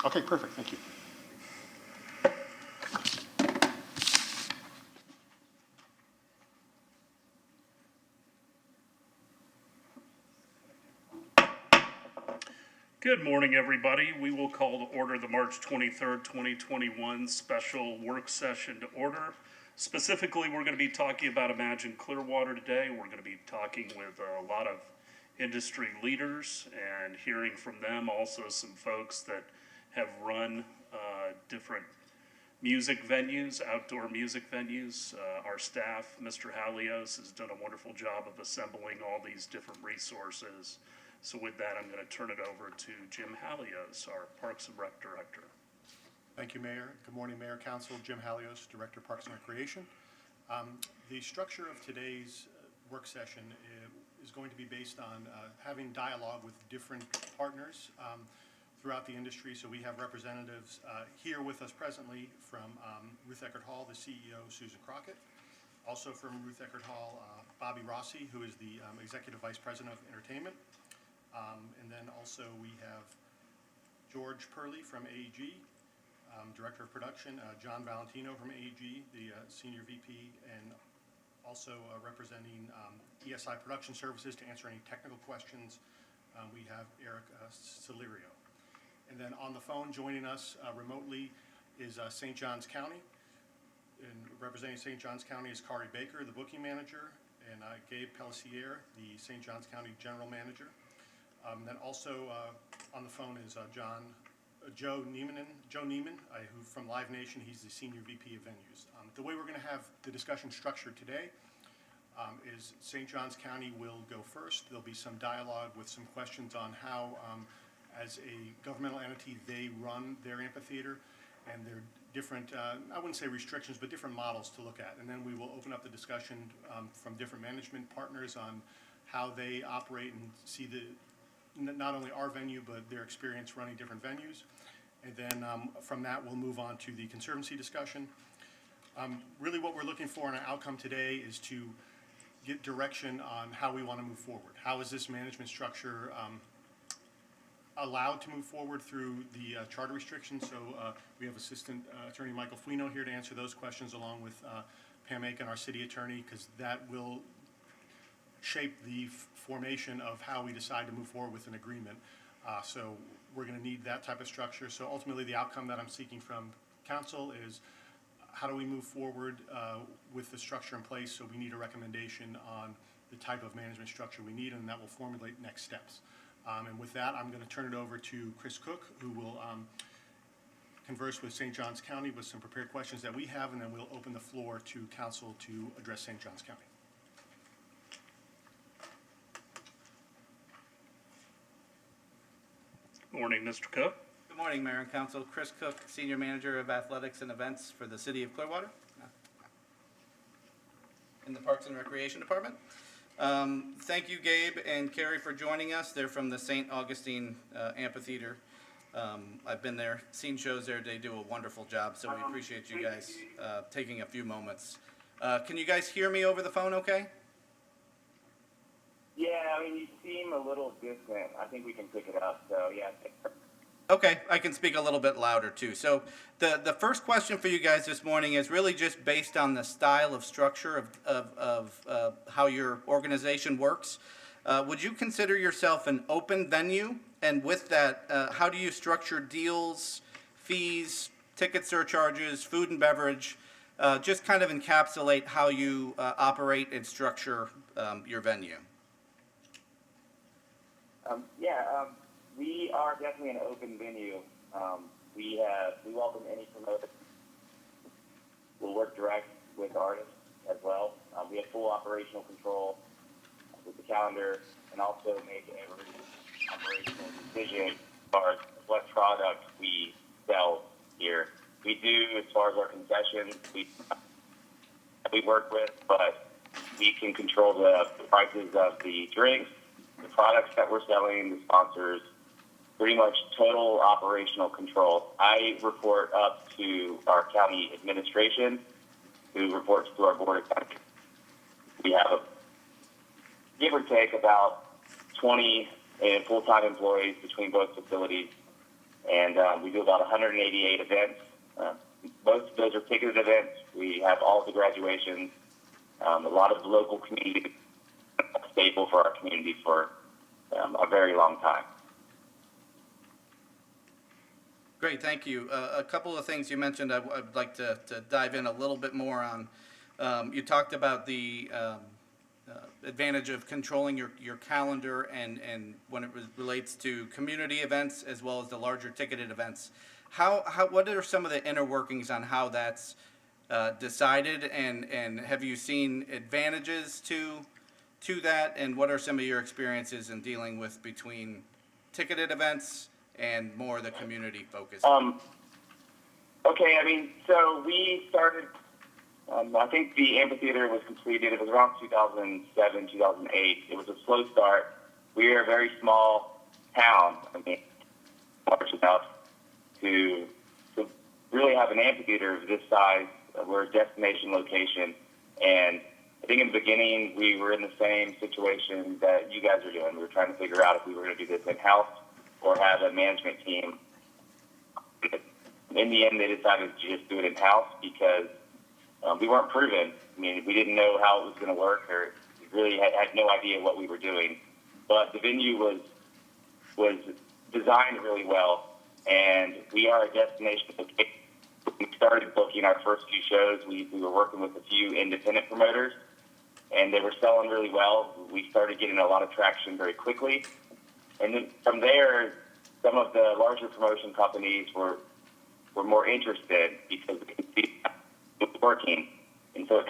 Okay, perfect. Thank you. Good morning, everybody. We will call to order the March 23rd, 2021 special work session to order. Specifically, we're going to be talking about Imagine Clearwater today. We're going to be talking with a lot of industry leaders and hearing from them. Also, some folks that have run different music venues, outdoor music venues. Our staff, Mr. Halios, has done a wonderful job of assembling all these different resources. So with that, I'm going to turn it over to Jim Halios, our Parks and Rec Director. Thank you, Mayor. Good morning, Mayor, Council. Jim Halios, Director, Parks and Recreation. The structure of today's work session is going to be based on having dialogue with different partners throughout the industry. So we have representatives here with us presently from Ruth Eckerd Hall, the CEO, Susan Crockett. Also from Ruth Eckerd Hall, Bobby Rossi, who is the Executive Vice President of Entertainment. And then also we have George Purley from AEG, Director of Production, John Valentino from AEG, the Senior VP, and also representing ESI Production Services to answer any technical questions. We have Eric Cilirio. And then on the phone joining us remotely is St. Johns County. And representing St. Johns County is Kari Baker, the booking manager, and Gabe Pellissier, the St. Johns County General Manager. Then also on the phone is Joe Neiman, who from Live Nation. He's the Senior VP of Venues. The way we're going to have the discussion structured today is St. Johns County will go first. There'll be some dialogue with some questions on how, as a governmental entity, they run their amphitheater and their different, I wouldn't say restrictions, but different models to look at. And then we will open up the discussion from different management partners on how they operate and see not only our venue, but their experience running different venues. And then from that, we'll move on to the Conservancy discussion. Really what we're looking for in an outcome today is to get direction on how we want to move forward. How is this management structure allowed to move forward through the charter restrictions? So we have Assistant Attorney Michael Fuino here to answer those questions, along with Pam Aiken, our City Attorney, because that will shape the formation of how we decide to move forward with an agreement. So we're going to need that type of structure. So ultimately the outcome that I'm seeking from Council is how do we move forward with the structure in place. So we need a recommendation on the type of management structure we need, and that will formulate next steps. And with that, I'm going to turn it over to Chris Cook, who will converse with St. Johns County with some prepared questions that we have, and then we'll open the floor to Council to address St. Johns County. Morning, Mr. Cook. Good morning, Mayor and Council. Chris Cook, Senior Manager of Athletics and Events for the City of Clearwater in the Parks and Recreation Department. Thank you, Gabe and Carrie, for joining us. They're from the St. Augustine Amphitheater. I've been there, seen shows there. They do a wonderful job, so we appreciate you guys taking a few moments. Can you guys hear me over the phone okay? Yeah, I mean, you seem a little distant. I think we can pick it up, so yeah. Okay, I can speak a little bit louder too. So the first question for you guys this morning is really just based on the style of structure of how your organization works. Would you consider yourself an open venue? And with that, how do you structure deals, fees, ticket surcharges, food and beverage? Just kind of encapsulate how you operate and structure your venue. We are definitely an open venue. We welcome any promoter. We'll work direct with artists as well. We have full operational control with the calendar, and also make every operational decision as far as what product we sell here. We do, as far as our concessions, we work with, but we can control the prices of the drinks, the products that we're selling, the sponsors, pretty much total operational control. I report up to our county administration, who reports to our board of county. We have, give or take, about 20 full-time employees between both facilities. and we do about 188 events. Most of those are ticketed events. We have all of the graduations, a lot of local community, a staple for our community for a very long time. Great, thank you. A couple of things you mentioned I'd like to dive in a little bit more on. You talked about the advantage of controlling your calendar and when it relates to community events as well as the larger ticketed events. What are some of the inner workings on how that's decided, and have you seen advantages to that, and what are some of your experiences in dealing with between ticketed events and more the community focus? Okay, I mean, so we started, I think the amphitheater was completed, it was around 2007, 2008. It was a slow start. We are a very small town, I mean, large enough to really have an amphitheater of this size. We're a destination location, and I think in the beginning we were in the same situation that you guys are doing. We were trying to figure out if we were going to do this in-house or have a management team. In the end, they decided to just do it in-house because we weren't proven. I mean, we didn't know how it was going to work, or we really had no idea what we were doing. But the venue was designed really well, and we are a destination location. We started booking our first few shows. We were working with a few independent promoters, and they were selling really well. We started getting a lot of traction very quickly. And then from there, some of the larger promotion companies were more interested because they could see it was working. And so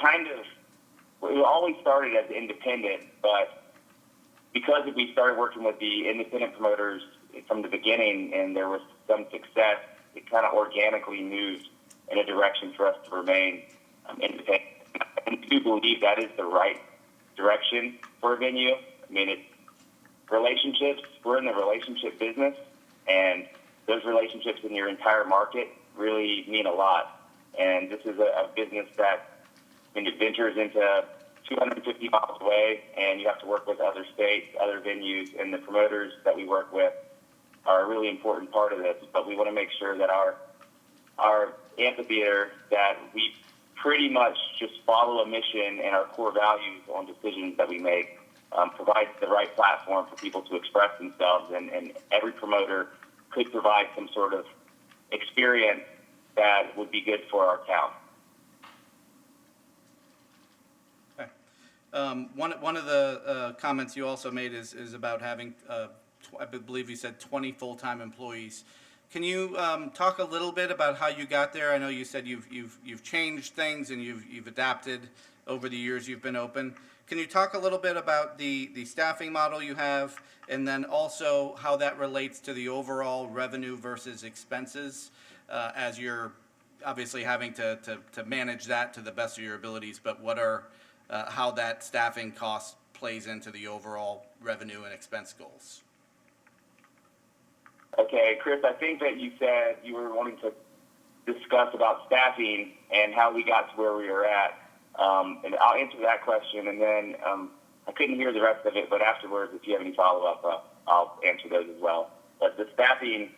we always started as independent, but because we started working with the independent promoters from the beginning and there was some success, it kind of organically moved in a direction for us to remain independent. And I do believe that is the right direction for a venue. I mean, it's relationships. We're in the relationship business, and those relationships in your entire market really mean a lot. And this is a business that it ventures into 250 miles away, and you have to work with other states, other venues, and the promoters that we work with are a really important part of this. But we want to make sure that our amphitheater, that we pretty much just follow a mission and our core values on decisions that we make, provides the right platform for people to express themselves, and every promoter could provide some sort of experience that would be good for our town. One of the comments you also made is about having, I believe you said 20 full-time employees. Can you talk a little bit about how you got there? I know you said you've changed things and you've adapted over the years you've been open. Can you talk a little bit about the staffing model you have, and then also how that relates to the overall revenue versus expenses, as you're obviously having to manage that to the best of your abilities, but what are how that staffing cost plays into the overall revenue and expense goals? Okay, Chris, I think that you said you were wanting to discuss about staffing and how we got to where we were at. And I'll answer that question, and then I couldn't hear the rest of it, but afterwards, if you have any follow-up, I'll answer those as well. But the staffing,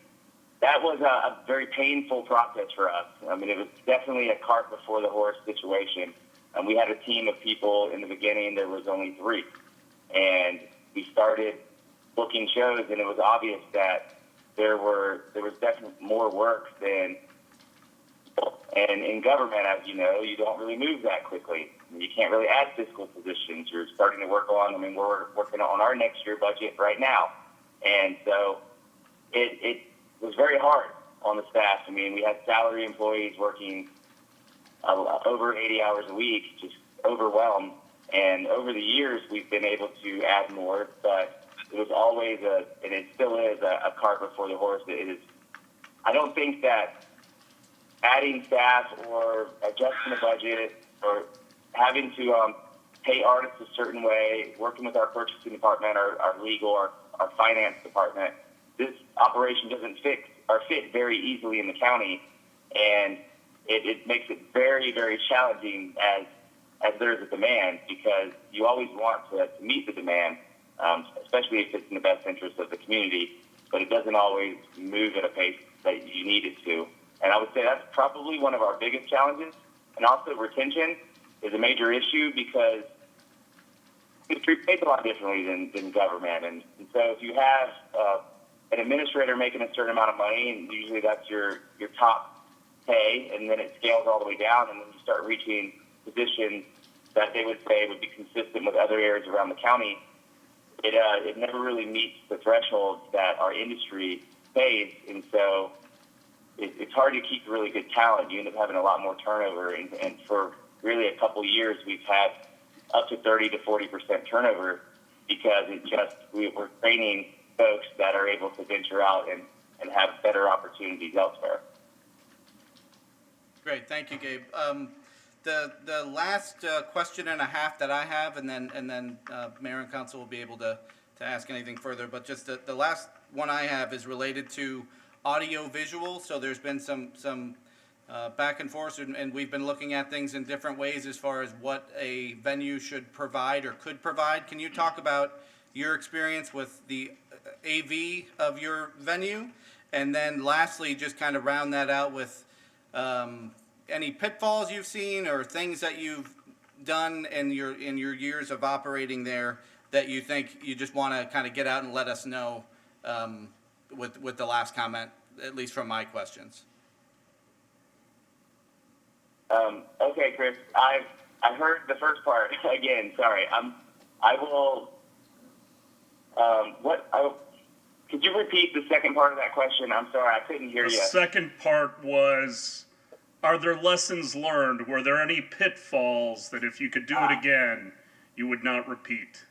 that was a very painful process for us. I mean, it was definitely a cart before the horse situation. And we had a team of people in the beginning. There was only 3. And we started booking shows, and it was obvious that there was definitely more work than. And in government, as you know, you don't really move that quickly. You can't really add fiscal positions. You're starting to work on, we're working on our next year budget right now. And so it was very hard on the staff. I mean, we had salary employees working over 80 hours a week, just overwhelmed. And over the years, we've been able to add more, but it was always and it still is a cart before the horse. It is. I don't think that adding staff or adjusting the budget or having to pay artists a certain way, working with our purchasing department, our legal, our finance department, this operation doesn't fit very easily in the county, and it makes it very, very challenging as there's a demand, because you always want to meet the demand, especially if it's in the best interest of the community, but it doesn't always move at a pace that you need it to. And I would say that's probably one of our biggest challenges. And also retention is a major issue because industry pays a lot differently than government. And so if you have an administrator making a certain amount of money, and usually that's your top pay, and then it scales all the way down, and then you start reaching positions that they would say would be consistent with other areas around the county, it never really meets the threshold that our industry pays, and so it's hard to keep really good talent. You end up having a lot more turnover, and for really a couple years, we've had up to 30 to 40% turnover because we're training folks that are able to venture out and have better opportunities elsewhere. Great, thank you, Gabe. The last question and a half that I have, and then Mayor and Council will be able to ask anything further, but just the last one I have is related to audio visual. So there's been some back and forth, and we've been looking at things in different ways as far as what a venue should provide or could provide. Can you talk about your experience with the AV of your venue? And then lastly, just kind of round that out with any pitfalls you've seen or things that you've done in your years of operating there that you think you just want to kind of get out and let us know with the last comment, at least from my questions. Okay, Chris, I heard the first part again. Sorry, I will. Could you repeat the second part of that question? I'm sorry, I couldn't hear The you. second part was, are there lessons learned? Were there any pitfalls that if you could do it again, you would not repeat?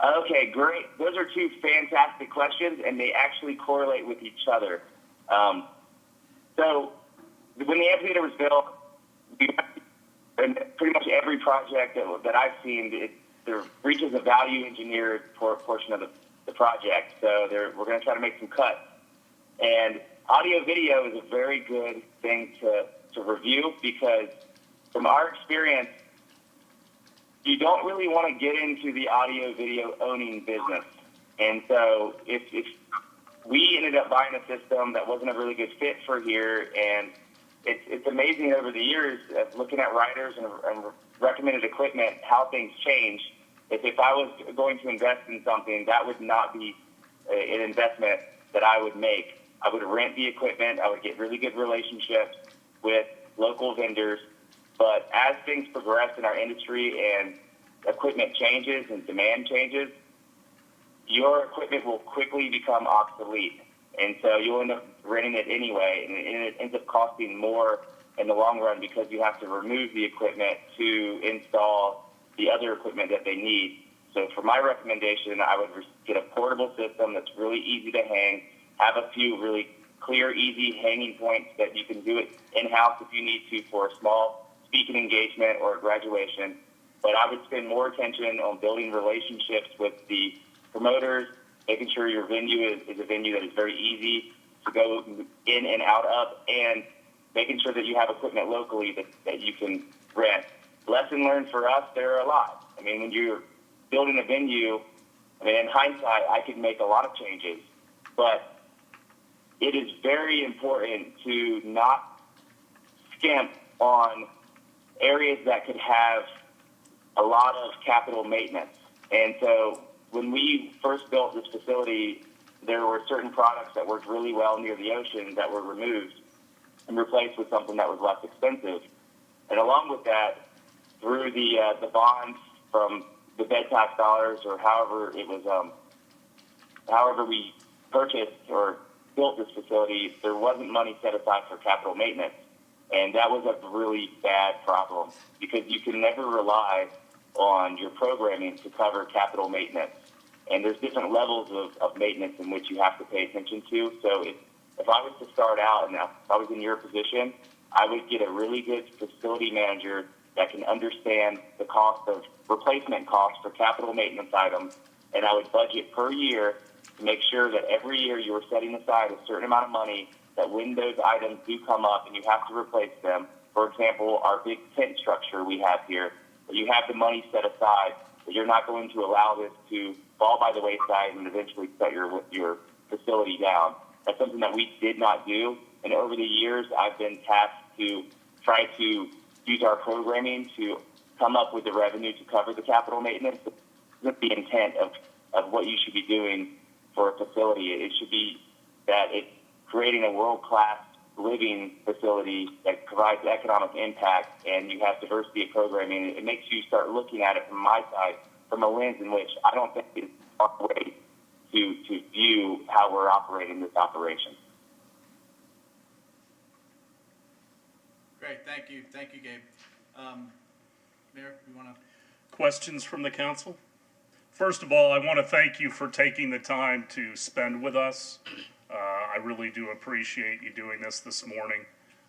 Okay, great. Those are two fantastic questions, and they actually correlate with each other. So when the amphitheater was built, and pretty much every project that I've seen, there reaches a value engineered portion of the project. So we're going to try to make some cuts. And audio video is a very good thing to review because from our experience, you don't really want to get into the audio video owning business. And so if we ended up buying a system that wasn't a really good fit for here, and it's amazing over the years looking at riders and recommended equipment, how things change. If I was going to invest in something, that would not be an investment that I would make. I would rent the equipment. I would get really good relationships with local vendors. But as things progress in our industry and equipment changes and demand changes, your equipment will quickly become obsolete. And so you'll end up renting it anyway, and it ends up costing more in the long run because you have to remove the equipment to install the other equipment that they need. So for my recommendation, I would get a portable system that's really easy to hang, have a few really clear, easy hanging points that you can do it in-house if you need to for a small speaking engagement or a graduation. But I would spend more attention on building relationships with the promoters, making sure your venue is a venue that is very easy to go in and out of, and making sure that you have equipment locally that you can rent. Lesson learned for us, there are a lot. I mean, when you're building a venue, I mean, in hindsight, I could make a lot of changes, but it is very important to not skimp on areas that could have a lot of capital maintenance. And so when we first built this facility, there were certain products that worked really well near the ocean that were removed and replaced with something that was less expensive. And along with that, through the bonds from the bed tax dollars or however it was, however we purchased or built this facility, there wasn't money set aside for capital maintenance. And that was a really bad problem because you can never rely on your programming to cover capital maintenance. And there's different levels of maintenance in which you have to pay attention to. So if I was to start out and if I was in your position, I would get a really good facility manager that can understand the cost of replacement costs for capital maintenance items. And I would budget per year to make sure that every year you were setting aside a certain amount of money that when those items do come up and you have to replace them, for example, our big tent structure we have here, that you have the money set aside, that you're not going to allow this to fall by the wayside and eventually shut your facility down. That's something that we did not do. And over the years, I've been tasked to try to use our programming to come up with the revenue to cover the capital maintenance. That's the intent of what you should be doing for a facility. It should be that it's creating a world-class living facility that provides economic impact, and you have diversity of programming. It makes you start looking at it from my side, from a lens in which I don't think it's a way to view how we're operating this operation. Great, thank you, Gabe. Mayor, you want to? Questions from the council? First of all, I want to thank you for taking the time to spend with us. I really do appreciate you doing this morning.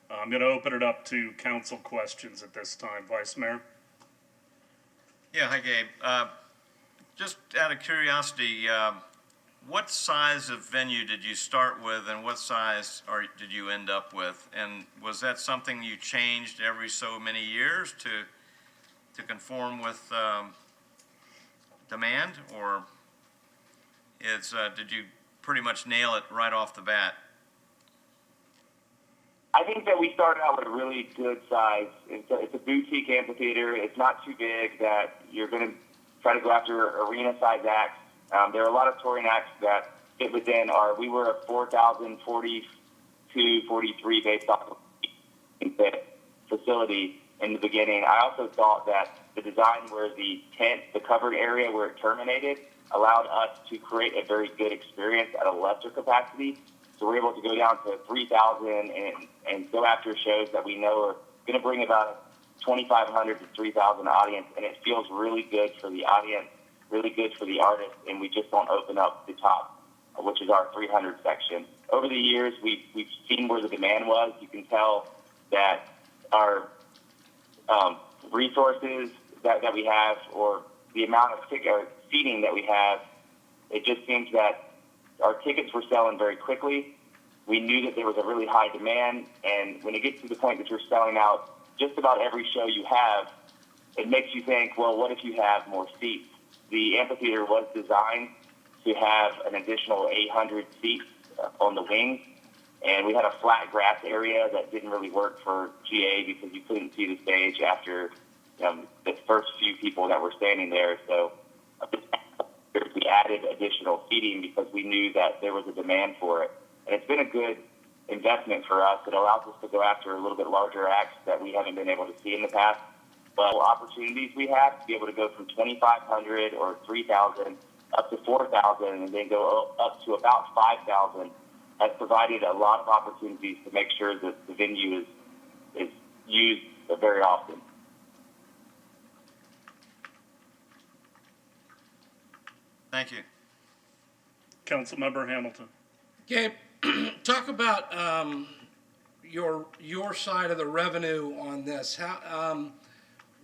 I'm going to open it up to council questions at this time. Vice Mayor? Yeah, hi Gabe. Just out of curiosity, what size of venue did you start with and what size did you end up with? And was that something you changed every so many years to conform with demand, or did you pretty much nail it right off the bat? I think that we started out with a really good size. It's a boutique amphitheater. It's not too big that you're going to try to go after arena-sized acts. There are a lot of touring acts that fit within we were a 4,042, 43 based off of facility in the beginning. I also thought that the design where the tent, the covered area where it terminated, allowed us to create a very good experience at a lesser capacity. So we're able to go down to 3,000 and go after shows that we know are going to bring about 2,500 to 3,000 audience, and it feels really good for the audience, really good for the artist, and we just don't open up the top, which is our 300 section. Over the years, we've seen where the demand was. You can tell that our resources that we have, or the amount of seating that we have, it just seems that our tickets were selling very quickly. We knew that there was a really high demand, and when it gets to the point that you're selling out just about every show you have, it makes you think, well, what if you have more seats? The amphitheater was designed to have an additional 800 seats on the wings, and we had a flat grass area that didn't really work for GA because you couldn't see the stage after the first few people that were standing there. So we added additional seating because we knew that there was a demand for it. And it's been a good investment for us. It allows us to go after a little bit larger acts that we haven't been able to see in the past. But opportunities we have to be able to go from 2,500 or 3,000 up to 4,000 and then go up to about 5,000 has provided a lot of opportunities to make sure that the venue is used very often. Thank you. Councilmember Hamilton? Gabe, talk about your side of the revenue on this. How,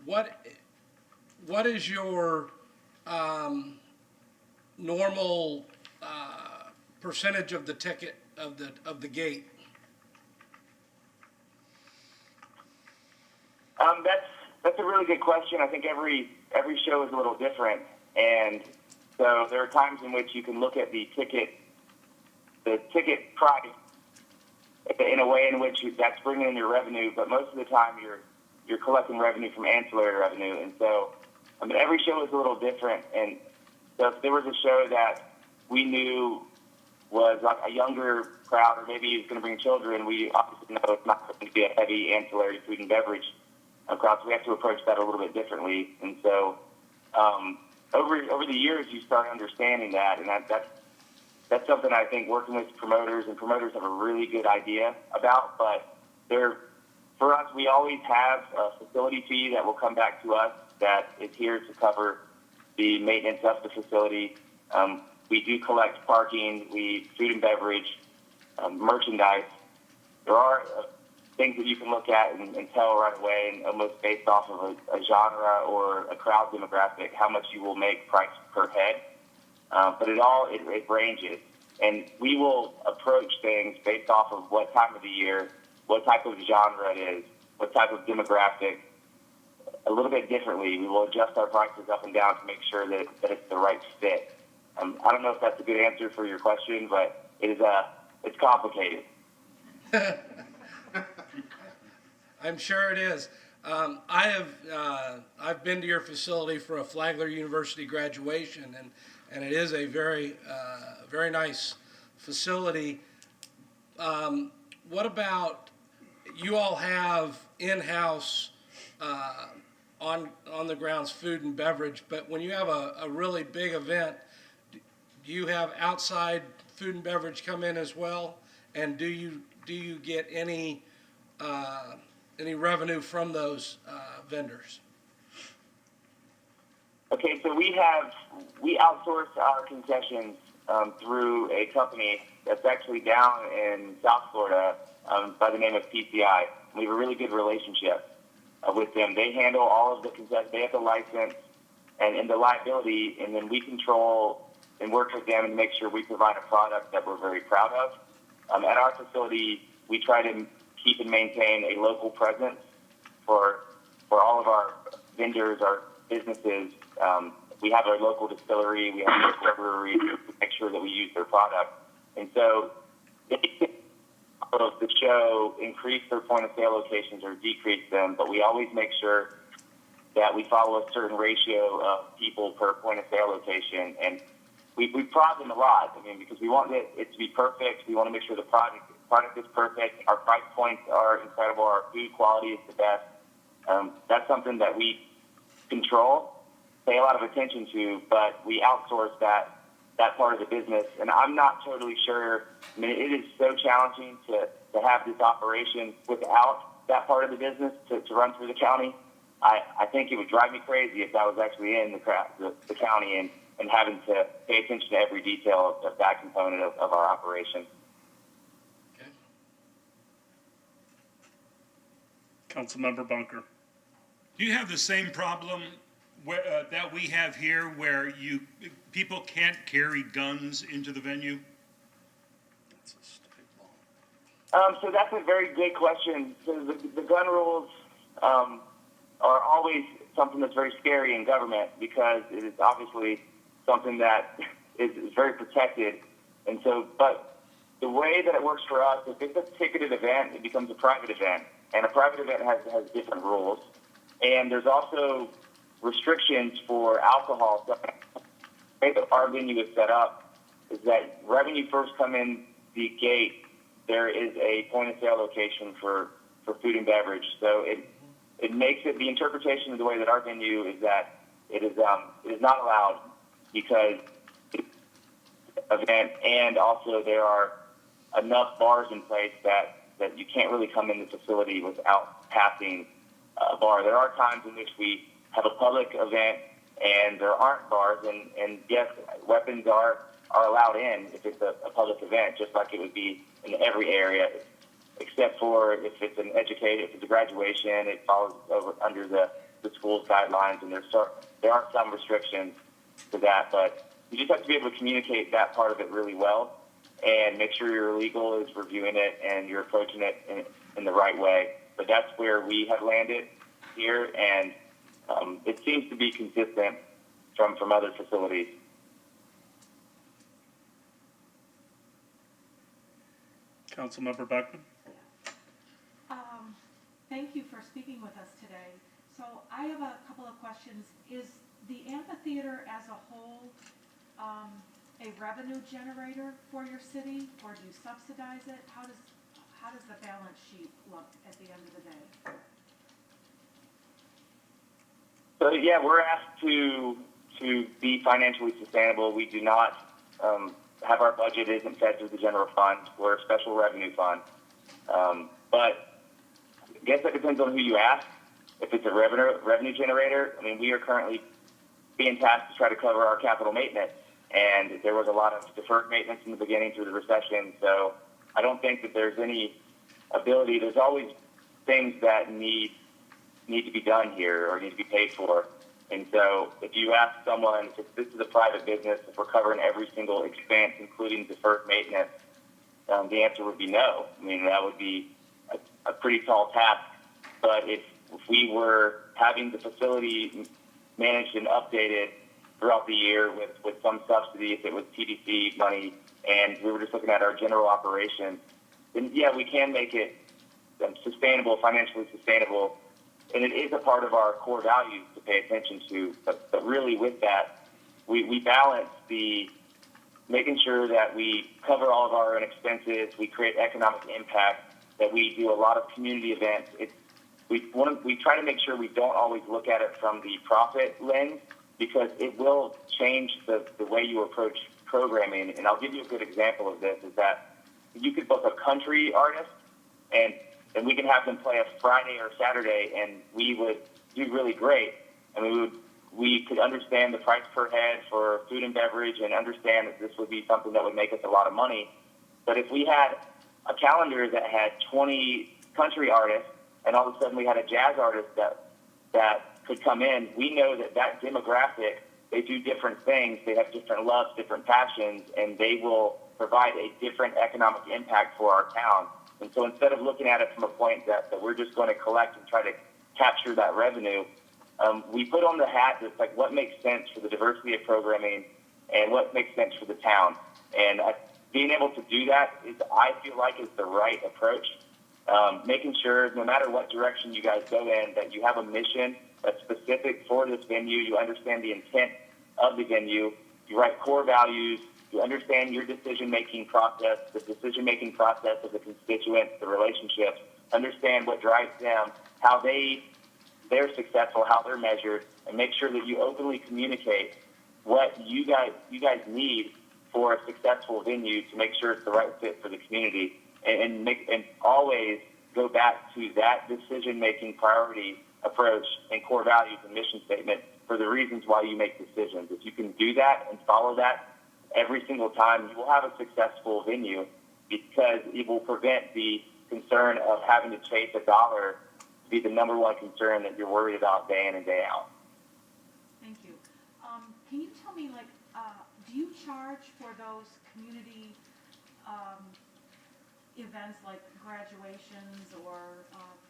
what is your normal percentage of the ticket of the gate? That's a really good question. I think every show is a little different, and so there are times in which you can look at the ticket price in a way in which that's bringing in your revenue, but most of the time you're collecting revenue from ancillary revenue. And so, every show is a little different. And so if there was a show that we knew was like a younger crowd, or maybe it's going to bring children, we obviously know it's not going to be a heavy ancillary food and beverage crowd, so we have to approach that a little bit differently. And so over the years, you start understanding that, and that's something I think working with promoters, and promoters have a really good idea about. But for us, we always have a facility fee that will come back to us that is here to cover the maintenance of the facility. We do collect parking, food and beverage, merchandise. There are things that you can look at and tell right away, and almost based off of a genre or a crowd demographic, how much you will make price per head. But it ranges. And we will approach things based off of what time of the year, what type of genre it is, what type of demographic, a little bit differently. We will adjust our prices up and down to make sure that it's the right fit. I don't know if that's a good answer for your question, but it is it's complicated. I'm sure it is. I've been to your facility for a Flagler University graduation, and it is a very, very nice facility. What about, you all have in-house, on the grounds food and beverage, but when you have a really big event, do you have outside food and beverage come in as well? And do you get any revenue from those vendors? Okay, so we outsource our concessions through a company that's actually down in South Florida by the name of PCI. We have a really good relationship with them. They handle all of the concessions. They have the license and the liability, and then we control and work with them and make sure we provide a product that we're very proud of. At our facility, we try to keep and maintain a local presence for all of our vendors, our businesses. We have our local distillery, we have a local brewery to make sure that we use their product. And so they can, of the show, increase their point of sale locations or decrease them, but we always make sure that we follow a certain ratio of people per point of sale location. And we prod them a lot, because we want it to be perfect. We want to make sure the product is perfect. Our price points are incredible. Our food quality is the best. That's something that we control, pay a lot of attention to, but we outsource that part of the business. And I'm not totally sure. It is so challenging to have this operation without that part of the business to run through the county. I think it would drive me crazy if I was actually in the county and having to pay attention to every detail of that component of our operation. Okay. Councilmember Bunker. Do you have the same problem that we have here, where people can't carry guns into the venue? That's a state law. So that's a very good question. So the gun rules are always something that's very scary in government, because it is obviously something that is very protected. And so, but the way that it works for us, if it's a ticketed event, it becomes a private event. And a private event has different rules. And there's also restrictions for alcohol. So the way that our venue is set up is that revenue first come in the gate, there is a point of sale location for food and beverage. So it makes it, the interpretation of the way that our venue is that it is not allowed, because it's an event, and also there are enough bars in place that you can't really come in the facility without passing a bar. There are times in which we have a public event and there aren't bars, and yes, weapons are allowed in if it's a public event, just like it would be in every area, except for if it's if it's a graduation, it falls under the school's guidelines, and there are some restrictions to that, but you just have to be able to communicate that part of it really well and make sure your legal is reviewing it and you're approaching it in the right way. But that's where we have landed here, and it seems to be consistent from other facilities. Councilmember Beckman. Thank you for speaking with us today. So I have a couple of questions. Is the amphitheater as a whole a revenue generator for your city, or do you subsidize it? How does the balance sheet look at the end of the day? So yeah, we're asked to be financially sustainable. We do not have our budget isn't fed through the general fund. We're a special revenue fund. But I guess that depends on who you ask. If it's a revenue generator, we are currently being tasked to try to cover our capital maintenance. And there was a lot of deferred maintenance in the beginning through the recession. So I don't think that there's any ability. There's always things that need to be done here or need to be paid for. And so if you ask someone, if this is a private business, if we're covering every single expense, including deferred maintenance, the answer would be no. That would be a pretty tall task. But if we were having the facility managed and updated throughout the year with some subsidy, if it was TDC money and we were just looking at our general operation, then yeah, we can make it sustainable, financially sustainable, and it is a part of our core values to pay attention to. But really with that, we balance the making sure that we cover all of our own expenses, we create economic impact, that we do a lot of community events. We try to make sure we don't always look at it from the profit lens, because it will change the way you approach programming. And I'll give you a good example of this, is that you could book a country artist, and we can have them play a Friday or Saturday, and we would do really great. And we could understand the price per head for food and beverage and understand that this would be something that would make us a lot of money. But if we had a calendar that had 20 country artists, and all of a sudden we had a jazz artist that could come in, we know that demographic, they do different things, they have different loves, different passions, and they will provide a different economic impact for our town. And so instead of looking at it from a point that we're just going to collect and try to capture that revenue, we put on the hat that's like what makes sense for the diversity of programming and what makes sense for the town. And being able to do that I feel like, is the right approach. Making sure no matter what direction you guys go in, that you have a mission that's specific for this venue, you understand the intent of the venue, you write core values, you understand your decision-making process, the decision-making process of the constituents, the relationships, understand what drives them, how they're successful, how they're measured, and make sure that you openly communicate what you guys need for a successful venue to make sure it's the right fit for the community, and always go back to that decision-making priority approach and core values and mission statement for the reasons why you make decisions. If you can do that and follow that every single time, you will have a successful venue, because it will prevent the concern of having to chase a dollar to be the number one concern that you're worried about day in and day out. Thank you. Can you tell me, do you charge for those community events like graduations or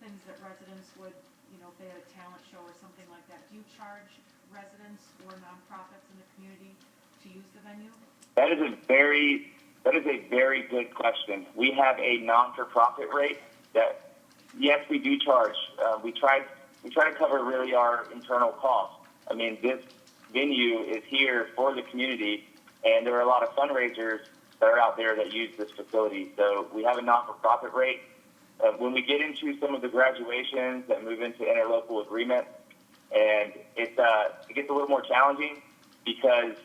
things that residents would, if they had a talent show or something like that? Do you charge residents or nonprofits in the community to use the venue? That is a very good question. We have a non-for-profit rate that, yes, we do charge. We try to cover really our internal costs. I mean, this venue is here for the community, and there are a lot of fundraisers that are out there that use this facility. So we have a not-for-profit rate. When we get into some of the graduations that move into interlocal agreements, and it gets a little more challenging, because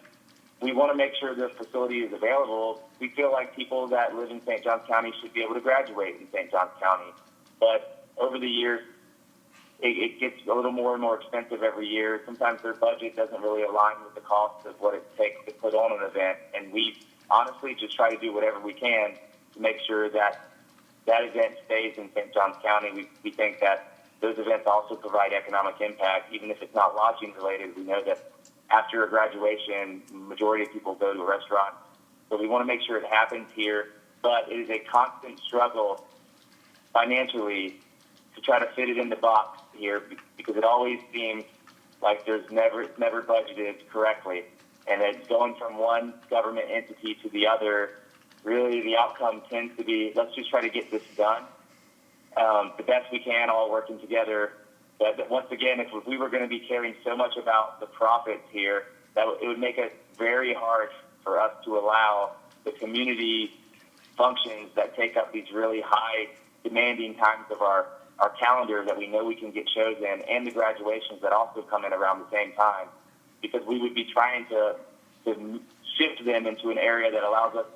we want to make sure the facility is available. We feel like people that live in St. Johns County should be able to graduate in St. Johns County. But over the years, it gets a little more and more expensive every year. Sometimes their budget doesn't really align with the cost of what it takes to put on an event. And we honestly just try to do whatever we can to make sure that event stays in St. Johns County. We think that those events also provide economic impact, even if it's not lodging related. We know that after a graduation, the majority of people go to a restaurant. So we want to make sure it happens here, but it is a constant struggle financially to try to fit it in the box here, because it always seems like it's never budgeted correctly. And it's going from one government entity to the other. Really, the outcome tends to be, let's just try to get this done the best we can, all working together. But once again, if we were going to be caring so much about the profits here, it would make it very hard for us to allow the community functions that take up these really high demanding times of our calendar that we know we can get shows in, and the graduations that also come in around the same time, because we would be trying to shift them into an area that allows us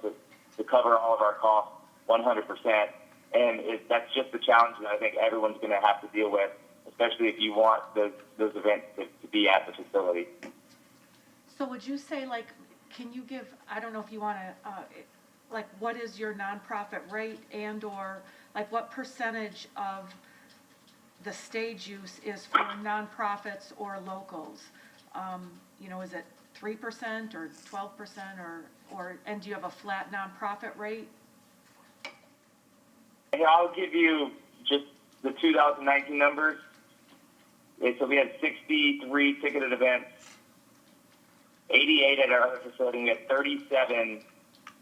to cover all of our costs 100%. And that's just the challenge that I think everyone's going to have to deal with, especially if you want those events to be at the facility. So would you say, can you give, I don't know if you want to, what is your nonprofit rate, and or what percentage of the stage use is for nonprofits or locals? Is it 3% or 12% and do you have a flat nonprofit rate? Yeah, I'll give you just the 2019 numbers. So we had 63 ticketed events, 88 at our other facility. We had 37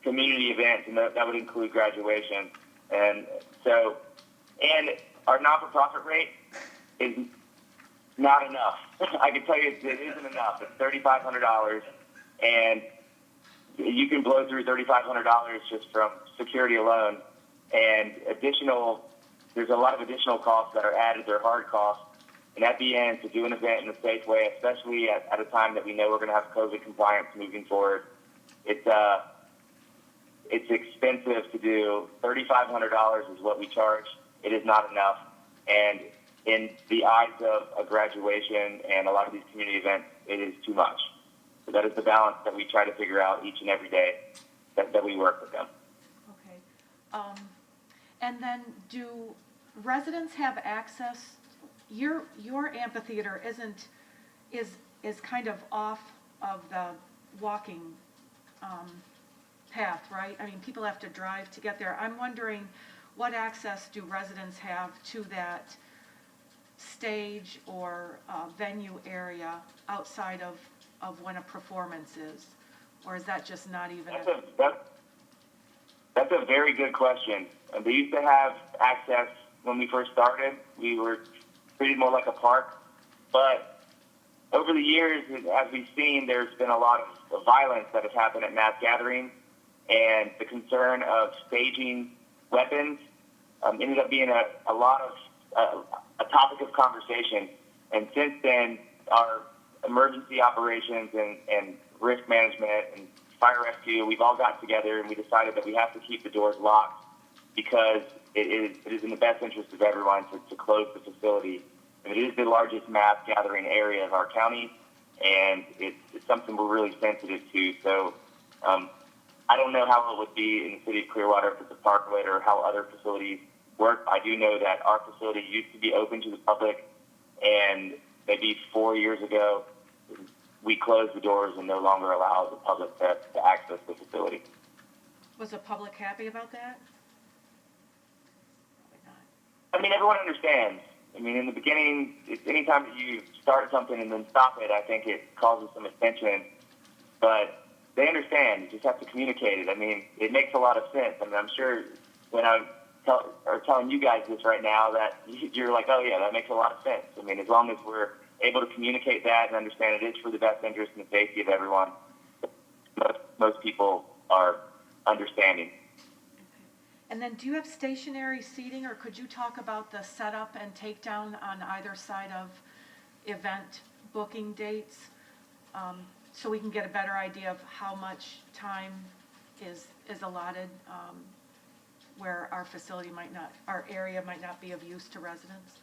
community events, and that would include graduation. And so, and our not-for-profit rate is not enough. I can tell you it isn't enough. It's $3,500, and you can blow through $3,500 just from security alone. And there's a lot of additional costs that are added. They're hard costs. And at the end, to do an event in a safe way, especially at a time that we know we're going to have COVID compliance moving forward, it's expensive to do. $3,500 is what we charge. It is not enough. And in the eyes of a graduation and a lot of these community events, it is too much. So that is the balance that we try to figure out each and every day that we work with them. Okay. And then do residents have access? Your amphitheater is kind of off of the walking path, right? I mean, people have to drive to get there. I'm wondering, what access do residents have to that stage or venue area outside of when a performance is? Or is that just not even? That's a very good question. They used to have access when we first started. We were treated more like a park. But over the years, as we've seen, there's been a lot of violence that has happened at mass gatherings, and the concern of staging weapons ended up being a lot of a topic of conversation. And since then, our emergency operations and risk management and fire rescue, we've all got together and we decided that we have to keep the doors locked because it is in the best interest of everyone to close the facility. And it is the largest mass gathering area of our county, and it's something we're really sensitive to. So I don't know how it would be in the city of Clearwater if it's a parklet or how other facilities work. I do know that our facility used to be open to the public, and maybe 4 years ago, we closed the doors and no longer allow the public to access the facility. Was the public happy about that? Probably not. I mean, everyone understands. I mean, in the beginning, anytime that you start something and then stop it, I think it causes some attention. But they understand. You just have to communicate it. I mean, it makes a lot of sense. I mean, I'm sure when I'm telling you guys this right now that you're like, oh, yeah, that makes a lot of sense. I mean, as long as we're able to communicate that and understand it is for the best interest and the safety of everyone, most people are understanding. And then do you have stationary seating, or could you talk about the setup and takedown on either side of event booking dates, so we can get a better idea of how much time is allotted where our facility our area might not be of use to residents?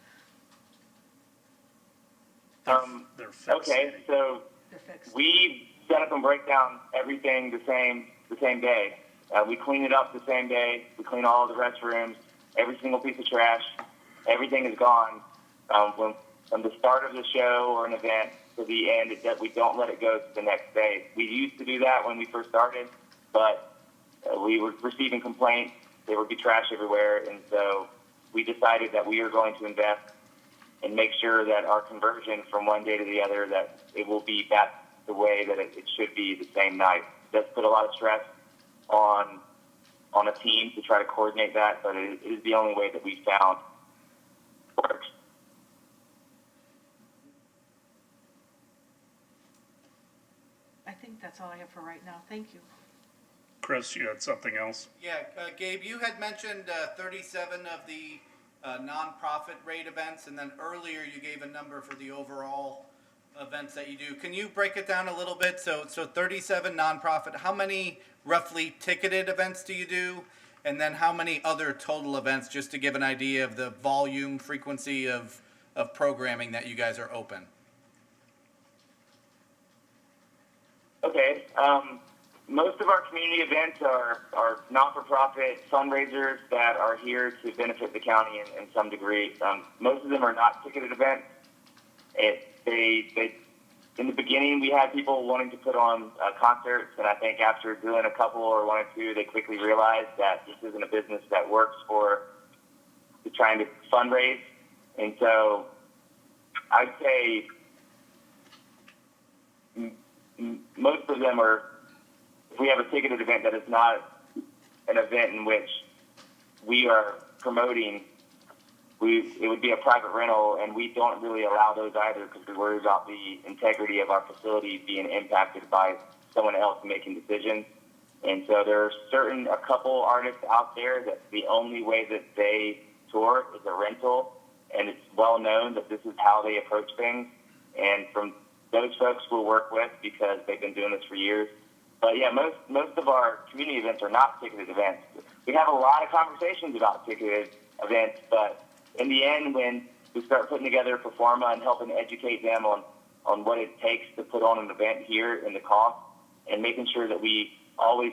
They're fixed. Okay, so They're fixed. we set up and break down everything the same day. We clean it up the same day. We clean all of the restrooms, every single piece of trash. Everything is gone from the start of the show or an event to the end. We don't let it go to the next day. We used to do that when we first started, but we were receiving complaints. There would be trash everywhere, and so we decided that we are going to invest and make sure that our conversion from one day to the other, that it will be back the way that it should be the same night. It does put a lot of stress on a team to try to coordinate that, but it is the only way that we found works. I think that's all I have for right now. Thank you. Chris, you had something else? Yeah, Gabe, you had mentioned 37 of the nonprofit rate events, and then earlier you gave a number for the overall events that you do. Can you break it down a little bit? So 37 nonprofit, how many roughly ticketed events do you do? And then how many other total events, just to give an idea of the volume, frequency of programming that you guys are open? Okay. Most of our community events are not-for-profit fundraisers that are here to benefit the county in some degree. Most of them are not ticketed events. In the beginning, we had people wanting to put on concerts, and I think after doing a couple or one or two, they quickly realized that this isn't a business that works for trying to fundraise. And so I'd say most of them are, if we have a ticketed event that is not an event in which we are promoting, it would be a private rental, and we don't really allow those either because we worry about the integrity of our facility being impacted by someone else making decisions. And so there are a couple artists out there that the only way that they tour is a rental, and it's well known that this is how they approach things. And from those folks we'll work with because they've been doing this for years. But yeah, most of our community events are not ticketed events. We have a lot of conversations about ticketed events, but in the end, when we start putting together a performa and helping educate them on what it takes to put on an event here and the cost, and making sure that we always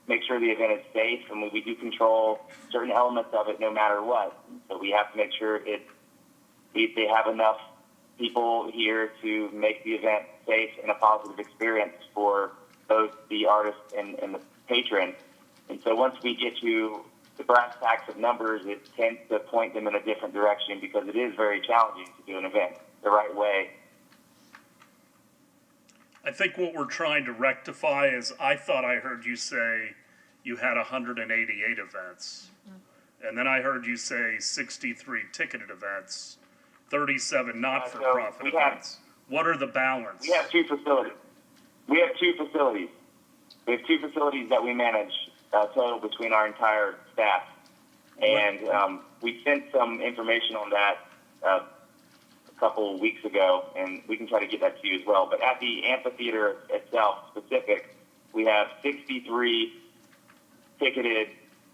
make sure the event is safe, and we do control certain elements of it no matter what. So we have to make sure they have enough people here to make the event safe and a positive experience for both the artist and the patron. And so once we get to the brass tacks of numbers, it tends to point them in a different direction because it is very challenging to do an event the right way. I think what we're trying to rectify is, I thought I heard you say you had 188 events. And then I heard you say 63 ticketed events, 37 not-for-profit So we have- events. What are the balance? We have two facilities. We have two facilities that we manage total between our entire staff. And we sent some information on that a couple of weeks ago, and we can try to get that to you as well. But at the amphitheater itself, specific, we have 63 ticketed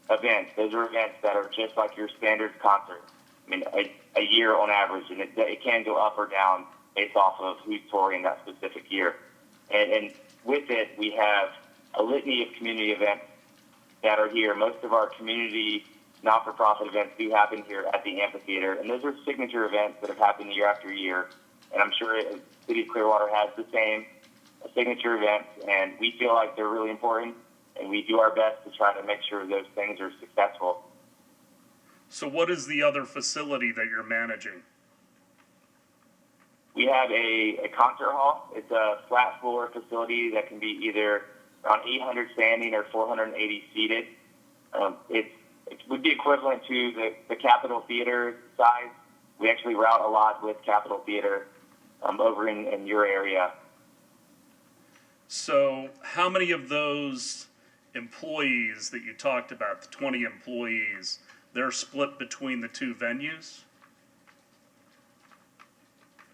events. Those are events that are just like your standard concert. I mean, a year on average, and it can go up or down based off of who's touring that specific year. And with it, we have a litany of community events that are here. Most of our community not-for-profit events do happen here at the amphitheater, and those are signature events that have happened year after year. And I'm sure the City of Clearwater has the same signature events, and we feel like they're really important, and we do our best to try to make sure those things are successful. So what is the other facility that you're managing? We have a concert hall. It's a flat floor facility that can be either around 800 standing or 480 seated. It would be equivalent to the Capitol Theater size. We actually route a lot with Capitol Theater over in your area. So how many of those employees that you talked about, the 20 employees, they're split between the two venues?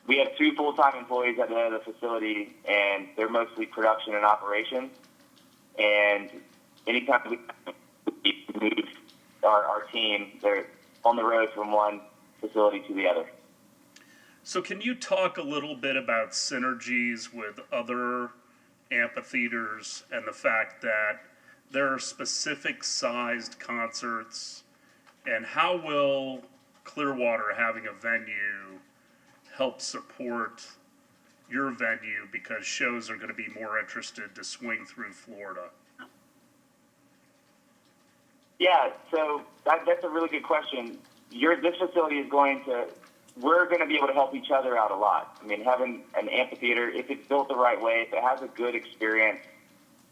We have 2 full-time employees at the facility, and they're mostly production and operations. And anytime we move our team, they're on the road from one facility to the other. So can you talk a little bit about synergies with other amphitheaters and the fact that there are specific sized concerts, and how will Clearwater having a venue help support your venue, because shows are going to be more interested to swing through Florida? Yeah, so that's a really good question. This facility is we're going to be able to help each other out a lot. I mean, having an amphitheater, if it's built the right way, if it has a good experience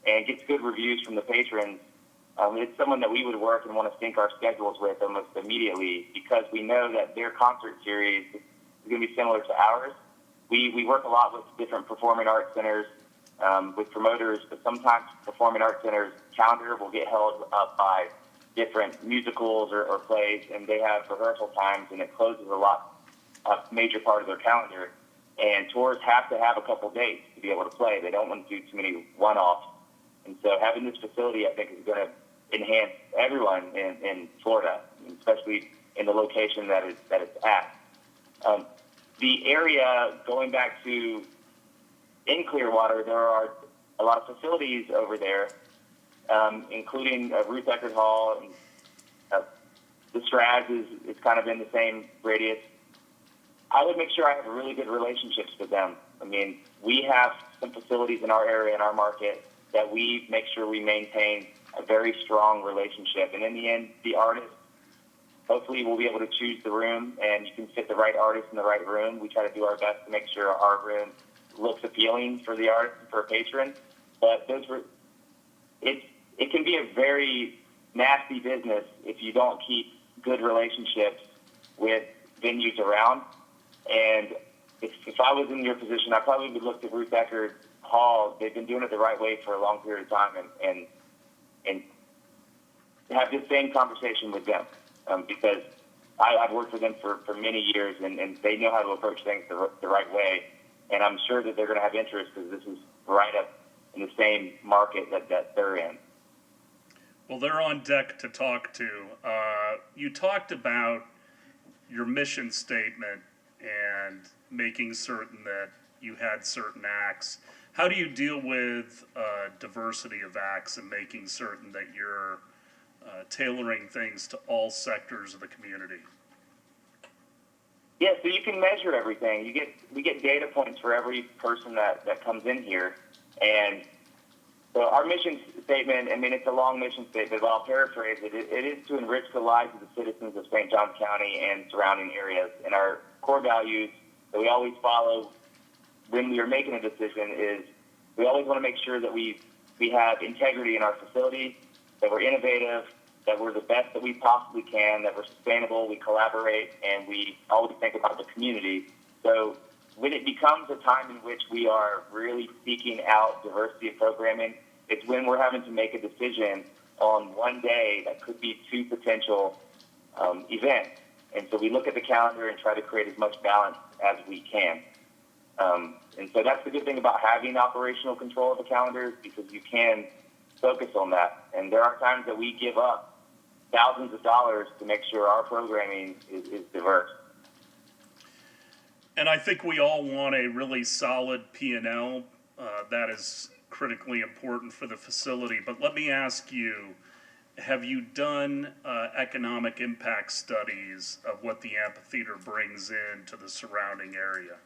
and gets good reviews from the patrons, it's someone that we would work and want to sync our schedules with almost immediately, because we know that their concert series is going to be similar to ours. We work a lot with different performing arts centers, with promoters, but sometimes performing arts centers' calendar will get held up by different musicals or plays, and they have rehearsal times, and it closes a major part of their calendar. And tours have to have a couple dates to be able to play. They don't want to do too many one-offs. And so having this facility, I think, is going to enhance everyone in Florida, especially in the location that it's at. The area, going back to in Clearwater, there are a lot of facilities over there, including Ruth Eckerd Hall, and the Strads is kind of in the same radius. I would make sure I have really good relationships with them. I mean, we have some facilities in our area, in our market, that we make sure we maintain a very strong relationship. And in the end, the artist, hopefully we'll be able to choose the room, and you can fit the right artist in the right room. We try to do our best to make sure our room looks appealing for the artist and for a patron. But it can be a very nasty business if you don't keep good relationships with venues around. And if I was in your position, I probably would look to Ruth Eckerd Hall. They've been doing it the right way for a long period of time, and have this same conversation with them, because I've worked with them for many years, and they know how to approach things the right way. And I'm sure that they're going to have interest because this is right up in the same market that they're in. Well, they're on deck to talk to. You talked about your mission statement and making certain that you had certain acts. How do you deal with diversity of acts and making certain that you're tailoring things to all sectors of the community? Yeah, so you can measure everything. We get data points for every person that comes in here. And so our mission statement, I mean, it's a long mission statement, but I'll paraphrase it. It is to enrich the lives of the citizens of St. Johns County and surrounding areas. And our core values that we always follow when we are making a decision is we always want to make sure that we have integrity in our facility, that we're innovative, that we're the best that we possibly can, that we're sustainable, we collaborate, and we always think about the community. So when it becomes a time in which we are really seeking out diversity of programming, it's when we're having to make a decision on one day that could be two potential events. And so we look at the calendar and try to create as much balance as we can. And so that's the good thing about having operational control of the calendar, because you can focus on that. And there are times that we give up thousands of dollars to make sure our programming is diverse. And I think we all want a really solid P&L. That is critically important for the facility. But let me ask you, have you done economic impact studies of what the amphitheater brings in to the surrounding area?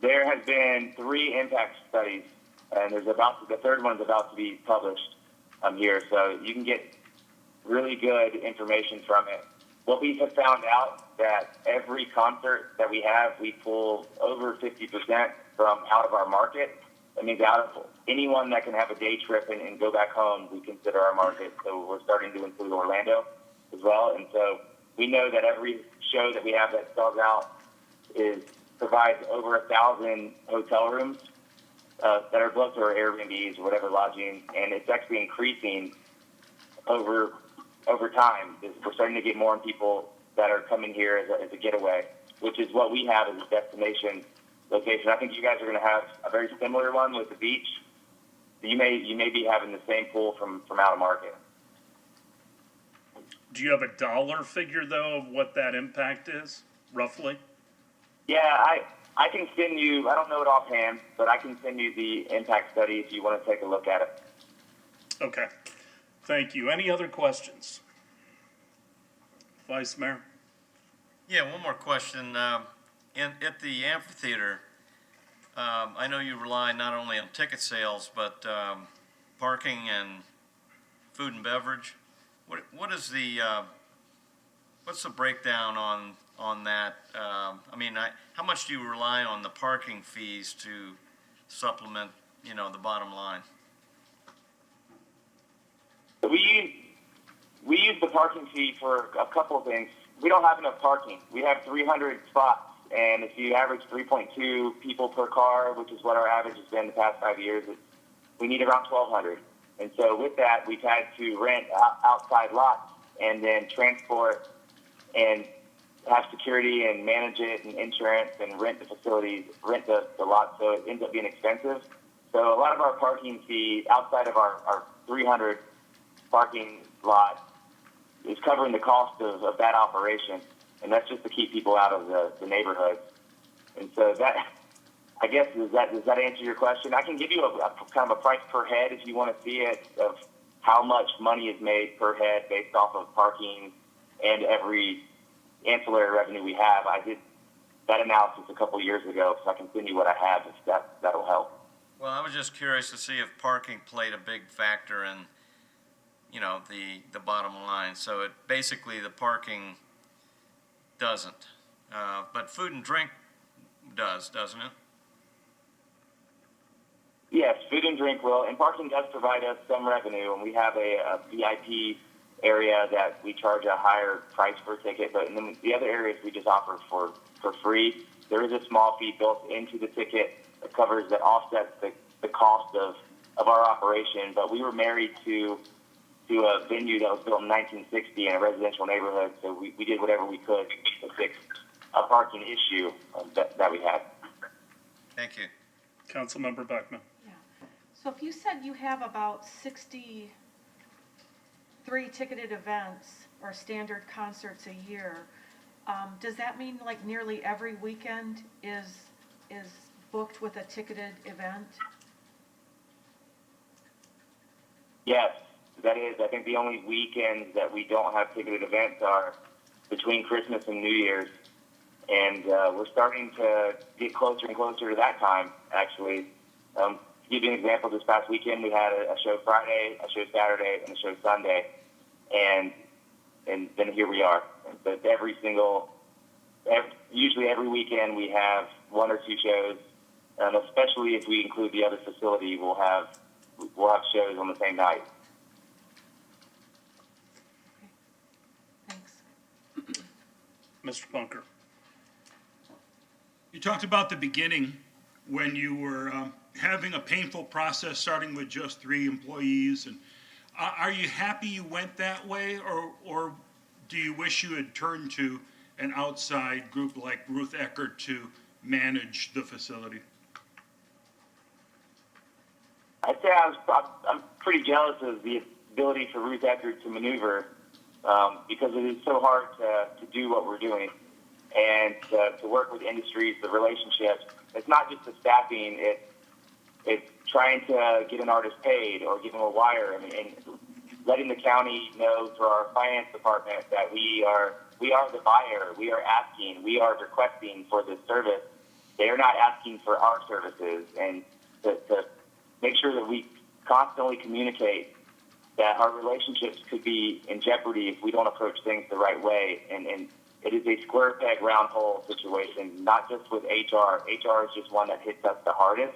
There have been 3 impact studies, and the third one's about to be published here, so you can get really good information from it. What we have found out that every concert that we have, we pull over 50% from out of our market. That means out of anyone that can have a day trip and go back home, we consider our market. So we're starting to include Orlando as well. And so we know that every show that we have that sells out provides over 1,000 hotel rooms that are booked, or Airbnbs or whatever lodging, and it's actually increasing over time. We're starting to get more people that are coming here as a getaway, which is what we have as a destination location. I think you guys are going to have a very similar one with the beach. You may be having the same pool from out of market. Do you have a dollar figure, though, of what that impact is, roughly? Yeah, I can send you, I don't know it offhand, but I can send you the impact study if you want to take a look at it. Okay. Thank you. Any other questions? Vice Mayor? Yeah, one more question. At the amphitheater, I know you rely not only on ticket sales, but parking and food and beverage. What's the breakdown on that? How much do you rely on the parking fees to supplement, the bottom line? We use the parking fee for a couple of things. We don't have enough parking. We have 300 spots, and if you average 3.2 people per car, which is what our average has been the past 5 years, we need around 1,200. And so with that, we've had to rent outside lots and then transport and have security and manage it and insurance and rent the facilities, rent the lot, so it ends up being expensive. So a lot of our parking fee outside of our 300 parking lot is covering the cost of that operation, and that's just to keep people out of the neighborhoods. And so that, I guess, does that answer your question? I can give you a kind of a price per head if you want to see it, of how much money is made per head based off of parking and every ancillary revenue we have. I did that analysis a couple years ago, so I can send you what I have if that'll help. Well, I was just curious to see if parking played a big factor in, the bottom line. So basically the parking doesn't, but food and drink does, doesn't it? Yes, food and drink will, and parking does provide us some revenue, and we have a VIP area that we charge a higher price per ticket, but in the other areas we just offer for free. There is a small fee built into the ticket that offsets the cost of our operation, but we were married to a venue that was built in 1960 in a residential neighborhood, so we did whatever we could to fix a parking issue that we had. Thank you. Councilmember Beckman. Yeah. So if you said you have about 63 ticketed events or standard concerts a year, does that mean like nearly every weekend is booked with a ticketed event? Yes, that is. I think the only weekends that we don't have ticketed events are between Christmas and New Year's. And we're starting to get closer and closer to that time, actually. To give you an example, this past weekend we had a show Friday, a show Saturday, and a show Sunday. And then here we are. But usually every weekend we have one or two shows, especially if we include the other facility, we'll have shows on the same night. Okay. Thanks. Mr. Bunker. You talked about the beginning when you were having a painful process starting with just 3 employees. And are you happy you went that way, or do you wish you had turned to an outside group like Ruth Eckert to manage the facility? I'd say I'm pretty jealous of the ability for Ruth Eckert to maneuver because it is so hard to do what we're doing and to work with industries, the relationships. It's not just the staffing, it's trying to get an artist paid or give them a wire and letting the county know through our finance department that we are the buyer, we are asking, we are requesting for this service. They are not asking for our services, and to make sure that we constantly communicate that our relationships could be in jeopardy if we don't approach things the right way. And it is a square peg, round hole situation, not just with HR. HR is just one that hits us the hardest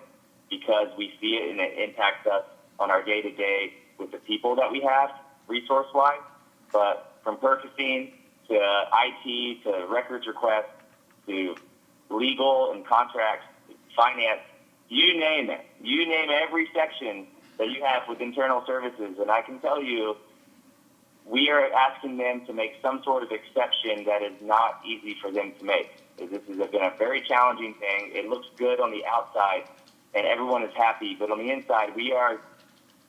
because we see it and it impacts us on our day-to-day with the people that we have, resource-wise. But from purchasing to IT to records requests to legal and contracts, finance, you name it. You name every section that you have with internal services, and I can tell you we are asking them to make some sort of exception that is not easy for them to make. This has been a very challenging thing. It looks good on the outside, and everyone is happy, but on the inside, we are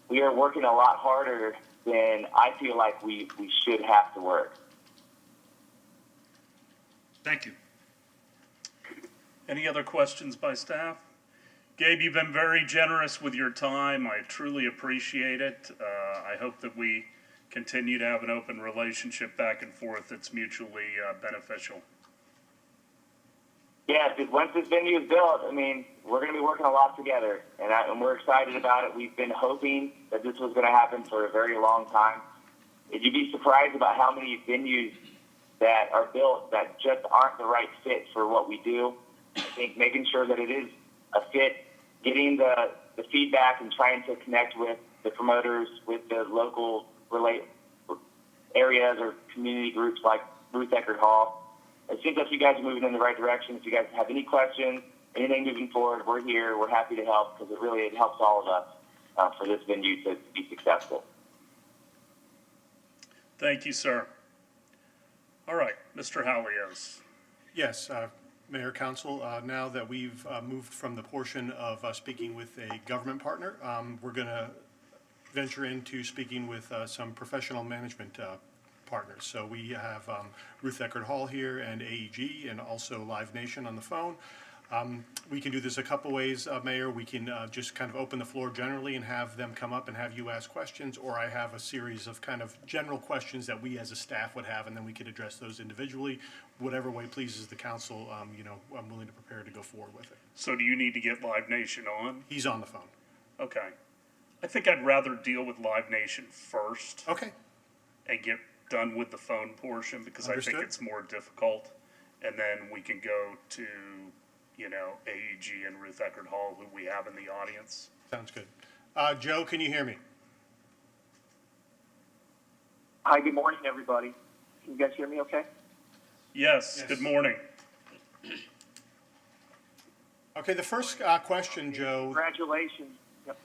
working a lot harder than I feel like we should have to work. Thank you. Any other questions by staff? Gabe, you've been very generous with your time. I truly appreciate it. I hope that we continue to have an open relationship back and forth that's mutually beneficial. Yeah, once this venue is built, I mean, we're going to be working a lot together, and we're excited about it. We've been hoping that this was going to happen for a very long time. You'd be surprised about how many venues that are built that just aren't the right fit for what we do. I think making sure that it is a fit, getting the feedback and trying to connect with the promoters, with the local areas or community groups like Ruth Eckert Hall. It seems like you guys are moving in the right direction. If you guys have any questions, anything moving forward, we're here. We're happy to help because it helps all of us for this venue to be successful. Thank you, sir. All right, Mr. Hallios. Yes, Mayor, Council, now that we've moved from the portion of speaking with a government partner, we're going to venture into speaking with some professional management partners. So we have Ruth Eckert Hall here and AEG and also Live Nation on the phone. We can do this a couple ways, Mayor. We can just kind of open the floor generally and have them come up and have you ask questions, or I have a series of kind of general questions that we as a staff would have, and then we could address those individually. Whatever way pleases the council, I'm willing to prepare to go forward with it. So do you need to get Live Nation on? He's on the phone. Okay. I think I'd rather deal with Live Nation first Okay. and get done with the phone portion because I think Understood. it's more difficult. And then we can go to, AEG and Ruth Eckert Hall, who we have in the audience. Sounds good. Joe, can you hear me? Hi, good morning, everybody. Can you guys hear me okay? Yes, Yes. good morning. Okay, the first question, Joe. Congratulations. Yep.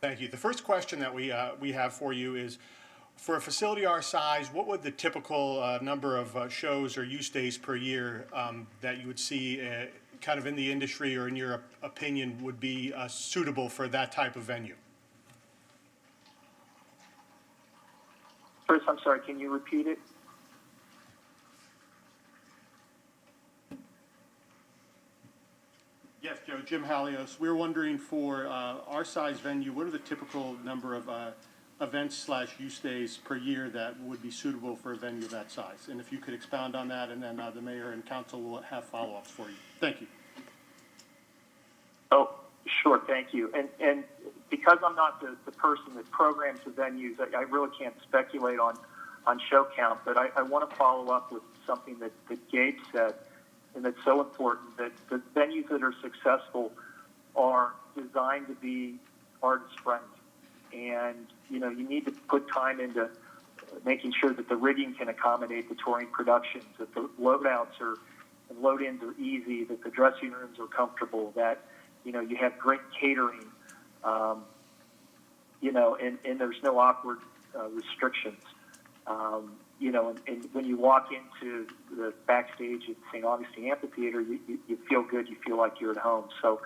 Thank you. The first question that we have for you is, for a facility our size, what would the typical number of shows or use days per year that you would see kind of in the industry, or in your opinion would be suitable for that type of venue? Chris, I'm sorry, can you repeat it? Yes, Joe, Jim Halios. We're wondering, for our size venue, what are the typical number of events/use days per year that would be suitable for a venue of that size? And if you could expound on that, and then the mayor and council will have follow-ups for you. Thank you. Oh, sure, thank you. And because I'm not the person that programs the venues, I really can't speculate on show count, but I want to follow up with something that Gabe said, and that's so important, that the venues that are successful are designed to be artist-friendly. And, you need to put time into making sure that the rigging can accommodate the touring productions, that the load-outs and load-ins are easy, that the dressing rooms are comfortable, that, you have great catering, and there's no awkward restrictions. And when you walk into the backstage at St. Augustine Amphitheater, you feel good, you feel like you're at home. So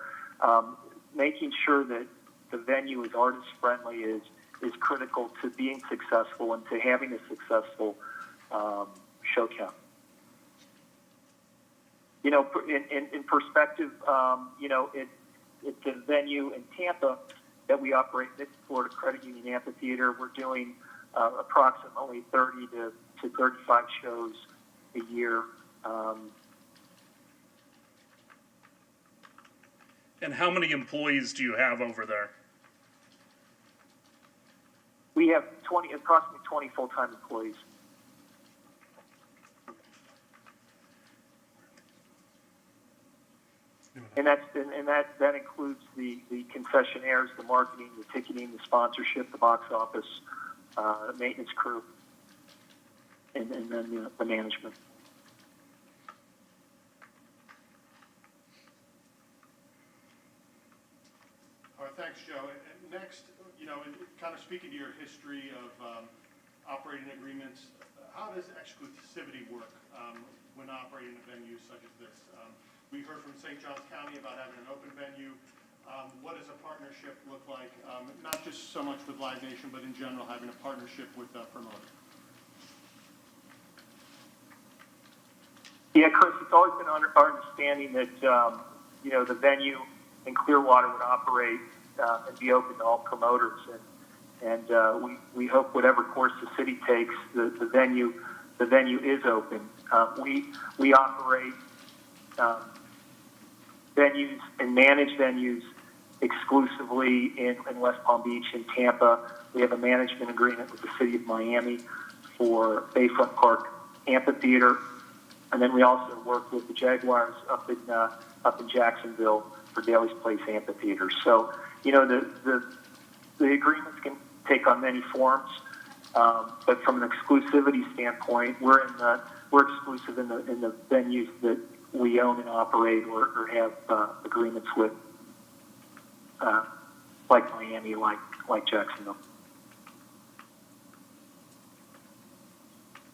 making sure that the venue is artist-friendly is critical to being successful and to having a successful show count. In perspective, it's a venue in Tampa that we operate, the Florida Credit Union Amphitheater. We're doing approximately 30 to 35 shows a year. And how many employees do you have over there? We have approximately 20 full-time employees. And that includes the concessionaires, the marketing, the ticketing, the sponsorship, the box office, the maintenance crew, and then the management. All right, thanks, Joe. And next, kind of speaking to your history of operating agreements, how does exclusivity work when operating a venue such as this? We heard from St. Johns County about having an open venue. What does a partnership look like? Not just so much with Live Nation, but in general, having a partnership with a promoter. Yeah, Chris, it's always been our understanding that, the venue in Clearwater would operate and be open to all promoters. And we hope whatever course the city takes, the venue is open. We operate venues and manage venues exclusively in West Palm Beach and Tampa. We have a management agreement with the city of Miami for Bayfront Park Amphitheater, and then we also work with the Jaguars up in Jacksonville for Daly's Place Amphitheater. So, the agreements can take on many forms, but from an exclusivity standpoint, we're exclusive in the venues that we own and operate or have agreements with, like Miami, like Jacksonville.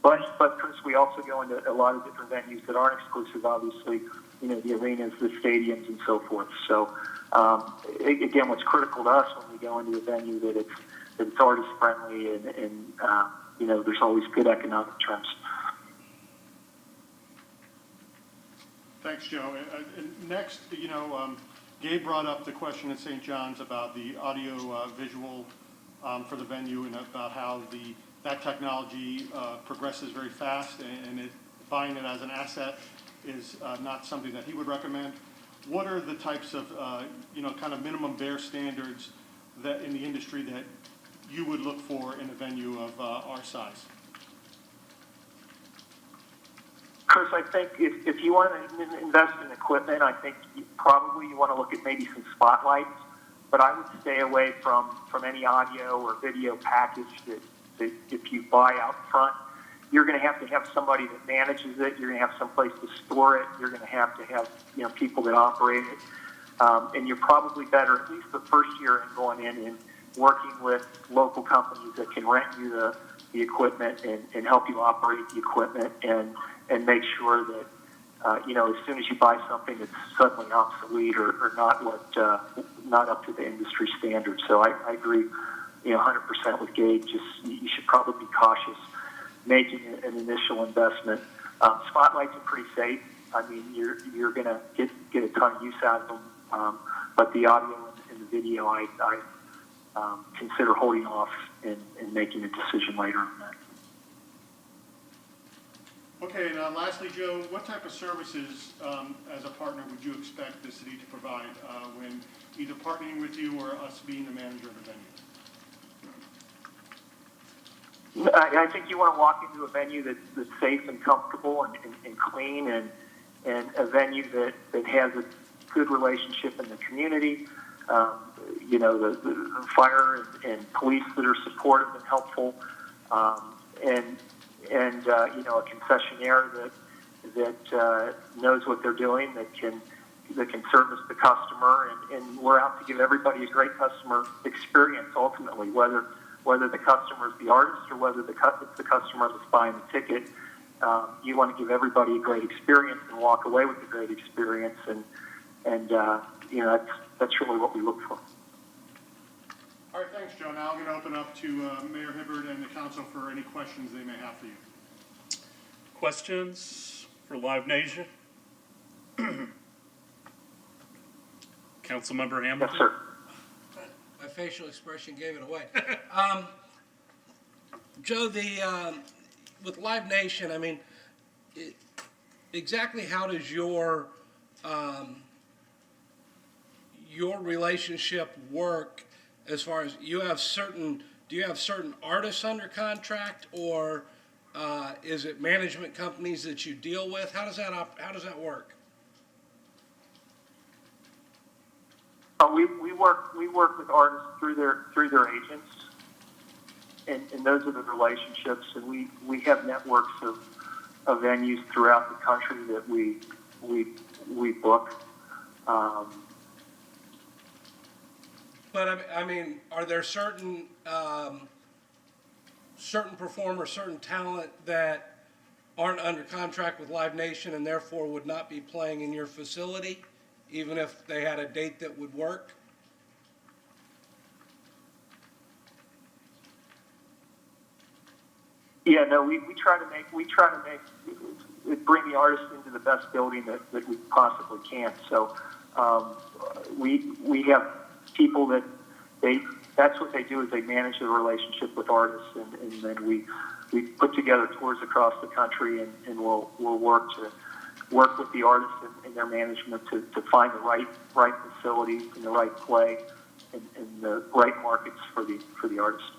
But Chris, we also go into a lot of different venues that aren't exclusive, obviously, the arenas, the stadiums, and so forth. So, again, what's critical to us when we go into a venue that it's artist friendly and there's always good economic terms. Thanks, Joe. And next, Gabe brought up the question at St. John's about the audio visual for the venue, and about how that technology progresses very fast, and buying it as an asset is not something that he would recommend. What are the types of, kind of minimum bare standards that in the industry that you would look for in a venue of our size? Chris, I think if you want to invest in equipment, I think you want to look at maybe some spotlights. but I would stay away from any audio or video package that if you buy out front, you're going to have somebody that manages it. You're going to have some place to store it. You're going to have people that operate it. And you're probably better, at least the first year, in going in and working with local companies that can rent you the equipment and help you operate the equipment and make sure that, as soon as you buy something that's suddenly obsolete or not up to the industry standard. So I agree, 100% with Gabe. You should probably be cautious making an initial investment. Spotlights are pretty safe. I mean, you're going to get a ton of use out of them. But the audio and the video, I consider holding off and making a decision later on that. Okay, and lastly, Joe, what type of services as a partner would you expect the city to provide when either partnering with you or us being the manager of the venue? I think you want to walk into a venue that's safe and comfortable and clean and a venue that has a good relationship in the community. The fire and police that are supportive and helpful, and a concessionaire that knows what they're doing, that can service the customer, and we're out to give everybody a great customer experience ultimately, whether the customer is the artist or whether it's the customer that's buying the ticket. You want to give everybody a great experience and walk away with a great experience, and that's really what we look for. All right, thanks, Joe. Now I'm going to open up to Mayor Hibbard and the council for any questions they may have for you. Questions for Live Nation? Councilmember Hamilton? Yes, sir. My facial expression gave it away. Joe, with Live Nation, I mean, exactly how does your relationship work as far as do you have certain artists under contract, or is it management companies that you deal with? How does that work? We work with artists through their agents, and those are the relationships. And we have networks of venues throughout the country that we book. But I mean, are there certain performers, certain talent that aren't under contract with Live Nation and therefore would not be playing in your facility, even if they had a date that would work? Yeah, no, we try to bring the artist into the best building that we possibly can. So we have people that's what they do, is they manage the relationship with artists, and then we put together tours across the country, and we'll work with the artists and their management to find the right facilities and the right play and the right markets for the artists.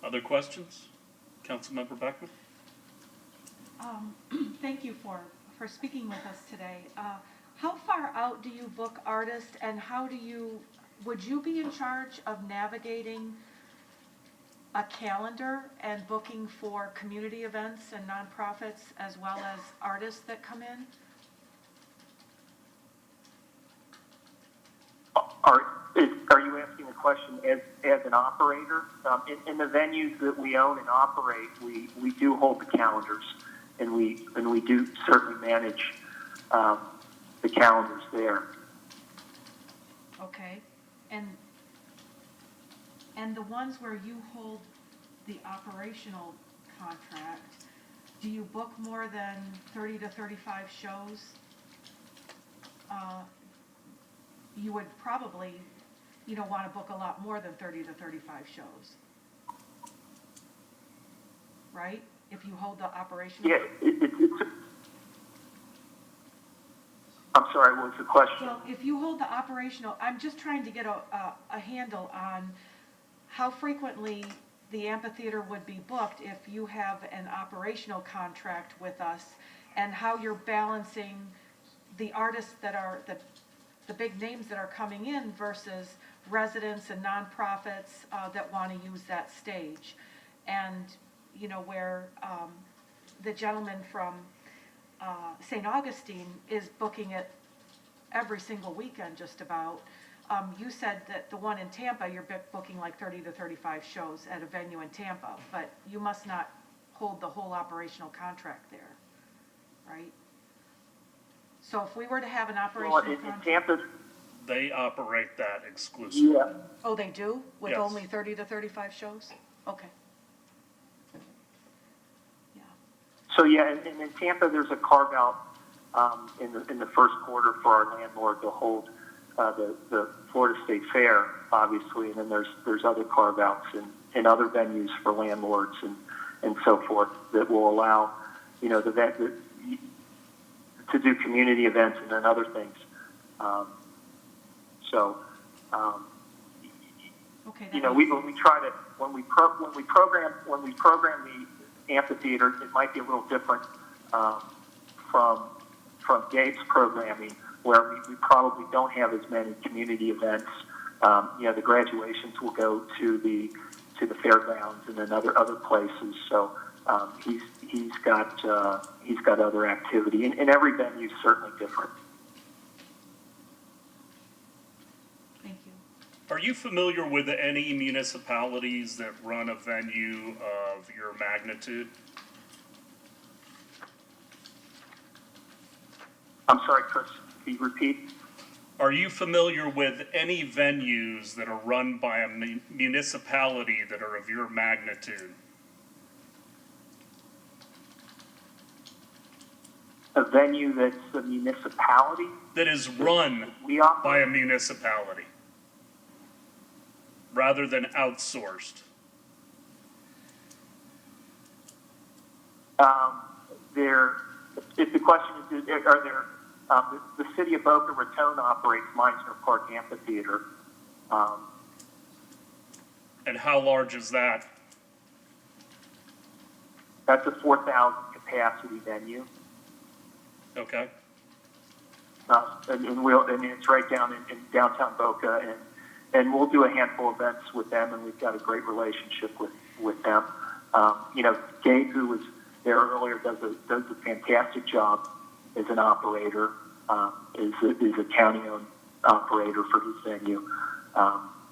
Other questions? Councilmember Beckman? Thank you for speaking with us today. How far out do you book artists, and would you be in charge of navigating a calendar and booking for community events and nonprofits as well as artists that come in? Are you asking a question as an operator? In the venues that we own and operate, we do hold the calendars, and we do certainly manage the calendars there. Okay, and the ones where you hold the operational contract, do you book more than 30 to 35 shows? You would probably, want to book a lot more than 30 to 35 shows, right? If you hold the operational. Yeah, I'm sorry, what was the question? Well, if you hold the operational, I'm just trying to get a handle on how frequently the amphitheater would be booked if you have an operational contract with us, and how you're balancing the artists that are, the big names that are coming in versus residents and nonprofits that want to use that stage. And, you know, where the gentleman from St. Augustine is booking it every single weekend just about. You said that the one in Tampa, you're booking like 30 to 35 shows at a venue in Tampa, but you must not hold the whole operational contract there, right? So if we were to have an operational Well, in contract. Tampa, They operate that exclusively. yeah, Oh, they do? With Yes. only 30 to 35 shows? Okay. Yeah. so yeah, and in Tampa, there's a carve out in the first quarter for our landlord to hold the Florida State Fair, obviously, and then there's other carve outs in other venues for landlords and so forth that will allow, you know, to do community events and then other things. Okay. You know, when we program the amphitheater, it might be a little different from Gabe's programming, where we probably don't have as many community events. You know, the graduations will go to the fairgrounds and then other places. So he's got other activity, and every venue is certainly different. Thank you. Are you familiar with any municipalities that run a venue of your magnitude? I'm sorry, Chris, can you repeat? Are you familiar with any venues that are run by a municipality that are of your magnitude? A venue that's a municipality? That is run We by operate. a municipality rather than outsourced? If the question is, are there, the city of Boca Raton operates Meisner Park Amphitheater. And how large is that? That's a 4,000 capacity venue. Okay. And it's right down in downtown Boca, and we'll do a handful of events with them, and we've got a great relationship with them. You know, Gabe, who was there earlier, does a fantastic job as an operator, is a county-owned operator for his venue,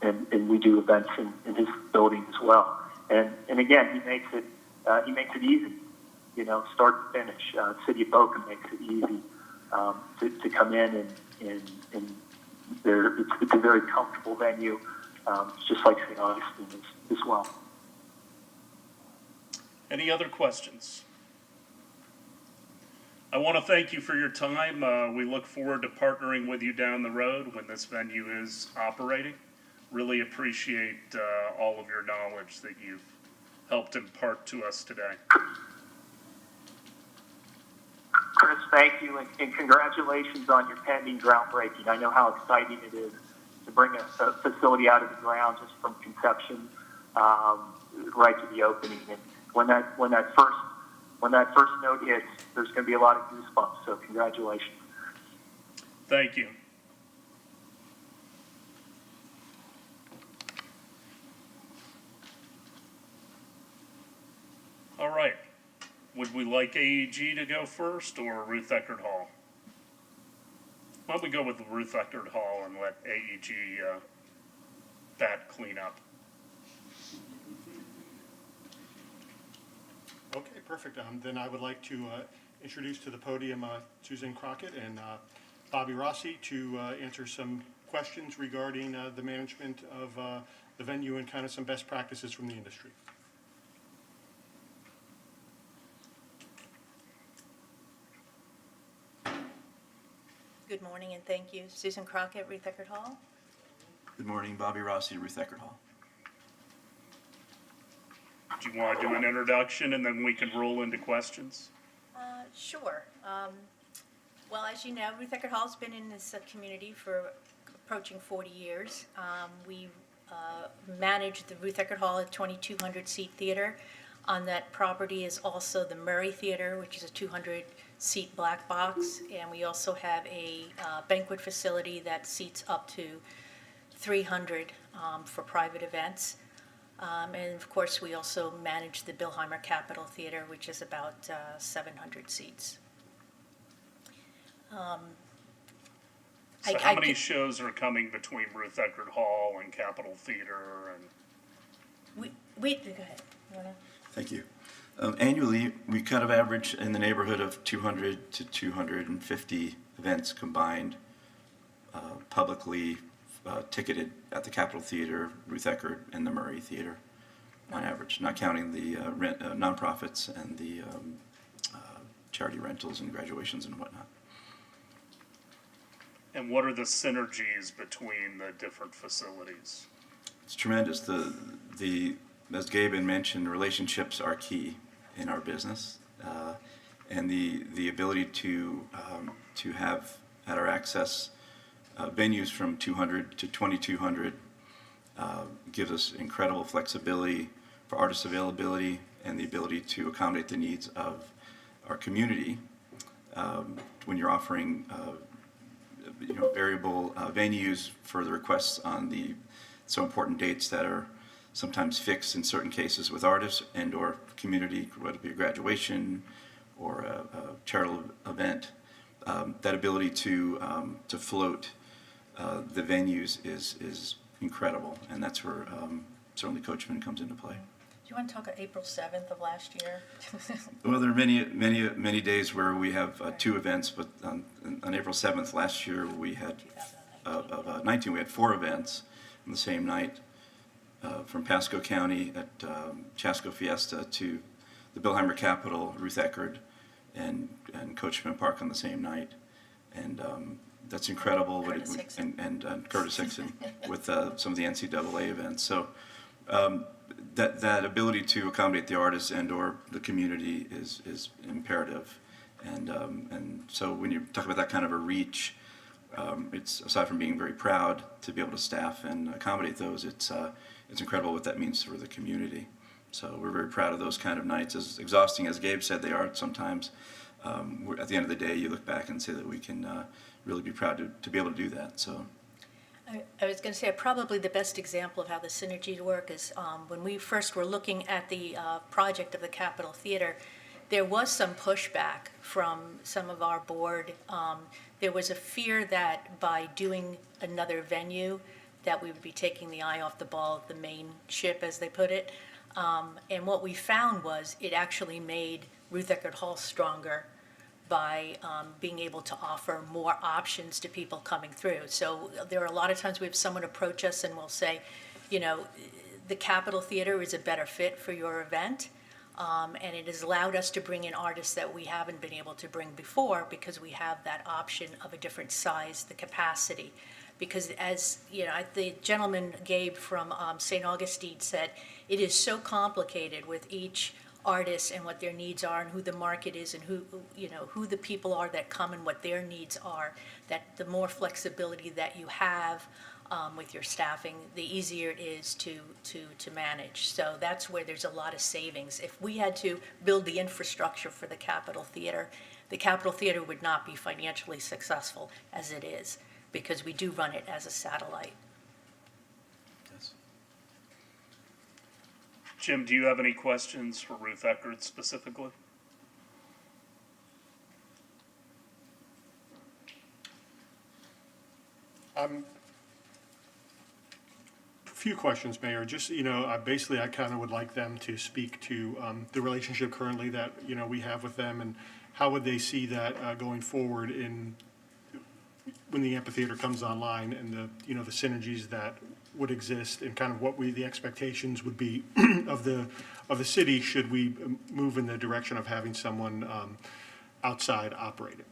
and we do events in his building as well. And again, he makes it easy, you know, start to finish. City of Boca makes it easy to come in, and it's a very comfortable venue, just like St. Augustine as well. Any other questions? I want to thank you for your time. We look forward to partnering with you down the road when this venue is operating. Really appreciate all of your knowledge that you've helped impart to us today. Chris, thank you, and congratulations on your pending groundbreaking. I know how exciting it is to bring a facility out of the ground just from conception right to the opening. And when that first note hits, there's going to be a lot of goosebumps. So congratulations. Thank you. All right. Would we like AEG to go first or Ruth Eckerd Hall? Why don't we go with Ruth Eckerd Hall and let AEG that clean up? Okay, perfect. Then I would like to introduce to the podium Susan Crockett and Bobby Rossi to answer some questions regarding the management of the venue and kind of some best practices from the industry. Good morning and thank you. Susan Crockett, Ruth Eckerd Hall. Good morning, Bobby Rossi, Ruth Eckerd Hall. Do you want to do an introduction and then we can roll into questions? Sure. Well, as you know, Ruth Eckerd Hall's been in this community for approaching 40 years. We manage the Ruth Eckerd Hall, a 2,200-seat theater. On that property is also the Murray Theater, which is a 200 seat black box, and we also have a banquet facility that seats up to 300 for private events. And of course, we also manage the Billheimer Capitol Theater, which is about 700 seats. So how many shows are coming between Ruth Eckerd Hall and Capitol Theater and? Go ahead. You wanna? Thank you. Annually, we kind of average in the neighborhood of 200 to 250 events combined, publicly ticketed at the Capitol Theater, Ruth Eckerd, and the Murray Theater, on average, not counting the nonprofits and the charity rentals and graduations and whatnot. And what are the synergies between the different facilities? It's tremendous. As Gabe had mentioned, relationships are key in our business, and the ability to have at our access venues from 200 to 2,200 gives us incredible flexibility for artist availability and the ability to accommodate the needs of our community. When you're offering variable venues for the requests on the so important dates that are sometimes fixed in certain cases with artists and or community, whether it be a graduation or a charitable event, that ability to float the venues is incredible, and that's where certainly Coachman comes into play. Do you want to talk about April 7th of last year? Well, there are many days where we have two events, but on April 7th last year we had of 19 we had 4 events on the same night, from Pasco County at Chasco Fiesta to the Billheimer Capitol, Ruth Eckerd, and Coachman Park on the same night, and that's incredible. Curtis Hickson. And Curtis Hickson with some of the NCAA events. So that ability to accommodate the artists and or the community is imperative, and so when you talk about that kind of a reach, it's, aside from being very proud to be able to staff and accommodate those, it's incredible what that means for the community. So we're very proud of those kind of nights. As exhausting as Gabe said they are sometimes, at the end of the day, you look back and say that we can really be proud to be able to do that. So. I was going to say probably the best example of how the synergies work is when we first were looking at the project of the Capitol Theater, there was some pushback from some of our board. There was a fear that by doing another venue that we would be taking the eye off the ball of the main ship, as they put it. And what we found was it actually made Ruth Eckerd Hall stronger by being able to offer more options to people coming through. So there are a lot of times we have someone approach us and we'll say, the Capitol Theater is a better fit for your event. And it has allowed us to bring in artists that we haven't been able to bring before because we have that option of a different size, the capacity. Because as the gentleman Gabe from St. Augustine said, it is so complicated with each artist and what their needs are and who the market is and who the people are that come and what their needs are, that the more flexibility that you have with your staffing, the easier it is to manage. So that's where there's a lot of savings. If we had to build the infrastructure for the Capitol Theater would not be financially successful as it is, because we do run it as a satellite. Yes. Jim, do you have any questions for Ruth Eckerd specifically? A few questions, Mayor. Just, basically I kind of would like them to speak to the relationship currently that, we have with them, and how would they see that going forward when the amphitheater comes online, and the synergies that would exist, and kind of what the expectations would be of the city should we move in the direction of having someone outside operating.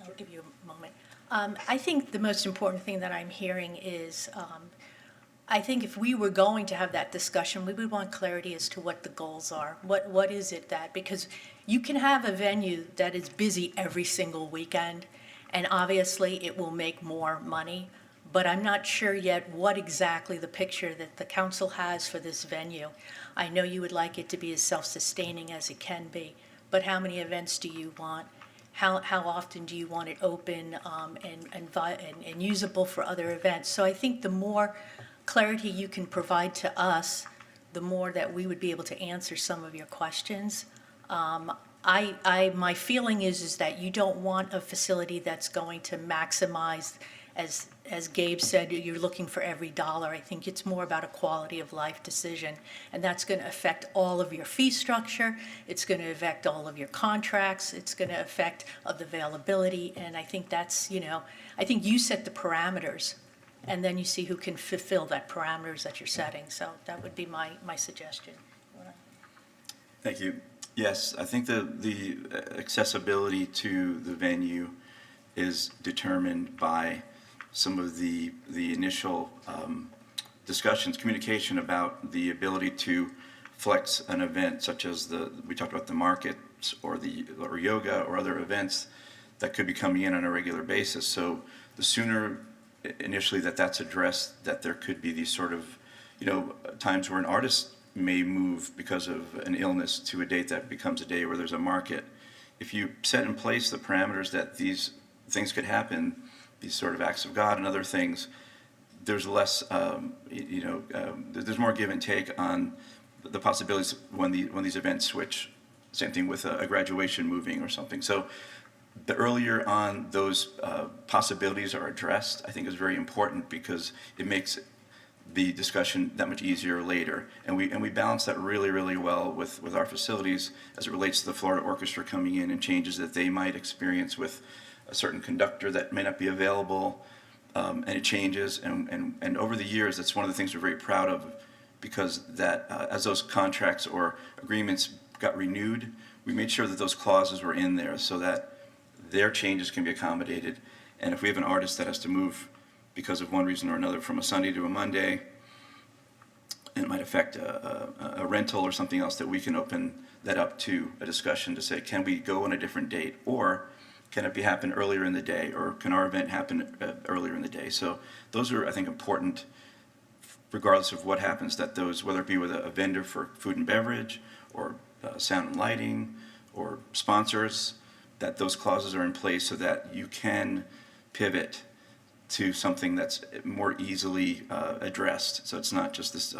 I'll give you a moment. I think the most important thing that I'm hearing is, I think if we were going to have that discussion, we would want clarity as to what the goals are. What is it that, because you can have a venue that is busy every single weekend, and obviously it will make more money, but I'm not sure yet what exactly the picture that the council has for this venue. I know you would like it to be as self-sustaining as it can be, but how many events do you want? How often do you want it open and usable for other events? So I think the more clarity you can provide to us, the more that we would be able to answer some of your questions. My feeling is that you don't want a facility that's going to maximize, as Gabe said, you're looking for every dollar. I think it's more about a quality of life decision, and that's going to affect all of your fee structure. It's going to affect all of your contracts. It's going to affect of the availability, and I think that's, I think you set the parameters, and then you see who can fulfill that parameters that you're setting. So that would be my suggestion. Thank you. Yes, I think the accessibility to the venue is determined by some of the initial discussions, communication about the ability to flex an event, such as we talked about the markets or yoga or other events that could be coming in on a regular basis. So the sooner initially that's addressed, that there could be these sort of, times where an artist may move because of an illness to a date that becomes a day where there's a market. If you set in place the parameters that these things could happen, these sort of acts of God and other things, there's less, there's more give and take on the possibilities when these events switch. Same thing with a graduation moving or something. So the earlier on those possibilities are addressed, I think is very important, because it makes the discussion that much easier later. And we balance that really, really well with our facilities as it relates to the Florida Orchestra coming in and changes that they might experience with a certain conductor that may not be available, and it changes. And over the years, that's one of the things we're very proud of, because that as those contracts or agreements got renewed, we made sure that those clauses were in there so that their changes can be accommodated. And if we have an artist that has to move because of one reason or another from a Sunday to a Monday, and it might affect a rental or something else, that we can open that up to a discussion to say, can we go on a different date, or can it happen earlier in the day, or can our event happen earlier in the day? So those are, I think, important, regardless of what happens, that those, whether it be with a vendor for food and beverage, or sound and lighting, or sponsors, that those clauses are in place so that you can pivot to something that's more easily addressed. So it's not just this,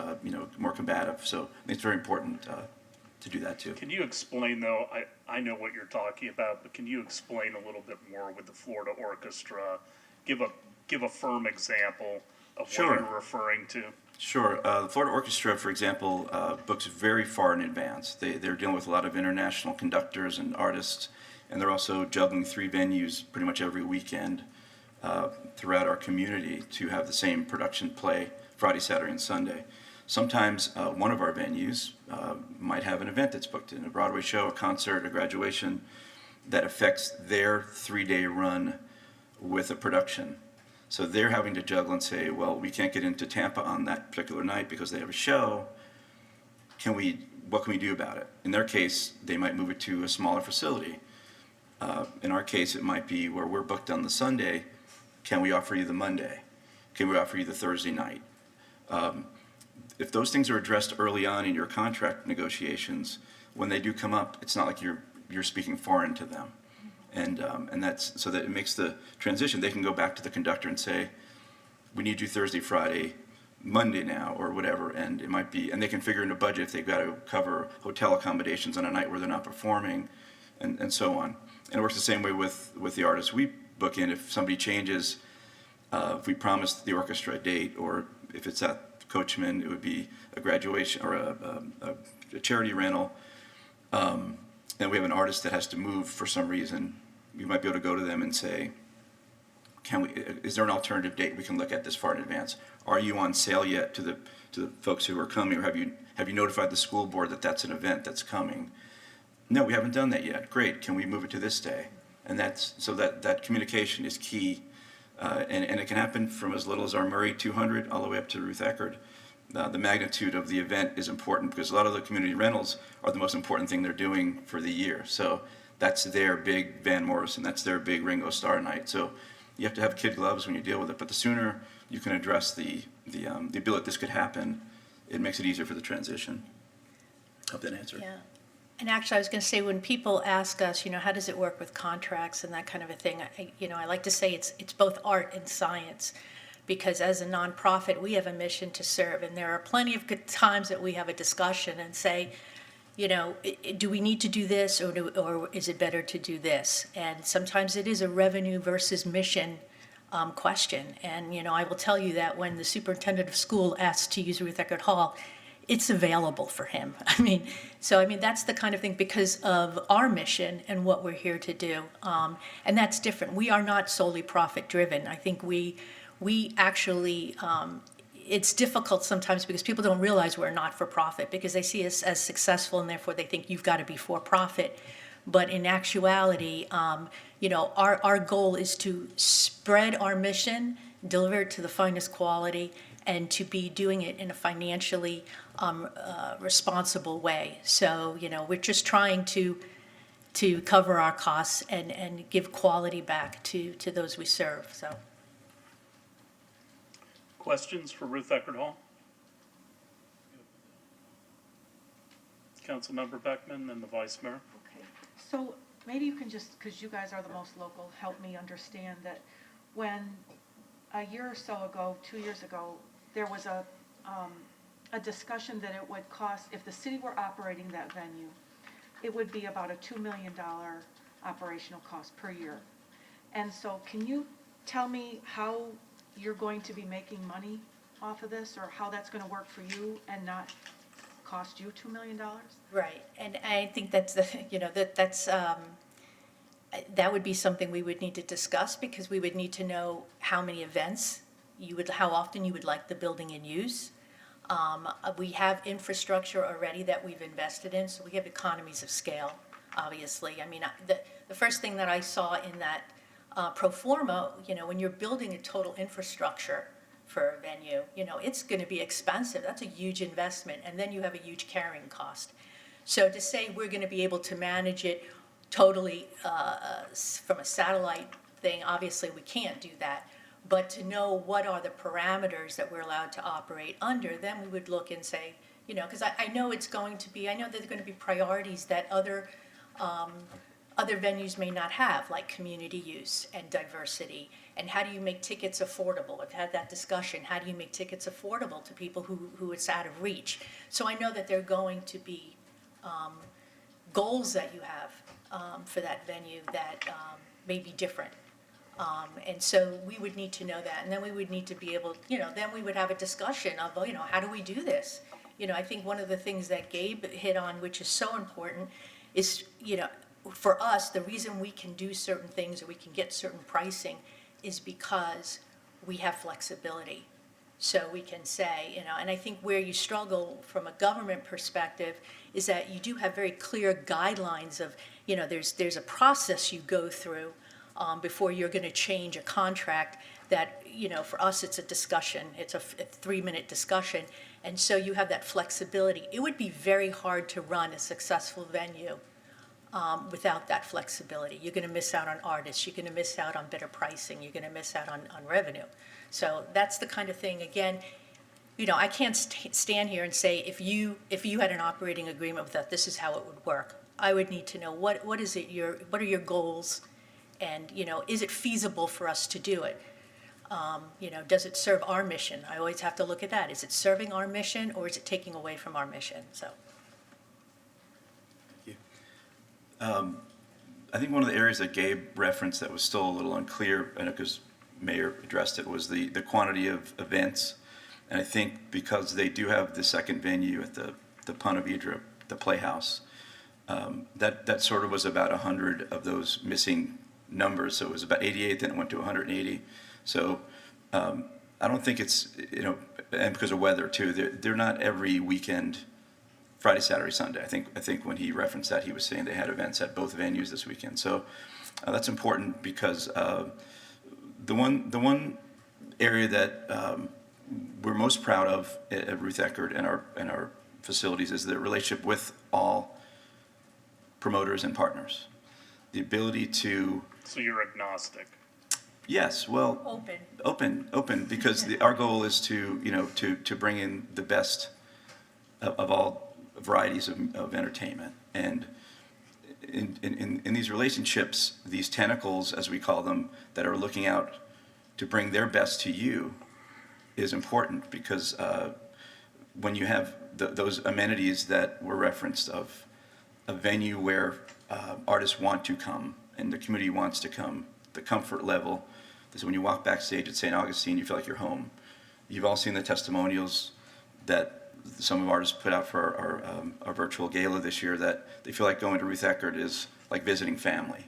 more combative. So I think it's very important to do that too. Can you explain, though, I know what you're talking about, but can you explain a little bit more with the Florida Orchestra? Give a firm example of what you're referring to. Sure. The Florida Orchestra, for example, books very far in advance. They're dealing with a lot of international conductors and artists, and they're also juggling 3 venues pretty much every weekend throughout our community to have the same production play Friday, Saturday, and Sunday. Sometimes one of our venues might have an event that's booked in, a Broadway show, a concert, a graduation, that affects their 3-day run with a production. So they're having to juggle and say, well, we can't get into Tampa on that particular night because they have a show. What can we do about it? In their case, they might move it to a smaller facility. In our case, it might be where we're booked on the Sunday. Can we offer you the Monday? Can we offer you the Thursday night? If those things are addressed early on in your contract negotiations, when they do come up, it's not like you're speaking foreign to them. And that's so that it makes the transition. They can go back to the conductor and say, we need you Thursday, Friday, Monday now, or whatever. And it might be, and they can figure in a budget if they've got to cover hotel accommodations on a night where they're not performing, and so on. And it works the same way with the artists we book in. If somebody changes, if we promise the orchestra a date, or if it's at Coachman, it would be a graduation or a charity rental, and we have an artist that has to move for some reason, we might be able to go to them and say, is there an alternative date we can look at this far in advance? Are you on sale yet to the folks who are coming, or have you notified the school board that that's an event that's coming? No, we haven't done that yet. Great, can we move it to this day? And that communication is key, and it can happen from as little as our Murray 200 all the way up to Ruth Eckerd. The magnitude of the event is important, because a lot of the community rentals are the most important thing they're doing for the year. So that's their big Van Morrison, that's their big Ringo Starr night. So you have to have kid gloves when you deal with it, but the sooner you can address the ability this could happen, it makes it easier for the transition. Hope that answered. Yeah. And actually, I was going to say, when people ask us, how does it work with contracts and that kind of a thing, I like to say it's both art and science, because as a nonprofit, we have a mission to serve, and there are plenty of good times that we have a discussion and say, do we need to do this, or is it better to do this? And sometimes it is a revenue versus mission question. And, I will tell you that when the superintendent of school asked to use Ruth Eckerd Hall, it's available for him. That's the kind of thing, because of our mission and what we're here to do. And that's different. We are not solely profit-driven. I think we actually, it's difficult sometimes because people don't realize we're not-for-profit, because they see us as successful and therefore they think you've got to be for-profit. But in actuality, our goal is to spread our mission, deliver it to the finest quality, and to be doing it in a financially responsible way. So, we're just trying to cover our costs and give quality back to those we serve, so. Questions for Ruth Eckerd Hall? Councilmember Beckman and the Vice Mayor. Okay, so maybe you can just, because you guys are the most local, help me understand that when a year or so ago, 2 years ago, there was a discussion that it would cost, if the city were operating that venue, it would be about a $2 million operational cost per year. And so can you tell me how you're going to be making money off of this, or how that's going to work for you and not cost you $2 million? Right, and I think that's that would be something we would need to discuss, because we would need to know how many events how often you would like the building in use. We have infrastructure already that we've invested in, so we have economies of scale, obviously. The first thing that I saw in that pro forma, when you're building a total infrastructure for a venue, it's going to be expensive. That's a huge investment, and then you have a huge carrying cost. So to say we're going to be able to manage it totally from a satellite thing, obviously we can't do that. But to know what are the parameters that we're allowed to operate under, then we would look and say, because I know there's going to be priorities that other venues may not have, like community use and diversity. And how do you make tickets affordable? I've had that discussion. How do you make tickets affordable to people who it's out of reach? So I know that there are going to be goals that you have for that venue that may be different. And so we would need to know that, and then we would need to be able, then we would have a discussion of, how do we do this? I think one of the things that Gabe hit on, which is so important, is, for us, the reason we can do certain things or we can get certain pricing is because we have flexibility. So we can say, and I think where you struggle from a government perspective is that you do have very clear guidelines of, there's a process you go through before you're going to change a contract that, for us, it's a discussion. It's a 3-minute discussion. And so you have that flexibility. It would be very hard to run a successful venue without that flexibility. You're going to miss out on artists. You're going to miss out on better pricing. You're going to miss out on revenue. So that's the kind of thing, again, I can't stand here and say, if you had an operating agreement with us, this is how it would work. I would need to know what are your goals? And, is it feasible for us to do it? Does it serve our mission? I always have to look at that. Is it serving our mission, or is it taking away from our mission? So. Thank you. I think one of the areas that Gabe referenced that was still a little unclear, I know because Mayor addressed it, was the quantity of events. And I think because they do have the second venue at the Ponte Vedra, the Playhouse, that sort of was about 100 of those missing numbers. So it was about 88, then it went to 180. So I don't think it's, and because of weather too, they're not every weekend, Friday, Saturday, Sunday. I think when he referenced that, he was saying they had events at both venues this weekend. So that's important, because the one area that we're most proud of at Ruth Eckerd and our facilities is the relationship with all promoters and partners. The ability to... So you're agnostic? Yes, well, Open. open, because our goal is to, to bring in the best of all varieties of entertainment. And in these relationships, these tentacles, as we call them, that are looking out to bring their best to you is important, because when you have those amenities that were referenced of a venue where artists want to come and the community wants to come, the comfort level, is when you walk backstage at St. Augustine, you feel like you're home. You've all seen the testimonials that some of artists put out for our virtual gala this year, that they feel like going to Ruth Eckerd is like visiting family.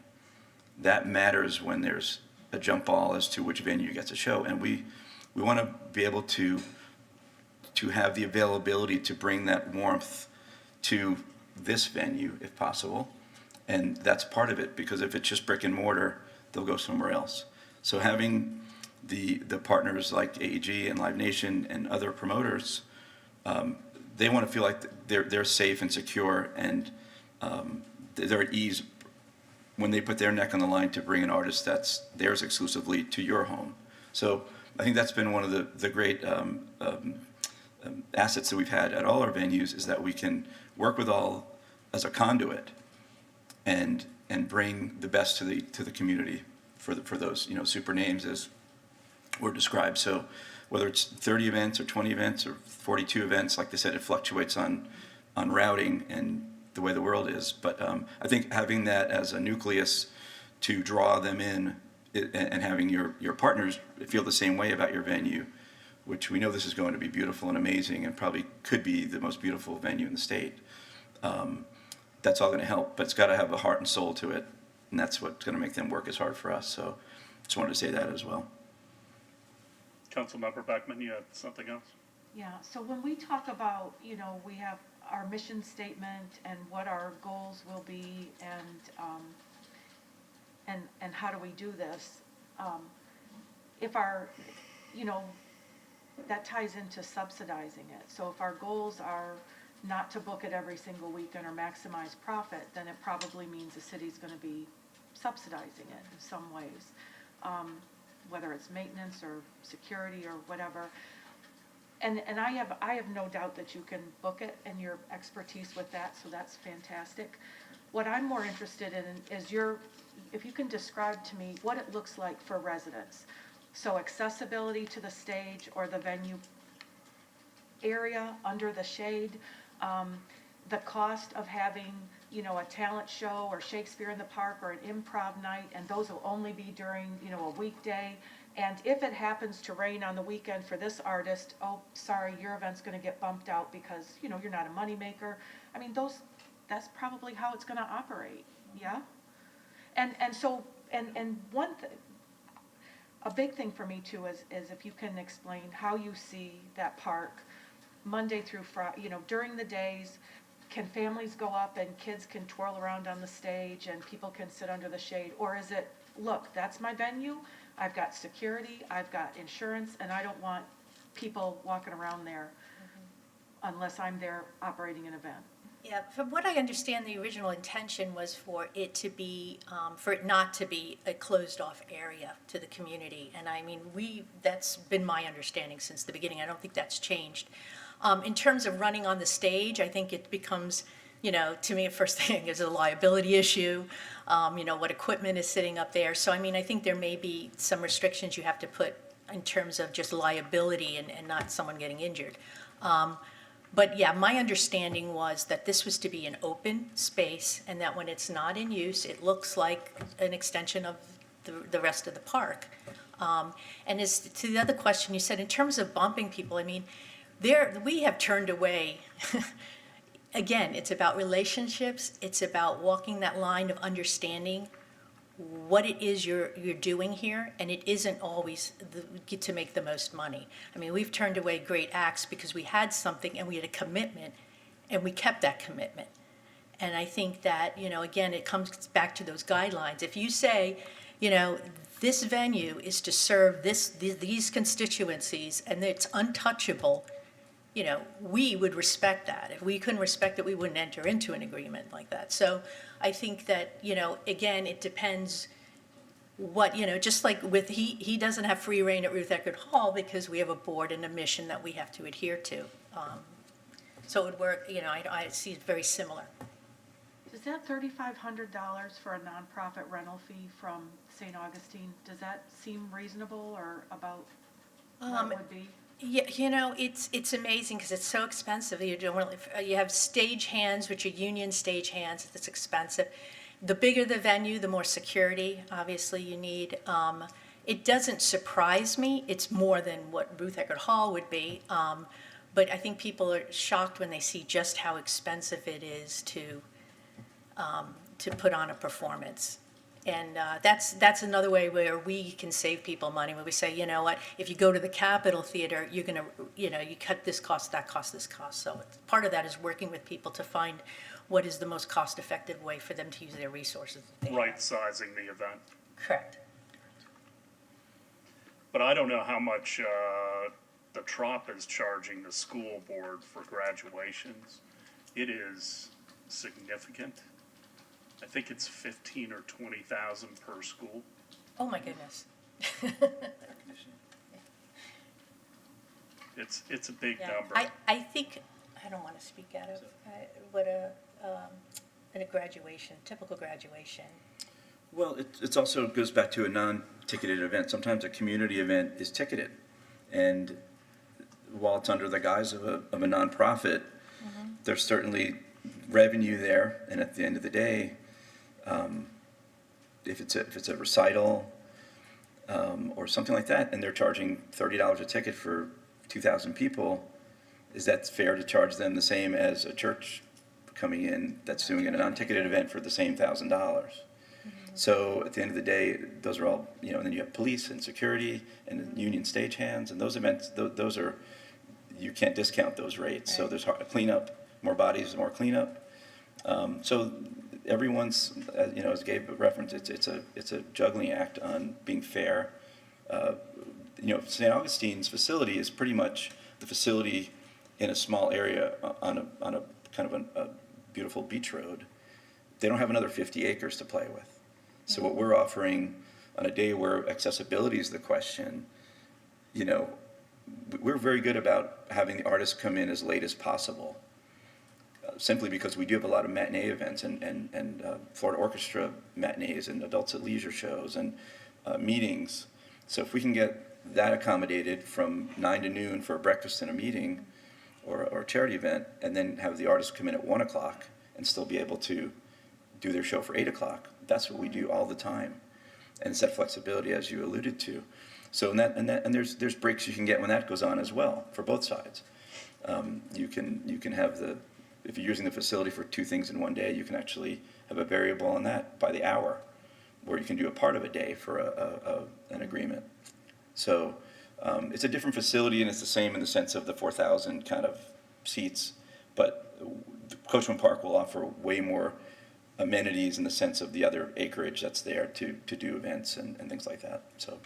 That matters when there's a jump ball as to which venue gets a show, and we want to be able to have the availability to bring that warmth to this venue if possible, and that's part of it, because if it's just brick and mortar, they'll go somewhere else. So having the partners like AEG and Live Nation and other promoters, they want to feel like they're safe and secure, and they're at ease when they put their neck on the line to bring an artist that's theirs exclusively to your home. So I think that's been one of the great assets that we've had at all our venues, is that we can work with all as a conduit and bring the best to the community for those super names as were described. So whether it's 30 events or 20 events or 42 events, like I said, it fluctuates on routing and the way the world is. But I think having that as a nucleus to draw them in, and having your partners feel the same way about your venue, which we know this is going to be beautiful and amazing and probably could be the most beautiful venue in the state, that's all going to help. But it's got to have a heart and soul to it, and that's what's going to make them work as hard for us. So just wanted to say that as well. Councilmember Beckman, you had something else? Yeah, so when we talk about, we have our mission statement and what our goals will be, and how do we do this? If our, that ties into subsidizing it. So if our goals are not to book it every single weekend or maximize profit, then it probably means the city's going to be subsidizing it in some ways, whether it's maintenance or security or whatever. And I have no doubt that you can book it and your expertise with that, so that's fantastic. What I'm more interested in is if you can describe to me what it looks like for residents. So accessibility to the stage or the venue area under the shade, the cost of having, a talent show or Shakespeare in the Park or an improv night, and those will only be during, a weekday. And if it happens to rain on the weekend for this artist, oh, sorry, your event's going to get bumped out because, you're not a moneymaker. I mean, that's probably how it's going to operate, yeah? And one thing, a big thing for me too is if you can explain how you see that park Monday through Friday, during the days, can families go up and kids can twirl around on the stage and people can sit under the shade? Or is it, look, that's my venue, I've got security, I've got insurance, and I don't want people walking around there unless I'm there operating an event? Yeah, from what I understand, the original intention was for it to be, for it not to be a closed-off area to the community. And I mean, that's been my understanding since the beginning. I don't think that's changed. In terms of running on the stage, I think it becomes, to me, first thing is a liability issue, what equipment is sitting up there. So, I mean, I think there may be some restrictions you have to put in terms of just liability and not someone getting injured. But yeah, my understanding was that this was to be an open space, and that when it's not in use, it looks like an extension of the rest of the park. And as to the other question you said, in terms of bumping people, I mean, we have turned away. Again, it's about relationships. It's about walking that line of understanding what it is you're doing here, and it isn't always to make the most money. I mean, we've turned away great acts because we had something and we had a commitment, and we kept that commitment. And I think that, again, it comes back to those guidelines. If you say, this venue is to serve these constituencies and it's untouchable, we would respect that. If we couldn't respect it, we wouldn't enter into an agreement like that. So I think that, again, it depends what, just like with, he doesn't have free reign at Ruth Eckerd Hall because we have a board and a mission that we have to adhere to. So it would work, I see it very similar. Does that $3,500 for a nonprofit rental fee from St. Augustine, does that seem reasonable or about what it would be? Yeah, it's amazing because it's so expensive. You have stage hands, which are union stage hands. It's expensive. The bigger the venue, the more security, obviously, you need. It doesn't surprise me. It's more than what Ruth Eckerd Hall would be. But I think people are shocked when they see just how expensive it is to put on a performance. And that's another way where we can save people money, where we say, you know what, if you go to the Capitol Theater, you're going to, you cut this cost, that cost, this cost. So part of that is working with people to find what is the most cost-effective way for them to use their resources. that they have. Right sizing the event. Correct. But I don't know how much the Trop is charging the school board for graduations. It is significant. I think it's 15 or 20,000 per school. Oh, my goodness. It's a big Yeah. number. I think, I don't want to speak out of what in a graduation, typical graduation. Well, it's also goes back to a non-ticketed event. Sometimes a community event is ticketed, and while it's under the guise of a nonprofit, there's certainly revenue there. And at the end of the day, if it's a recital or something like that, and they're charging $30 a ticket for 2,000 people, is that fair to charge them the same as a church coming in that's doing a non-ticketed event for the same $1,000? So at the end of the day, those are all, and then you have police and security and union stagehands, and those events, those are, you can't discount those rates. So there's cleanup, more bodies, more cleanup. So everyone's, as Gabe referenced, it's a juggling act on being fair. St. Augustine's facility is pretty much the facility in a small area on a kind of a beautiful beach road. They don't have another 50 acres to play with. So what we're offering on a day where accessibility is the question, we're very good about having the artists come in as late as possible, simply because we do have a lot of matinee events and Florida Orchestra matinees and Adults at Leisure shows and meetings. So if we can get that accommodated from 9 to noon for a breakfast and a meeting or a charity event, and then have the artists come in at 1 o'clock and still be able to do their show for 8 o'clock, that's what we do all the time. And it's that flexibility, as you alluded to. So and there's breaks you can get when that goes on as well for both sides. You can have if you're using the facility for 2 things in one day, you can actually have a variable on that by the hour, where you can do a part of a day for an agreement. So it's a different facility, and it's the same in the sense of the 4,000 kind of seats, but Coachman Park will offer way more amenities in the sense of the other acreage that's there to do events and things like that. So.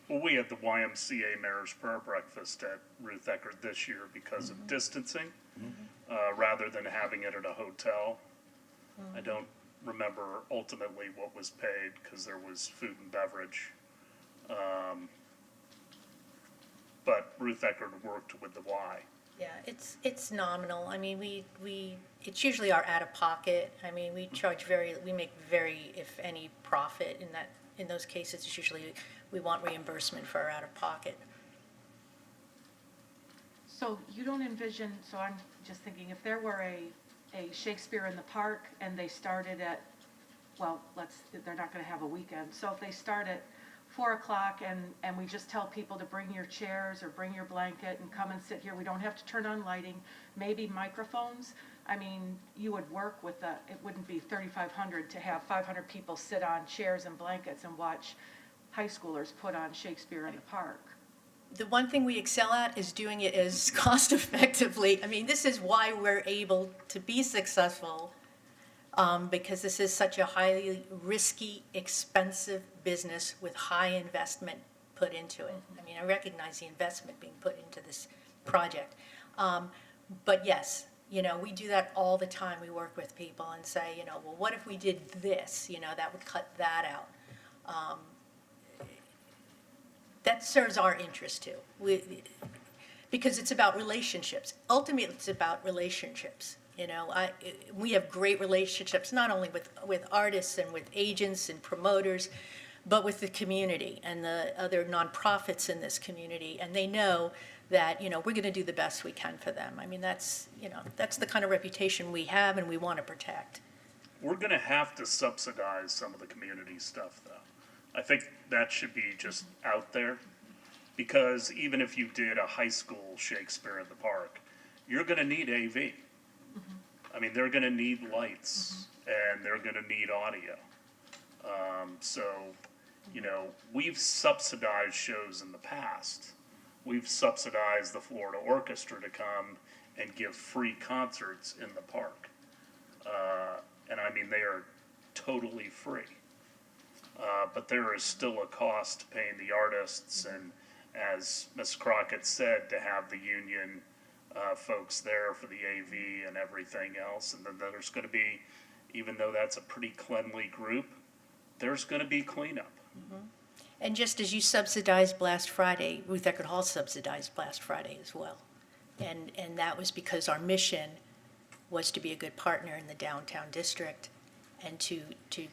Well, we had the YMCA Mayor's Prayer Breakfast at Ruth Eckerd this year because of distancing, rather than having it at a hotel. I don't remember ultimately what was paid because there was food and beverage. But Ruth Eckerd worked with the Y. Yeah, it's nominal. I mean, it's usually our out-of-pocket. I mean, we make very, if any, profit in those cases. It's usually, we want reimbursement for our out-of-pocket. So you don't envision, so I'm just thinking, if there were a Shakespeare in the Park and they started at, well, they're not gonna have a weekend. So if they start at 4 o'clock and we just tell people to bring your chairs or bring your blanket and come and sit here, we don't have to turn on lighting, maybe microphones. I mean, you would work with it wouldn't be $3,500 to have 500 people sit on chairs and blankets and watch high schoolers put on Shakespeare in the Park. The one thing we excel at is doing it as cost effectively. I mean, this is why we're able to be successful, because this is such a highly risky, expensive business with high investment put into it. I mean, I recognize the investment being put into this project. But yes, we do that all the time. We work with people and say, well, what if we did this? That would cut that out. That serves our interest too. Because it's about relationships. Ultimately, it's about relationships. You know, we have great relationships, not only with artists and with agents and promoters, but with the community and the other nonprofits in this community. And they know that, you know, we're going to do the best we can for them. I mean, that's, you know, that's the kind of reputation we have and we want to protect. We're gonna have to subsidize some of the community stuff, though. I think that should be just out there, because even if you did a high school Shakespeare in the Park, you're gonna need AV. I mean, they're gonna need lights, and they're gonna need audio. So, you know, we've subsidized shows in the past. We've subsidized the Florida Orchestra to come and give free concerts in the park. And I mean, they are totally free. But there is still a cost to paying the artists, and as Ms. Crockett said, to have the union folks there for the AV and everything else. And then there's going to be, even though that's a pretty cleanly group, there's going to be cleanup. And just as you subsidized Blast Friday, Ruth Eckerd Hall subsidized Blast Friday as well. And that was because our mission was to be a good partner in the downtown district and to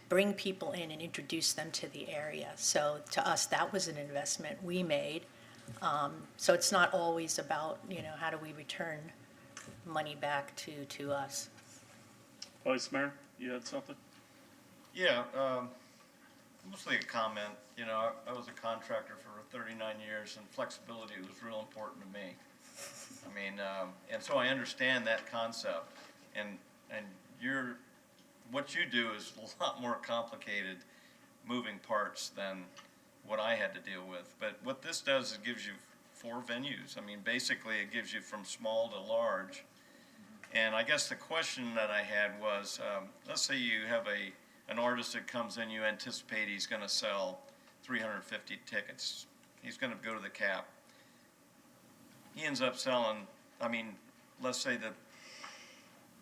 bring people in and introduce them to the area. So to us, that was an investment we made. So it's not always about, you know, how do we return money back to us. Vice Mayor, you had something? Yeah, mostly a comment. You know, I was a contractor for 39 years, and flexibility was real important to me. I mean, and so I understand that concept, and what you do is a lot more complicated moving parts than what I had to deal with. But what this does is it gives you 4 venues. I mean, basically it gives you from small to large. And I guess the question that I had was, let's say you have an artist that comes in, you anticipate he's going to sell 350 tickets. He's going to go to the cap. He ends up selling, I mean, let's say that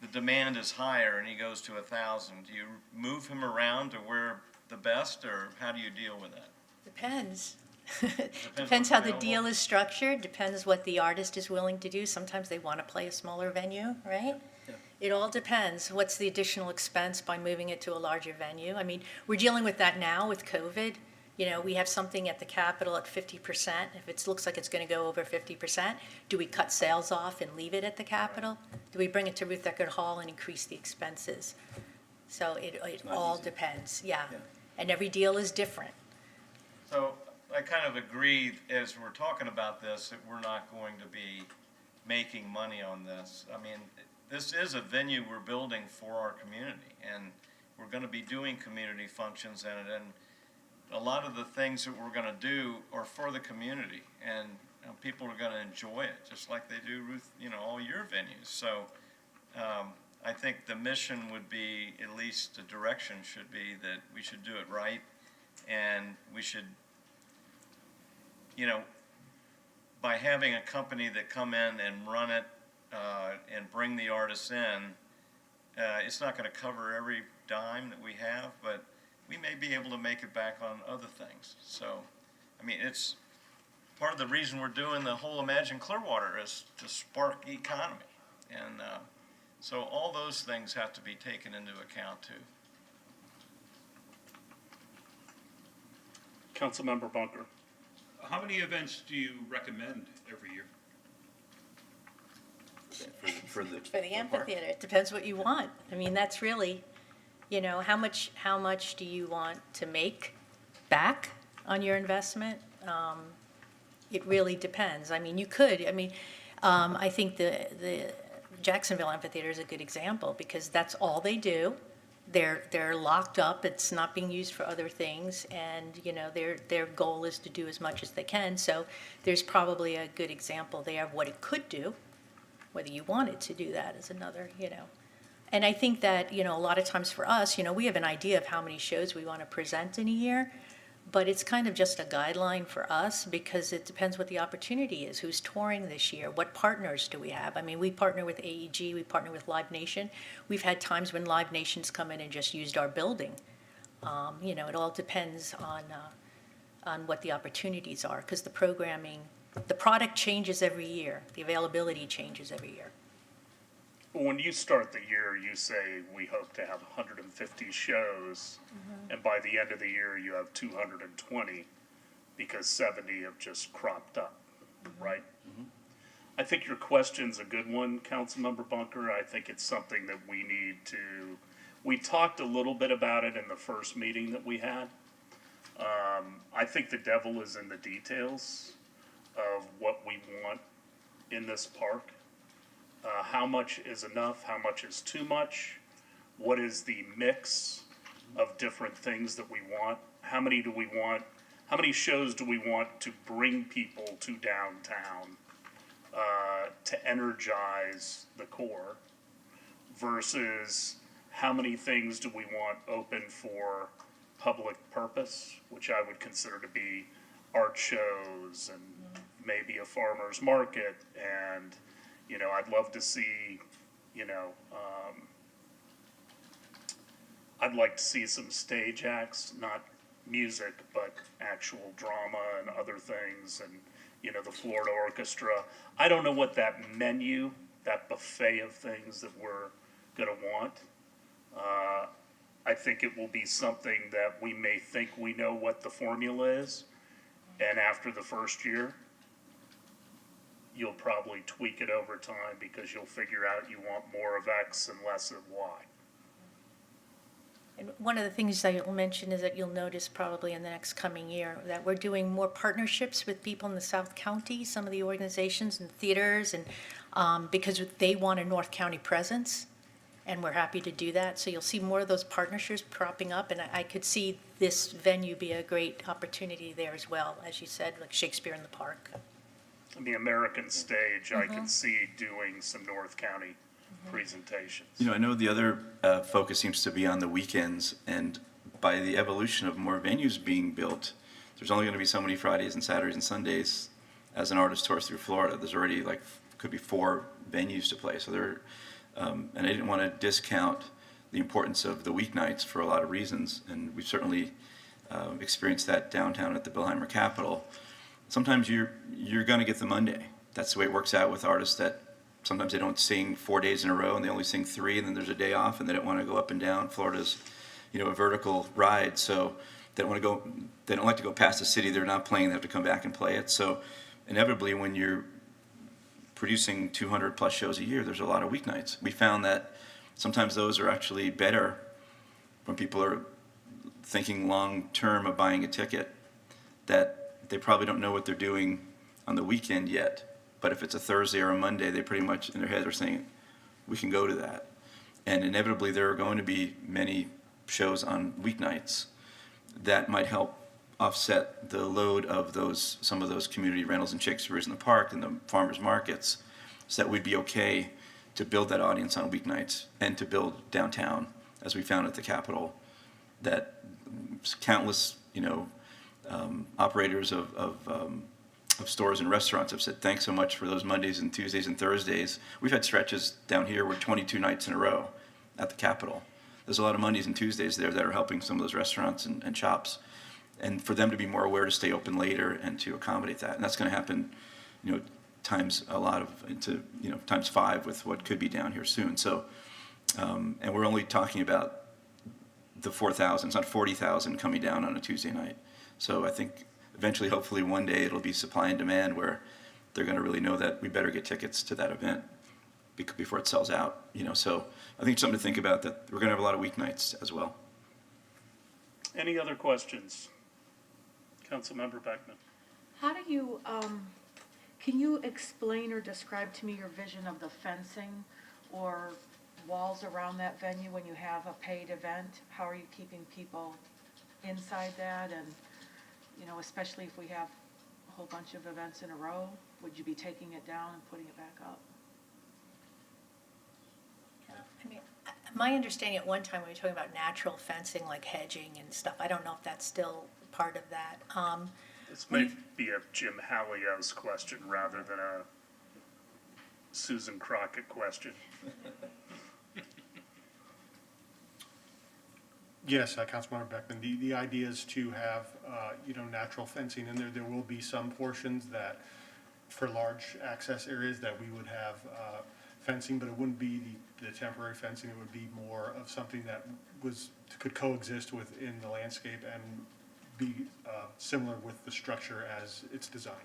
the demand is higher and he goes to 1,000. Do you move him around to where the best, or how do you deal with that? Depends. what's Depends how the available. deal is structured, depends what the artist is willing to do. Sometimes they want to play a smaller venue, right? Yeah. It all depends. What's the additional expense by moving it to a larger venue? I mean, we're dealing with that now with COVID. You know, we have something at the Capitol at 50%. If it looks like it's going to go over 50%, do we cut sales off and leave it at the Capitol? Do we bring it to Ruth Eckerd Hall and increase the expenses? So it not all easy. depends, yeah. Yeah. And every deal is different. So I kind of agree, as we're talking about this, that we're not going to be making money on this. I mean, this is a venue we're building for our community, and we're going to be doing community functions in it, and a lot of the things that we're going to do are for the community, and people are going to enjoy it, just like they do, Ruth, you know, all your venues. So I think the mission would be, at least the direction should be, that we should do it right, and we should, you know, by having a company that come in and run it and bring the artists in, it's not going to cover every dime that we have, but we may be able to make it back on other things. So, I mean, it's part of the reason we're doing the whole Imagine Clearwater is to spark economy. And so all those things have to be taken into account too. Councilmember Bunker. How many events do you recommend every year? For the For the amphitheater, it depends what you want. I mean, that's really, you know, how much do you want to make back on your investment? It really depends. I mean, you could, I think the Jacksonville Amphitheater is a good example because that's all they do. They're locked up, it's not being used for other things, and, you know, their goal is to do as much as they can. So there's probably a good example there of what it could do. Whether you wanted to do that is another, you know. And I think that, you know, a lot of times for us, you know, we have an idea of how many shows we want to present in a year, but it's kind of just a guideline for us because it depends what the opportunity is, who's touring this year, what partners do we have. I mean, we partner with AEG, we partner with Live Nation. We've had times when Live Nation's come in and just used our building. You know, it all depends on what the opportunities are, because the programming, the product changes every year, the availability changes every year. When you start the year, you say, we hope to have 150 shows, and by the end of the year, you have 220, because 70 have just cropped up, right? I think your question's a good one, Councilmember Bunker. I think it's something that we need to, we talked a little bit about it in the first meeting that we had. I think the devil is in the details of what we want in this park. How much is enough? How much is too much? What is the mix of different things that we want? How many do we want? How many shows do we want to bring people to downtown to energize the core versus how many things do we want open for public purpose, which I would consider to be art shows and maybe a farmer's market, and you know, I'd love to see, you know, I'd like to see some stage acts, not music, but actual drama and other things, and, you know, the Florida Orchestra. I don't know what that menu, that buffet of things that we're gonna want. I think it will be something that we may think we know what the formula is, and after the first year, you'll probably tweak it over time because you'll figure out you want more of X and less of Y. And one of the things I will mention is that you'll notice probably in the next coming year that we're doing more partnerships with people in the South County, some of the organizations and theaters, and because they want a North County presence, and we're happy to do that. So you'll see more of those partnerships cropping up, and I could see this venue be a great opportunity there as well, as you said, like Shakespeare in the Park. On the American stage, I can see doing some North County presentations. You know, I know the other focus seems to be on the weekends, and by the evolution of more venues being built, there's only going to be so many Fridays and Saturdays and Sundays as an artist tours through Florida. There's already like could be 4 venues to play. So there, and I didn't want to discount the importance of the weeknights for a lot of reasons, and we've certainly experienced that downtown at the Billheimer Capitol. Sometimes you're going to get the Monday. That's the way it works out with artists that sometimes they don't sing 4 days in a row and they only sing 3, and then there's a day off and they don't want to go up and down. Florida's, you know, a vertical ride, so they don't want to go. They don't like to go past the city they're not playing. They have to come back and play it. So inevitably, when you're producing 200 plus shows a year, there's a lot of weeknights. We found that sometimes those are actually better when people are thinking long term of buying a ticket, that they probably don't know what they're doing on the weekend yet. But if it's a Thursday or a Monday, they pretty much in their head are saying, we can go to that. And inevitably there are going to be many shows on weeknights that might help offset the load of those, some of those community rentals and Shakespeare's in the park and the farmers markets, so that we'd be okay to build that audience on weeknights and to build downtown, as we found at the Capitol, that countless, you know, operators of stores and restaurants have said, thanks so much for those Mondays and Tuesdays and Thursdays. We've had stretches down here where 22 nights in a row at the Capitol. There's a lot of Mondays and Tuesdays there that are helping some of those restaurants and shops. And for them to be more aware to stay open later and to accommodate that. And that's going to happen, you know, times a lot of, into, you know, times 5 with what could be down here soon. So, and we're only talking about the 4,000, it's not 40,000 coming down on a Tuesday night. So I think eventually, hopefully one day it'll be supply and demand where they're going to really know that we better get tickets to that event before it sells out, you know. So I think it's something to think about, that we're going to have a lot of weeknights as well. Any other questions? Councilmember Beckman. How do you, can you explain or describe to me your vision of the fencing or walls around that venue when you have a paid event? How are you keeping people inside that? And, you know, especially if we have a whole bunch of events in a row, would you be taking it down and putting it back up? I mean, my understanding at one time we were talking about natural fencing, like hedging and stuff. I don't know if that's still part of that. This may be a Jim Hallio's question rather than a Susan Crockett question. Yes, Councilmember Beckman, the idea is to have, natural fencing in there. There will be some portions that, for large access areas, that we would have fencing, but it wouldn't be the temporary fencing. It would be more of something that could coexist within the landscape and be similar with the structure as it's designed.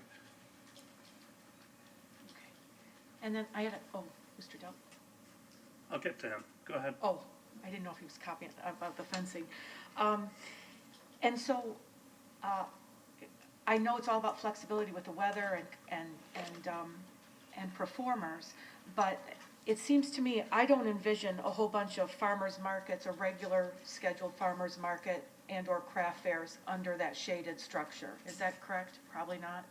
And then I had, Mr. Dell. I'll get to him. Go ahead. Oh, I didn't know if he was copying about the fencing. And so, I know it's all about flexibility with the weather and performers, but it seems to me, I don't envision a whole bunch of farmers markets or regular scheduled farmers market and/or craft fairs under that shaded structure. Is that correct? Probably not.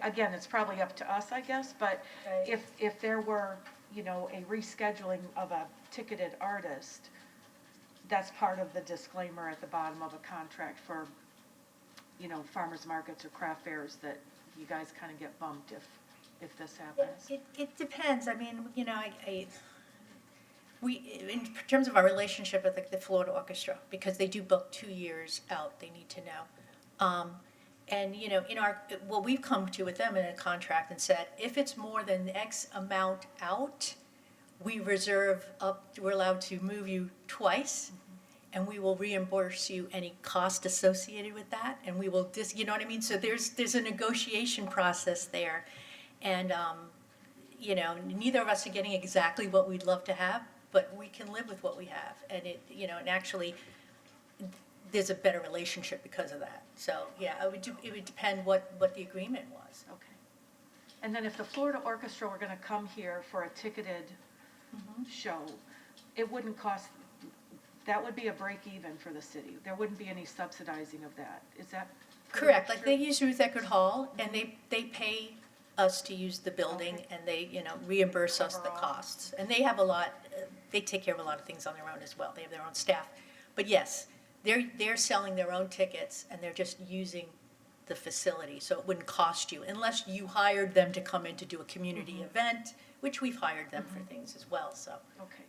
Again, it's probably up to us, I guess, but Right. if there were, a rescheduling of a ticketed artist, that's part of the disclaimer at the bottom of a contract for, farmers markets or craft fairs, that you guys kind of get bumped if this happens. It depends. I mean, we, in terms of our relationship with the Florida Orchestra, because they do book 2 years out, they need to know. And, what we've come to with them in a contract and said, if it's more than X amount out, we're allowed to move you twice, and we will reimburse you any cost associated with that, and we will you know what I mean? So there's a negotiation process there. And, neither of us are getting exactly what we'd love to have, but we can live with what we have. And and actually, there's a better relationship because of that. So, yeah, it would depend what the agreement was. Okay. And then if the Florida Orchestra were gonna come here for a ticketed show, it wouldn't cost, that would be a break even for the city. There wouldn't be any subsidizing of that. Is that Correct, true? like they use Ruth Eckerd Hall, and they pay us to use the building, Okay. and they, reimburse us the Overall. costs. And they have they take care of a lot of things on their own as well, they have their own staff. But yes, they're selling their own tickets, and they're just using the facility, so it wouldn't cost you, unless you hired them to come in to do a community event, which we've hired them for things as well, so. Okay.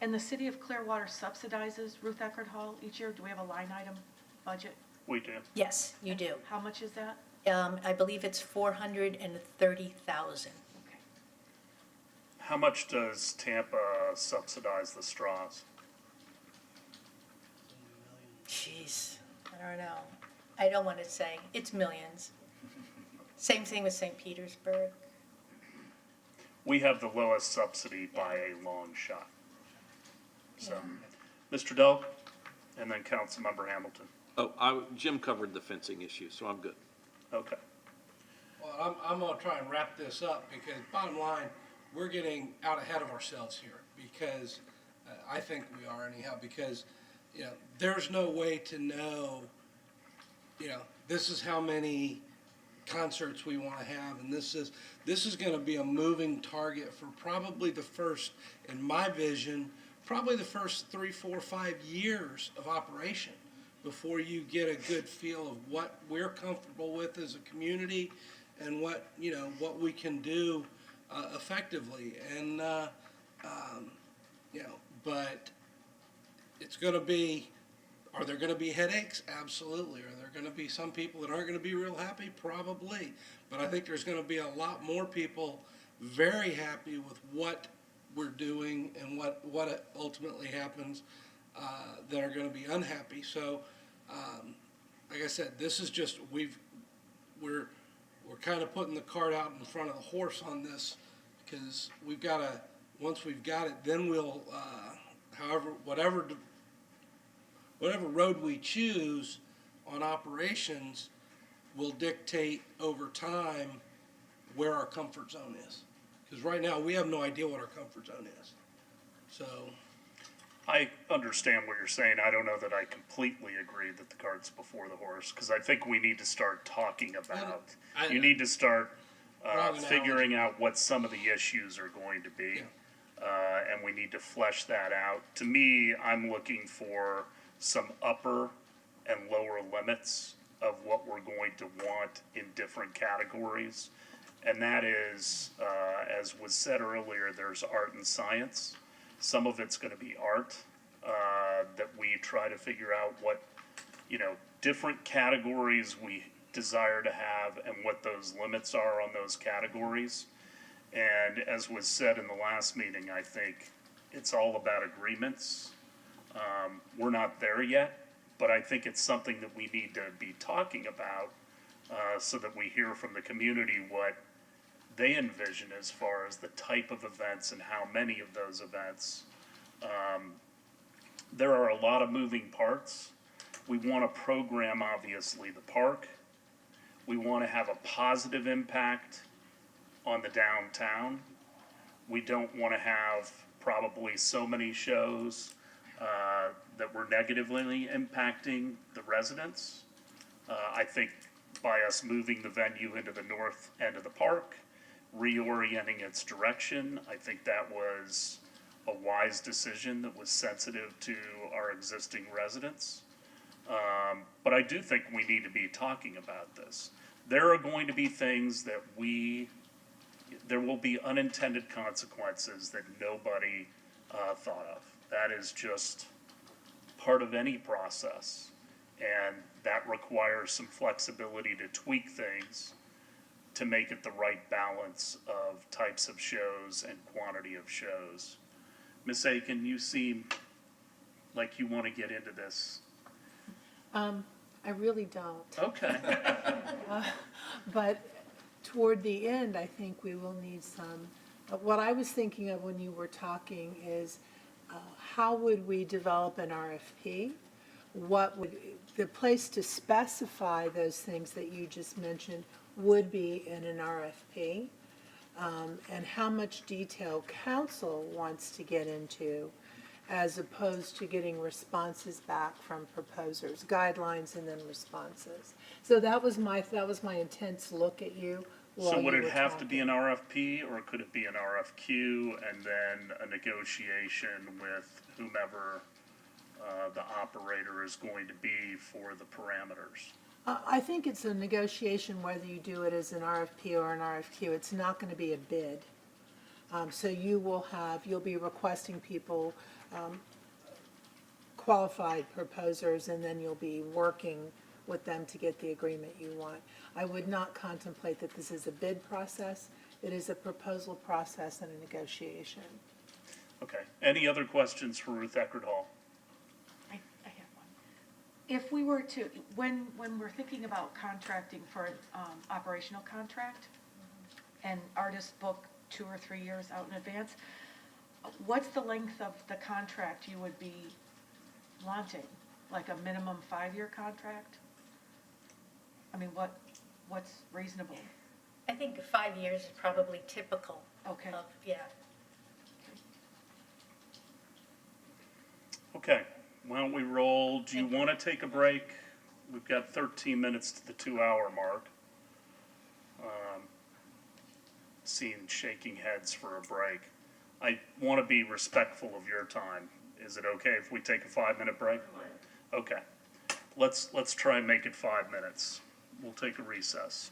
And the city of Clearwater subsidizes Ruth Eckerd Hall each year? Do we have a line item budget? We do. Yes, you do. How much is that? I believe it's 430,000. Okay. How much does Tampa subsidize the straws? Jeez, I don't know. I don't want to say. It's millions. Same thing with St. Petersburg. We have the lowest subsidy by a long shot. So, Mr. Dell, and then Councilmember Hamilton. Jim covered the fencing issue, so I'm good. Okay. Well, I'm gonna try and wrap this up, because bottom line, we're getting out ahead of ourselves here, because, I think we are anyhow, because, there's no way to know, this is how many concerts we wanna have, and this is gonna be a moving target for probably the first, in my vision, probably the first 3, 4, 5 years of operation, before you get a good feel of what we're comfortable with as a community, and what we can do effectively. And but it's going to be. Are there going to be headaches? Absolutely. Are there going to be some people that aren't going to be real happy? Probably. But I think there's going to be a lot more people very happy with what we're doing and what ultimately happens that are going to be unhappy. So, like I said, this is just we're kind of putting the cart out in front of the horse on this, because we've got to, once we've got it, then we'll whatever road we choose on operations will dictate over time where our comfort zone is. Because right now, we have no idea what our comfort zone is. So, I understand what you're saying. I don't know that I completely agree that the cart's before the horse, because I think we need to start talking about, you need to start figuring out what some of the issues are going to be. And we need to flesh that out. To me, I'm looking for some upper and lower limits of what we're going to want in different categories. And that is, as was said earlier, there's art and science. Some of it's going to be art, that we try to figure out what, different categories we desire to have and what those limits are on those categories. And as was said in the last meeting, I think it's all about agreements. We're not there yet, but I think it's something that we need to be talking about so that we hear from the community what they envision as far as the type of events and how many of those events. There are a lot of moving parts. We want to program, obviously, the park. We want to have a positive impact on the downtown. We don't want to have probably so many shows that we're negatively impacting the residents. I think by us moving the venue into the north end of the park, reorienting its direction, I think that was a wise decision that was sensitive to our existing residents. But I do think we need to be talking about this. There are going to be things that there will be unintended consequences that nobody thought of. That is just part of any process. And that requires some flexibility to tweak things to make it the right balance of types of shows and quantity of shows. Ms. Aiken, you seem like you want to get into this. I really don't. Okay. But toward the end, I think we will need some, what I was thinking of when you were talking is, how would we develop an RFP? What would, the place to specify those things that you just mentioned would be in an RFP? And how much detail council wants to get into, as opposed to getting responses back from proposers, guidelines and then responses. So that was my intense look at you while So you would were it have to be talking. an RFP, or could it be an RFQ and then a negotiation with whomever the operator is going to be for the parameters? I think it's a negotiation whether you do it as an RFP or an RFQ. It's not going to be a bid. So you'll be requesting people, qualified proposers, and then you'll be working with them to get the agreement you want. I would not contemplate that this is a bid process. It is a proposal process and a negotiation. Okay. Any other questions for Ruth Eckerd Hall? I have one. If we were to, when we're thinking about contracting for an operational contract, and artists book 2 or 3 years out in advance, what's the length of the contract you would be wanting? Like a minimum 5-year contract? I mean, what's reasonable? I think 5 years is probably typical Okay. of, yeah. Okay. Why don't we roll? Do you want to take a break? We've got 13 minutes to the 2-hour mark. Seeing shaking heads for a break. I want to be respectful of your time. Is it okay if we take a 5-minute break? Okay. Let's try and make it 5 minutes. We'll take a recess.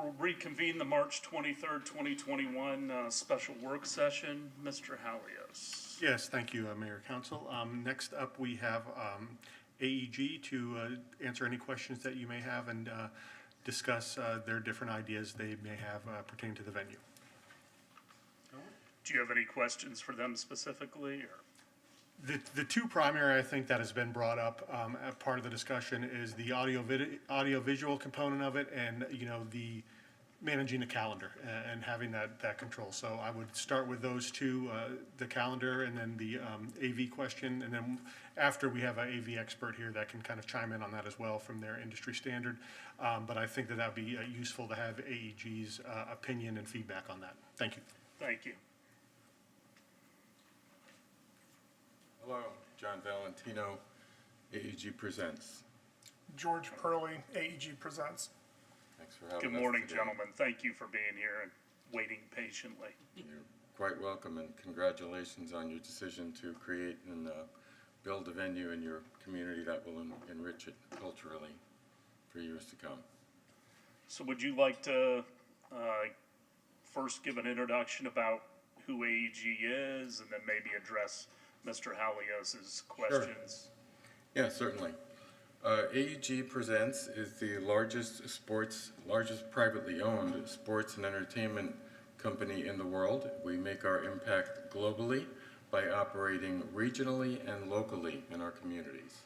We'll reconvene the March 23rd, 2021 special work session. Mr. Halios. Yes, thank you, Mayor Council. Next up, we have AEG to answer any questions that you may have and discuss their different ideas they may have pertaining to the venue. Do you have any questions for them specifically, or? The two primary, I think, that has been brought up as part of the discussion is the audio-visual component of it and, you know, the managing the calendar and having that control. So I would start with those two, the calendar and then the AV question. And then after, we have an AV expert here that can kind of chime in on that as well from their industry standard. But I think that would be useful to have AEG's opinion and feedback on that. Thank you. Thank you. Hello, John Valentino, AEG Presents. George Purley, AEG Presents. Thanks for having us Good morning, today. gentlemen. Thank you for being here and waiting patiently. You're quite welcome, and congratulations on your decision to create and build a venue in your community that will enrich it culturally for years to come. So would you like to first give an introduction about who AEG is and then maybe address Mr. Halios' questions? Sure. Yeah, certainly. AEG Presents is the largest privately owned sports and entertainment company in the world. We make our impact globally by operating regionally and locally in our communities.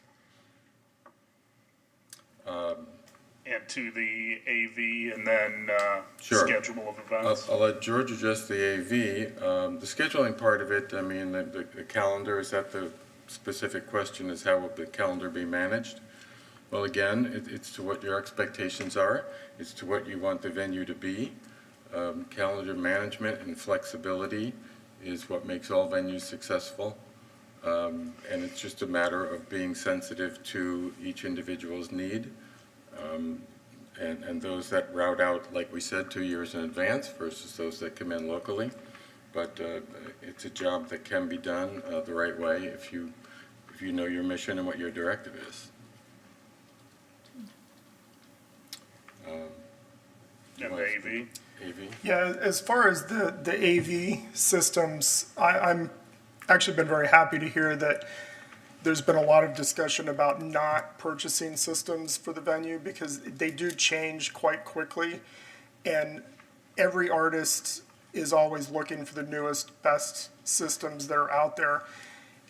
And to the AV and then Sure. schedule of events? I'll let George address the AV. The scheduling part of it, I mean, the calendar, is that the specific question, is how will the calendar be managed? Well, again, it's to what your expectations are. It's to what you want the venue to be. Calendar management and flexibility is what makes all venues successful. And it's just a matter of being sensitive to each individual's need. And those that route out, like we said, 2 years in advance versus those that come in locally. But it's a job that can be done the right way if you know your mission and what your directive is. And the AV? AV? Yeah, as far as the AV systems, I'm actually been very happy to hear that there's been a lot of discussion about not purchasing systems for the venue because they do change quite quickly. And every artist is always looking for the newest, best systems that are out there.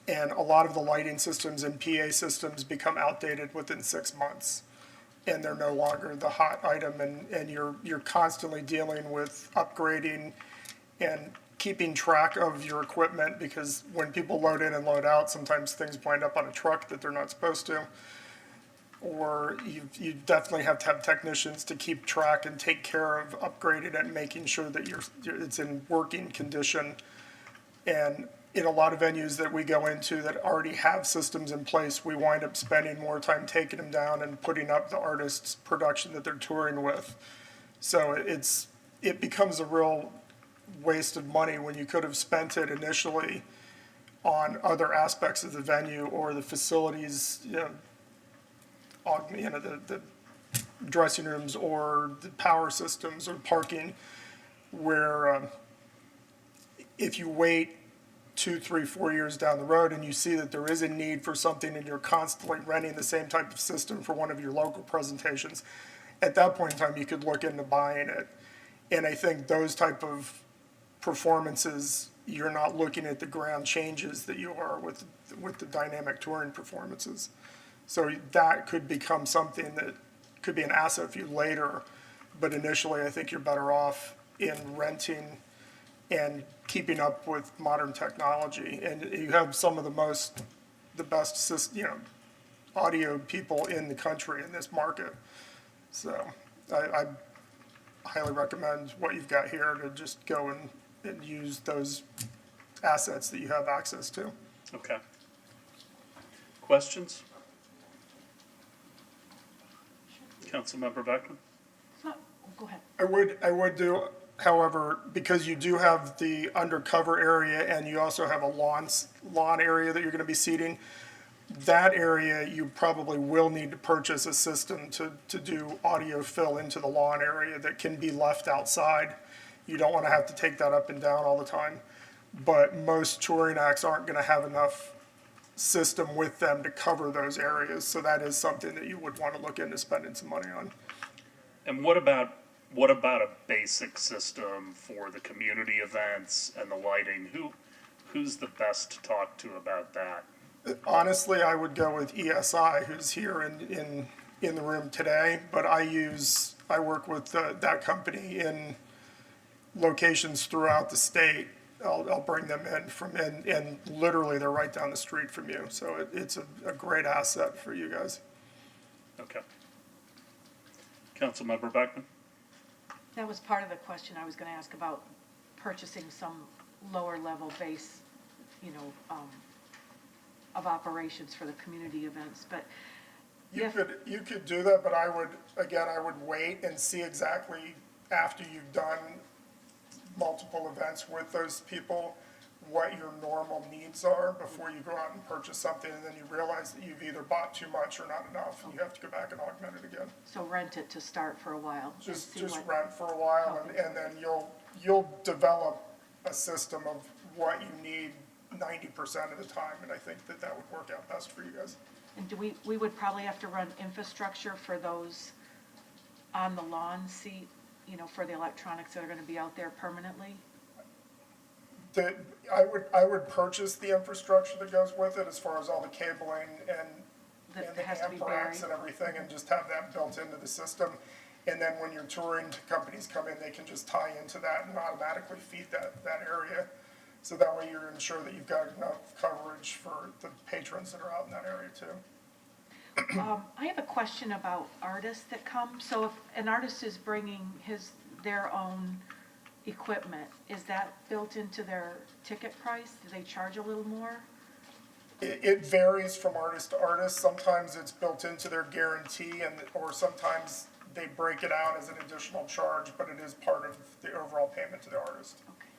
And a lot of the lighting systems and PA systems become outdated within 6 months. And they're no longer the hot item, and you're constantly dealing with upgrading and keeping track of your equipment, because when people load in and load out, sometimes things wind up on a truck that they're not supposed to. Or you definitely have to have technicians to keep track and take care of upgrading it and making sure that it's in working condition. And in a lot of venues that we go into that already have systems in place, we wind up spending more time taking them down and putting up the artist's production that they're touring with. So it becomes a real waste of money when you could have spent it initially on other aspects of the venue or the facilities, the dressing rooms or the power systems or parking, where if you wait 2, 3, 4 years down the road and you see that there is a need for something and you're constantly renting the same type of system for one of your local presentations, at that point in time, you could look into buying it. And I think those type of performances, you're not looking at the ground changes that you are with the dynamic touring performances. So that could become something that could be an asset for you later, but initially I think you're better off in renting and keeping up with modern technology. And you have some of the best, audio people in the country in this market. So I highly recommend what you've got here to just go and use those assets that you have access to. Okay. Questions? Councilmember Beckman? Go ahead. I would do, however, because you do have the undercover area and you also have a lawn area that you're gonna be seating, that area, you probably will need to purchase a system to do audio fill into the lawn area that can be left outside. You don't want to have to take that up and down all the time. But most touring acts aren't going to have enough system with them to cover those areas. So that is something that you would want to look into spending some money on. And what about a basic system for the community events and the lighting? Who's the best to talk to about that? Honestly, I would go with ESI, who's here in the room today, but I work with that company in locations throughout the state. I'll bring them in and literally they're right down the street from you. So it's a great asset for you guys. Okay. Councilmember Beckman? That was part of the question I was going to ask about purchasing some lower level base, of operations for the community events, but You could do that, but I would wait and see exactly after you've done multiple events with those people, what your normal needs are before you go out and purchase something, and then you realize that you've either bought too much or not enough, and you have to go back and augment it again. so rent it to start for a while. Just rent for a while, and then you'll develop a system of what you need 90% of the time, and I think that would work out best for you guys. And we would probably have to run infrastructure for those on the lawn seat, for the electronics that are going to be out there permanently? I would purchase the infrastructure that goes with it as far as all the cabling and That the has to be amp racks buried? and everything, and just have that built into the system. And then when your touring companies come in, they can just tie into that and automatically feed that area. So that way you're ensure that you've got enough coverage for the patrons that are out in that area too. I have a question about artists that come. So if an artist is bringing their own equipment, is that built into their ticket price? Do they charge a little more? It varies from artist to artist. Sometimes it's built into their guarantee, or sometimes they break it out as an additional charge, but it is part of the overall payment to the artist. Okay.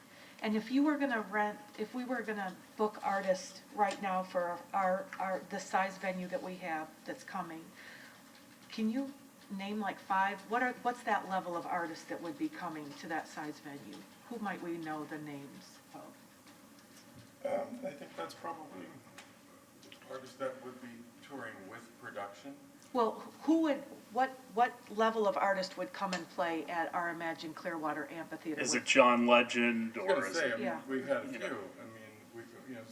And if we were gonna book artists right now for the size venue that we have that's coming, can you name like 5? What's that level of artists that would be coming to that size venue? Who might we know the names of? I think that's probably Artists that would be touring with production? Well, what level of artist would come and play at our Imagine Clearwater Amphitheater? Is it John Legend I was or gonna is say, it? Yeah. we've had a few.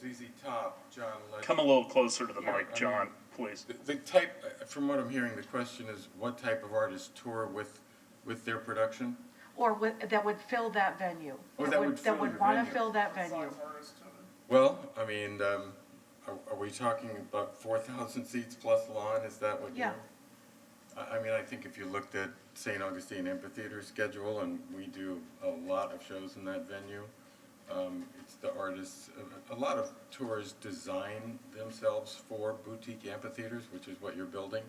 ZZ Top, John Legend. Come a little closer to the Yeah, mic, John, please. The type, from what I'm hearing, the question is what type of artists tour with their production? Or that would fill that venue? Oh, that would fill That would your want to venue. fill that venue? Well, I mean, are we talking about 4,000 seats plus lawn? Is that what you're? Yeah. I mean, I think if you looked at St. Augustine Amphitheater schedule, and we do a lot of shows in that venue, it's the artists, a lot of tours design themselves for boutique amphitheaters, which is what you're building,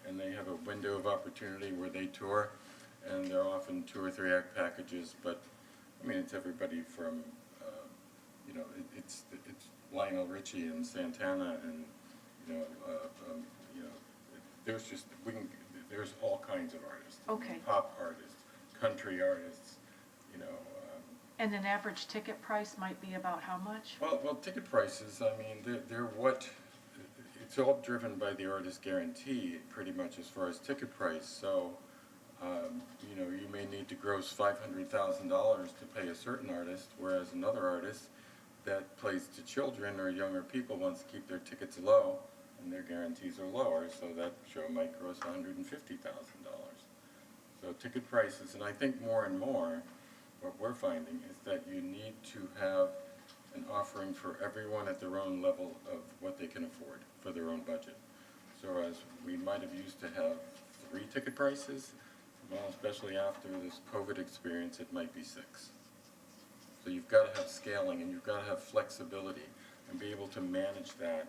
and they have a window of opportunity where they tour, and they're often 2 or 3 act packages, but, I mean, it's everybody from, it's Lionel Richie and Santana and, there's all kinds of artists. Okay. Pop artists, country artists, And an average ticket price might be about how much? Well, ticket prices, I mean, they're it's all driven by the artist guarantee, pretty much as far as ticket price. So, you may need to gross $500,000 to pay a certain artist, whereas another artist that plays to children or younger people wants to keep their tickets low, and their guarantees are lower, so that show might gross $150,000. So ticket prices, and I think more and more, what we're finding is that you need to have an offering for everyone at their own level of what they can afford for their own budget. So as we might have used to have 3 ticket prices, well, especially after this COVID experience, it might be 6. So you've got to have scaling and you've got to have flexibility and be able to manage that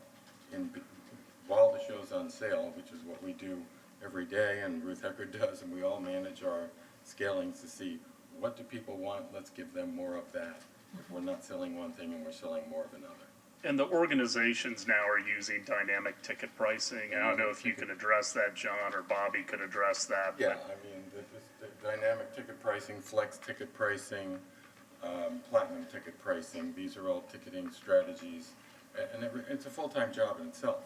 while the show's on sale, which is what we do every day and Ruth Eckerd does, and we all manage our scalings to see what do people want, let's give them more of that. If we're not selling one thing and we're selling more of another. And the organizations now are using dynamic ticket pricing. I don't know if you can address that, John, or Bobby could address that. Yeah, I mean, the dynamic ticket pricing, flex ticket pricing, platinum ticket pricing, these are all ticketing strategies. And it's a full-time job in itself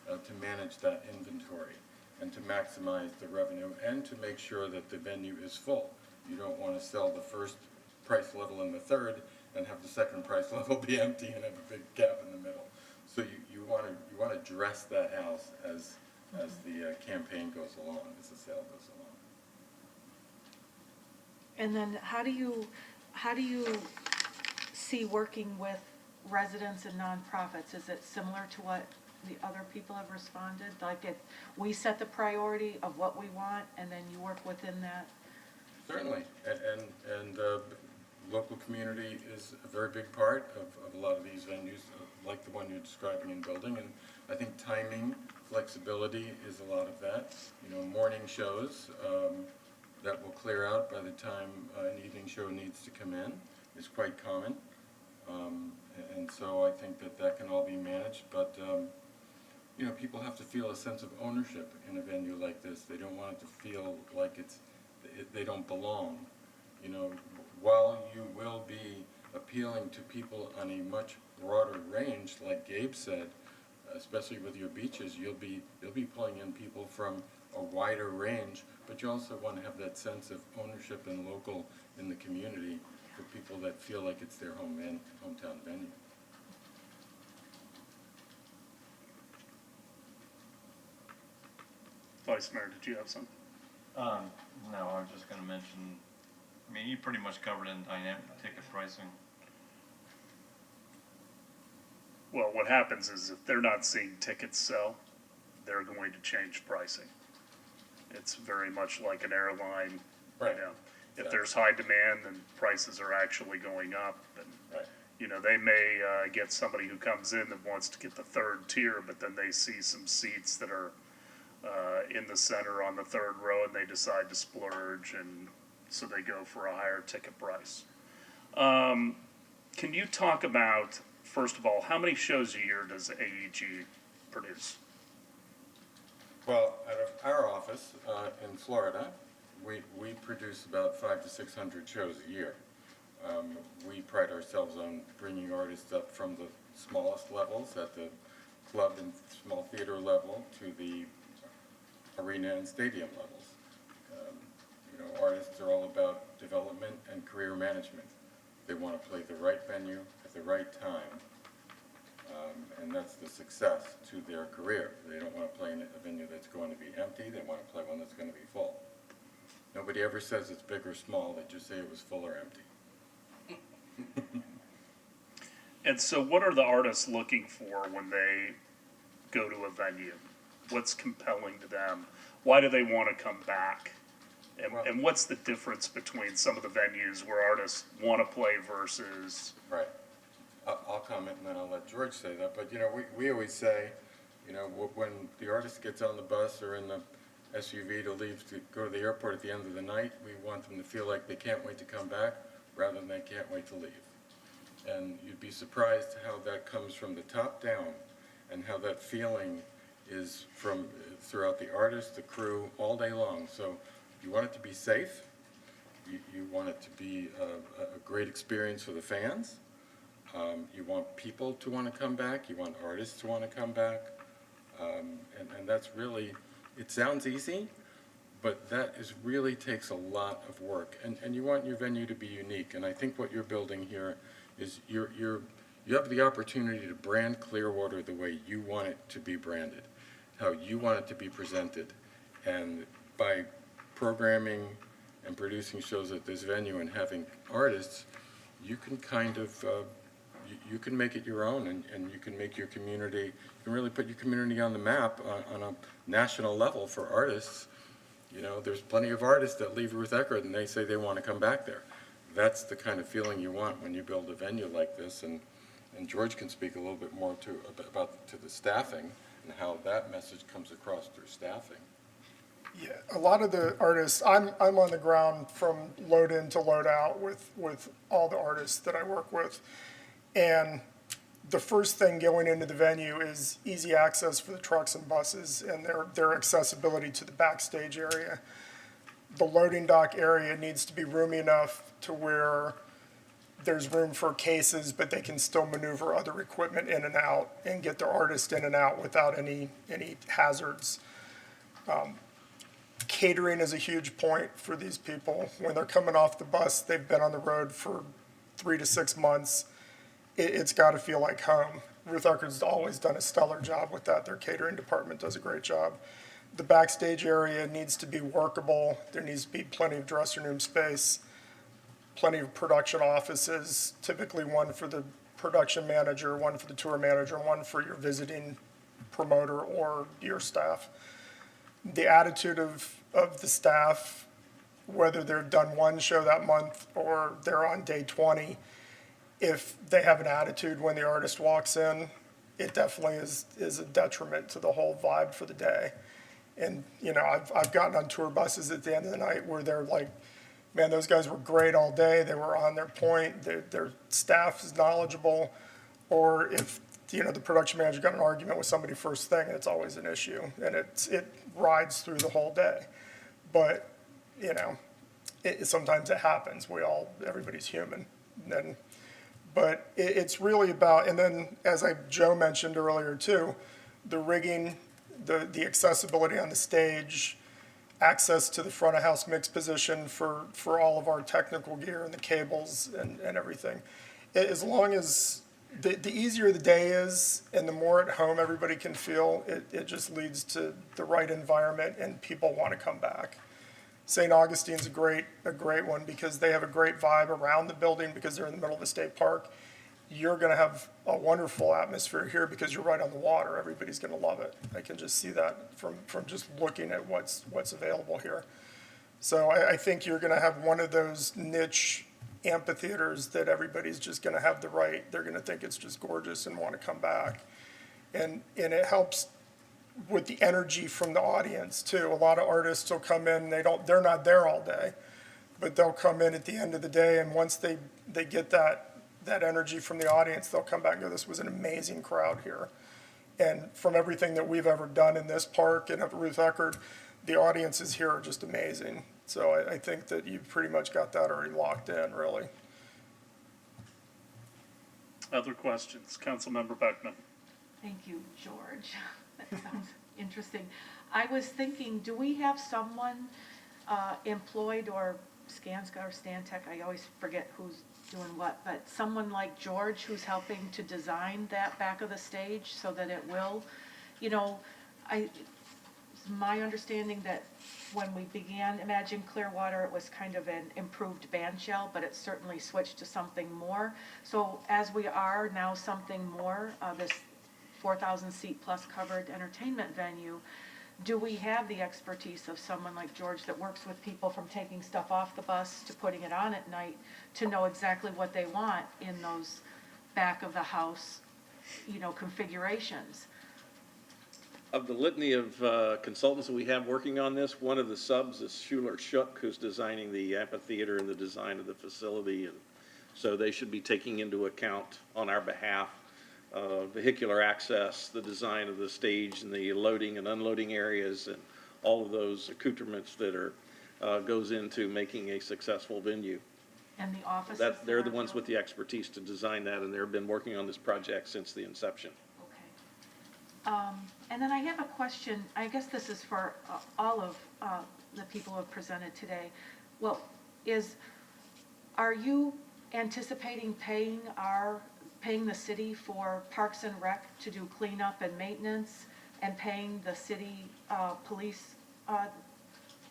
to manage that inventory and to maximize the revenue and to make sure that the venue is full. You don't want to sell the first price level and the third and have the second price level be empty and have a big gap in the middle. So you want to dress that house as the campaign goes along, as the sale goes along. And then how do you see working with residents and nonprofits? Is it similar to what the other people have responded? Like we set the priority of what we want and then you work within that? Certainly, and local community is a very big part of a lot of these venues, like the one you're describing and building. And I think timing, flexibility is a lot of that. You know, morning shows that will clear out by the time an evening show needs to come in is quite common. And so I think that can all be managed. But, you know, people have to feel a sense of ownership in a venue like this. They don't want it to feel like they don't belong. You know, while you will be appealing to people on a much broader range, like Gabe said, especially with your beaches, you'll be pulling in people from a wider range, but you also want to have that sense of ownership and local in the community for people that feel like it's their hometown venue. Vice Mayor, did you have something? No, I was just gonna mention, I mean, you pretty much covered in dynamic ticket pricing. Well, what happens is if they're not seeing tickets sell, they're going to change pricing. It's very much like an airline, Right. you know. If there's high demand, then prices are actually going up. And, Right. you know, they may get somebody who comes in that wants to get the third tier, but then they see some seats that are in the center on the third row and they decide to splurge, and so they go for a higher ticket price. Can you talk about, first of all, how many shows a year does AEG produce? Well, out of our office in Florida, we produce about 500 to 600 shows a year. We pride ourselves on bringing artists up from the smallest levels at the club and small theater level to the arena and stadium levels. You know, artists are all about development and career management. They want to play the right venue at the right time, and that's the success to their career. They don't want to play in a venue that's going to be empty. They want to play one that's going to be full. Nobody ever says it's big or small. They just say it was full or empty. And so what are the artists looking for when they go to a venue? What's compelling to them? Why do they want to come back? And what's the difference between some of the venues where artists want to play versus... Right. I'll comment and then I'll let George say that. But, you know, we always say, you know, when the artist gets on the bus or in the SUV to leave to go to the airport at the end of the night, we want them to feel like they can't wait to come back rather than they can't wait to leave. And you'd be surprised how that comes from the top down and how that feeling is from throughout the artist, the crew, all day long. So you want it to be safe. You want it to be a great experience for the fans. You want people to want to come back. You want artists to want to come back. And that's really, it sounds easy, but that really takes a lot of work. And you want your venue to be unique. And I think what you're building here is you have the opportunity to brand Clearwater the way you want it to be branded, how you want it to be presented. And by programming and producing shows at this venue and having artists, you can kind of, you can make it your own, and you can make your community, you can really put your community on the map on a national level for artists. You know, there's plenty of artists that leave Ruth Eckerd and they say they want to come back there. That's the kind of feeling you want when you build a venue like this, and George can speak a little bit more about the staffing and how that message comes across through staffing. Yeah, a lot of the artists, I'm on the ground from load in to load out with all the artists that I work with. And the first thing going into the venue is easy access for the trucks and buses and their accessibility to the backstage area. The loading dock area needs to be roomy enough to where there's room for cases, but they can still maneuver other equipment in and out and get their artist in and out without any hazards. Catering is a huge point for these people. When they're coming off the bus, they've been on the road for 3 to 6 months. It's got to feel like home. Ruth Eckerd's always done a stellar job with that. Their catering department does a great job. The backstage area needs to be workable. There needs to be plenty of dressing room space, plenty of production offices, typically one for the production manager, one for the tour manager, and one for your visiting promoter or your staff. The attitude of the staff, whether they've done one show that month or they're on day 20, if they have an attitude when the artist walks in, it definitely is a detriment to the whole vibe for the day. And, you know, I've gotten on tour buses at the end of the night where they're like, man, those guys were great all day. They were on their point. Their staff is knowledgeable. Or if, you know, the production manager got in an argument with somebody first thing, it's always an issue. And it rides through the whole day. But, you know, sometimes it happens. Everybody's human. But it's really about, and then as Joe mentioned earlier too, the rigging, the accessibility on the stage, access to the front of house mix position for all of our technical gear and the cables and everything. As long as, the easier the day is and the more at home everybody can feel, it just leads to the right environment and people want to come back. St. Augustine's a great one because they have a great vibe around the building because they're in the middle of a state park. You're going to have a wonderful atmosphere here because you're right on the water. Everybody's going to love it. I can just see that from just looking at what's available here. So I think you're going to have one of those niche amphitheaters that everybody's just going to have they're going to think it's just gorgeous and want to come back. And it helps with the energy from the audience too. A lot of artists will come in, they're not there all day, but they'll come in at the end of the day, and once they get that energy from the audience, they'll come back and go, this was an amazing crowd here. And from everything that we've ever done in this park and at Ruth Eckerd, the audiences here are just amazing. So I think that you've pretty much got that already locked in, really. Other questions? Councilmember Beckman. Thank you, George. That sounds interesting. I was thinking, do we have someone employed, or Skanska or Stantec, I always forget who's doing what, but someone like George who's helping to design that back of the stage so that it will, you know, it's my understanding that when we began Imagine Clearwater, it was kind of an improved band shell, but it certainly switched to something more. So as we are now something more, this 4,000 seat plus covered entertainment venue, do we have the expertise of someone like George that works with people from taking stuff off the bus to putting it on at night to know exactly what they want in those back of the house, you know, configurations? Of the litany of consultants that we have working on this, one of the subs is Schuler Schuck, who's designing the amphitheater and the design of the facility. And so they should be taking into account on our behalf vehicular access, the design of the stage and the loading and unloading areas and all of those accoutrements that are goes into making a successful venue. And the offices? They're the ones with the expertise to design that, and they've been working on this project since the inception. Okay. And then I have a question. I guess this is for all of the people who have presented today. Well, are you anticipating paying the city for Parks and Rec to do cleanup and maintenance, and paying the city police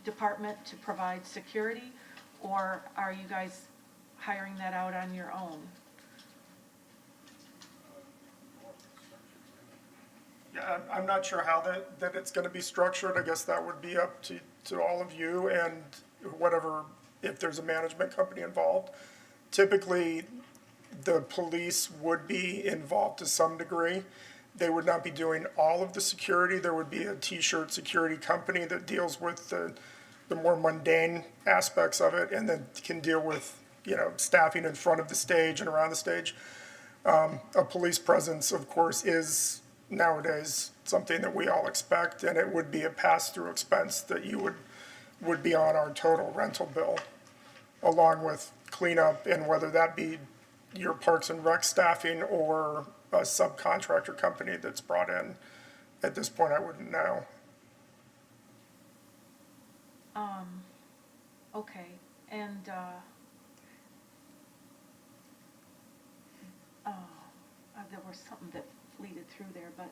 department to provide security? Or are you guys hiring that out on your own? Yeah, I'm not sure how that it's going to be structured. I guess that would be up to all of you and whatever, if there's a management company involved. Typically, the police would be involved to some degree. They would not be doing all of the security. There would be a T-shirt security company that deals with the more mundane aspects of it, and then can deal with, you know, staffing in front of the stage and around the stage. A police presence, of course, is nowadays something that we all expect, and it would be a pass-through expense that you would be on our total rental bill, along with cleanup, and whether that be your Parks and Rec staffing or a subcontractor company that's brought in. At this point, I wouldn't know. Okay, and, there was something that fleeted through there, but,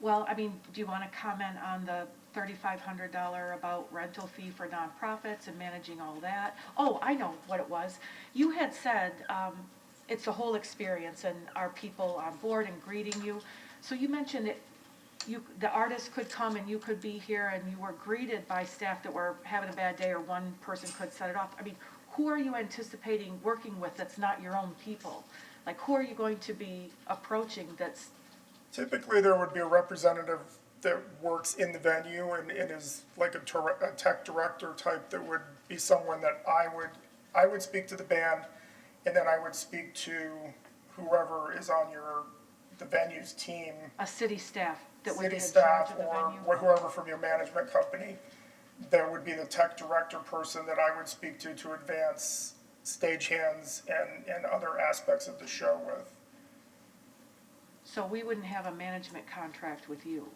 well, I mean, do you want to comment on the $3,500 about rental fee for nonprofits and managing all that? Oh, I know what it was. You had said, it's the whole experience and our people on board and greeting you. So you mentioned it, the artist could come and you could be here and you were greeted by staff that were having a bad day, or one person could set it off. I mean, who are you anticipating working with that's not your own people? Like, who are you going to be approaching that's... Typically, there would be a representative that works in the venue and is like a tech director type that would be someone that I would speak to the band, and then I would speak to whoever is on the venue's team. A city staff that would be in City charge staff of the venue? or whoever from your management company. There would be the tech director person that I would speak to advance stagehands and other aspects of the show with. So we wouldn't have a management contract with you?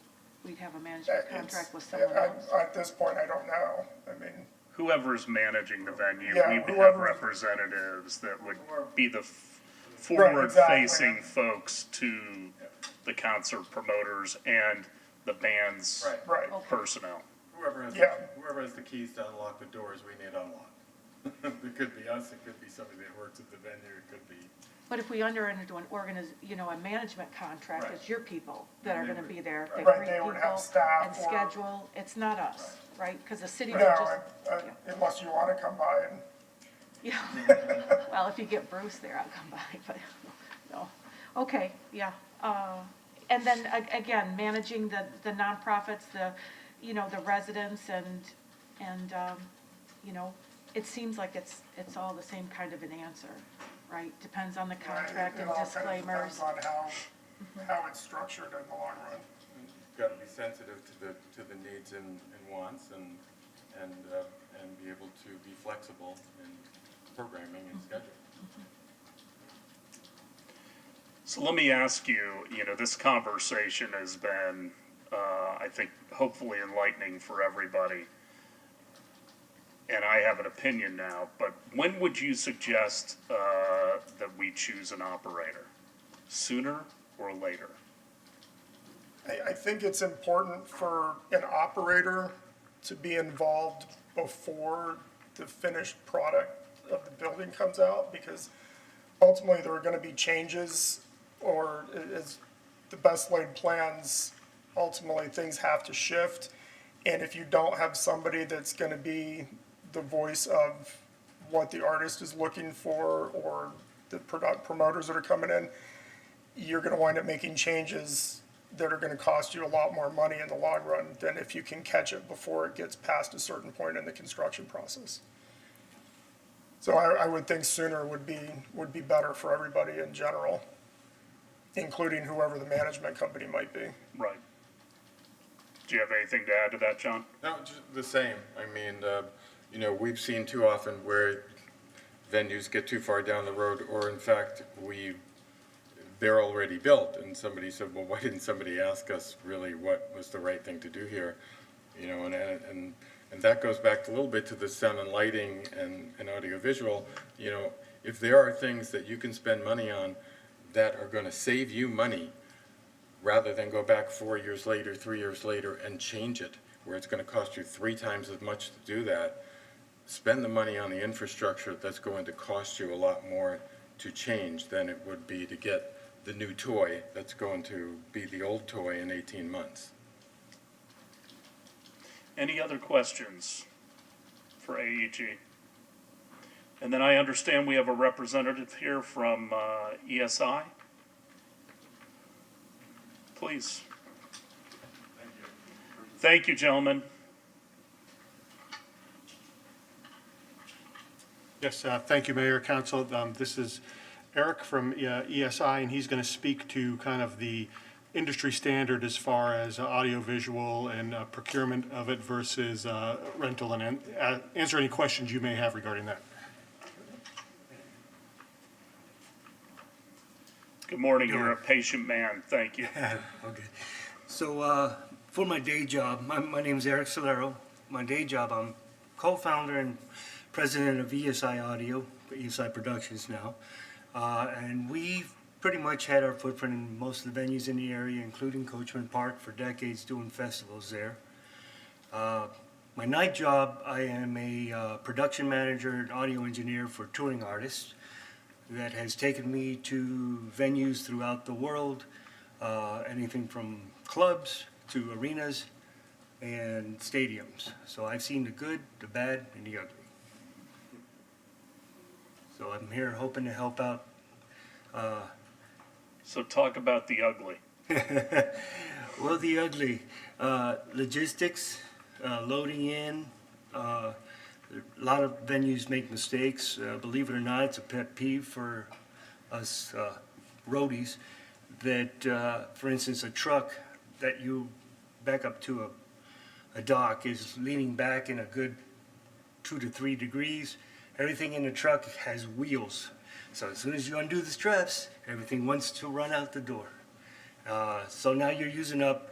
We'd have a management contract with someone else? At this point, I don't know. I mean, Whoever's managing the venue, Yeah, we would have whoever- representatives that would be the Right, forward-facing exactly. folks to the concert promoters and the band's right. personnel. Whoever Yeah. has the keys to unlock the doors, we need unlocked. It could be us, it could be somebody that works at the venue, it could be. But if we enter into a management contract, Right. it's your people that are gonna be there. They Right, greet they would have people staff and or- schedule, it's not us, right? Because the city would No, just, unless you want to come by and. yeah. Well, if you get Bruce there, I'll come by, but, no. Okay, yeah. And then, again, managing the nonprofits, the residents and, it seems like it's all the same kind of an answer, right? Depends on the contract It and all kind of disclaimers. depends on how it's structured in the long run. You've got to be sensitive to the needs and wants and be able to be flexible in programming and schedule. So let me ask you, this conversation has been, I think, hopefully enlightening for everybody. And I have an opinion now, but when would you suggest that we choose an operator? Sooner or later? I think it's important for an operator to be involved before the finished product of the building comes out, because ultimately there are going to be changes, or as the best laid plans, ultimately things have to shift. And if you don't have somebody that's going to be the voice of what the artist is looking for, or the promoters that are coming in, you're going to wind up making changes that are going to cost you a lot more money in the long run than if you can catch it before it gets past a certain point in the construction process. So I would think sooner would be better for everybody in general, including whoever the management company might be. Right. Do you have anything to add to that, John? No, just the same. I mean, we've seen too often where venues get too far down the road, or in fact, they're already built, and somebody said, well, why didn't somebody ask us really what was the right thing to do here? And that goes back a little bit to the sound and lighting and audiovisual. If there are things that you can spend money on that are going to save you money, rather than go back 4 years later, 3 years later, and change it, where it's going to cost you 3 times as much to do that, spend the money on the infrastructure that's going to cost you a lot more to change than it would be to get the new toy that's going to be the old toy in 18 months. Any other questions for AEG? And then I understand we have a representative here from ESI. Please. Thank you, gentlemen. Yes, thank you, Mayor, Council. This is Eric from ESI, and he's going to speak to kind of the industry standard as far as audiovisual and procurement of it versus rental, and answer any questions you may have regarding that. Good morning, you're a patient man, thank you. Okay. So, for my day job, my name is Eric Solero. My day job, I'm co-founder and president of ESI Audio, ESI Productions now. And we've pretty much had our footprint in most of the venues in the area, including Coachman Park, for decades doing festivals there. My night job, I am a production manager and audio engineer for touring artists that has taken me to venues throughout the world, anything from clubs to arenas and stadiums. So I've seen the good, the bad, and the ugly. So I'm here hoping to help out. So talk about the ugly. Well, the ugly, logistics, loading in, a lot of venues make mistakes. Believe it or not, it's a pet peeve for us roadies that, for instance, a truck that you back up to a dock is leaning back in a good 2 to 3 degrees. Everything in the truck has wheels. So as soon as you undo the straps, everything wants to run out the door. So now you're using up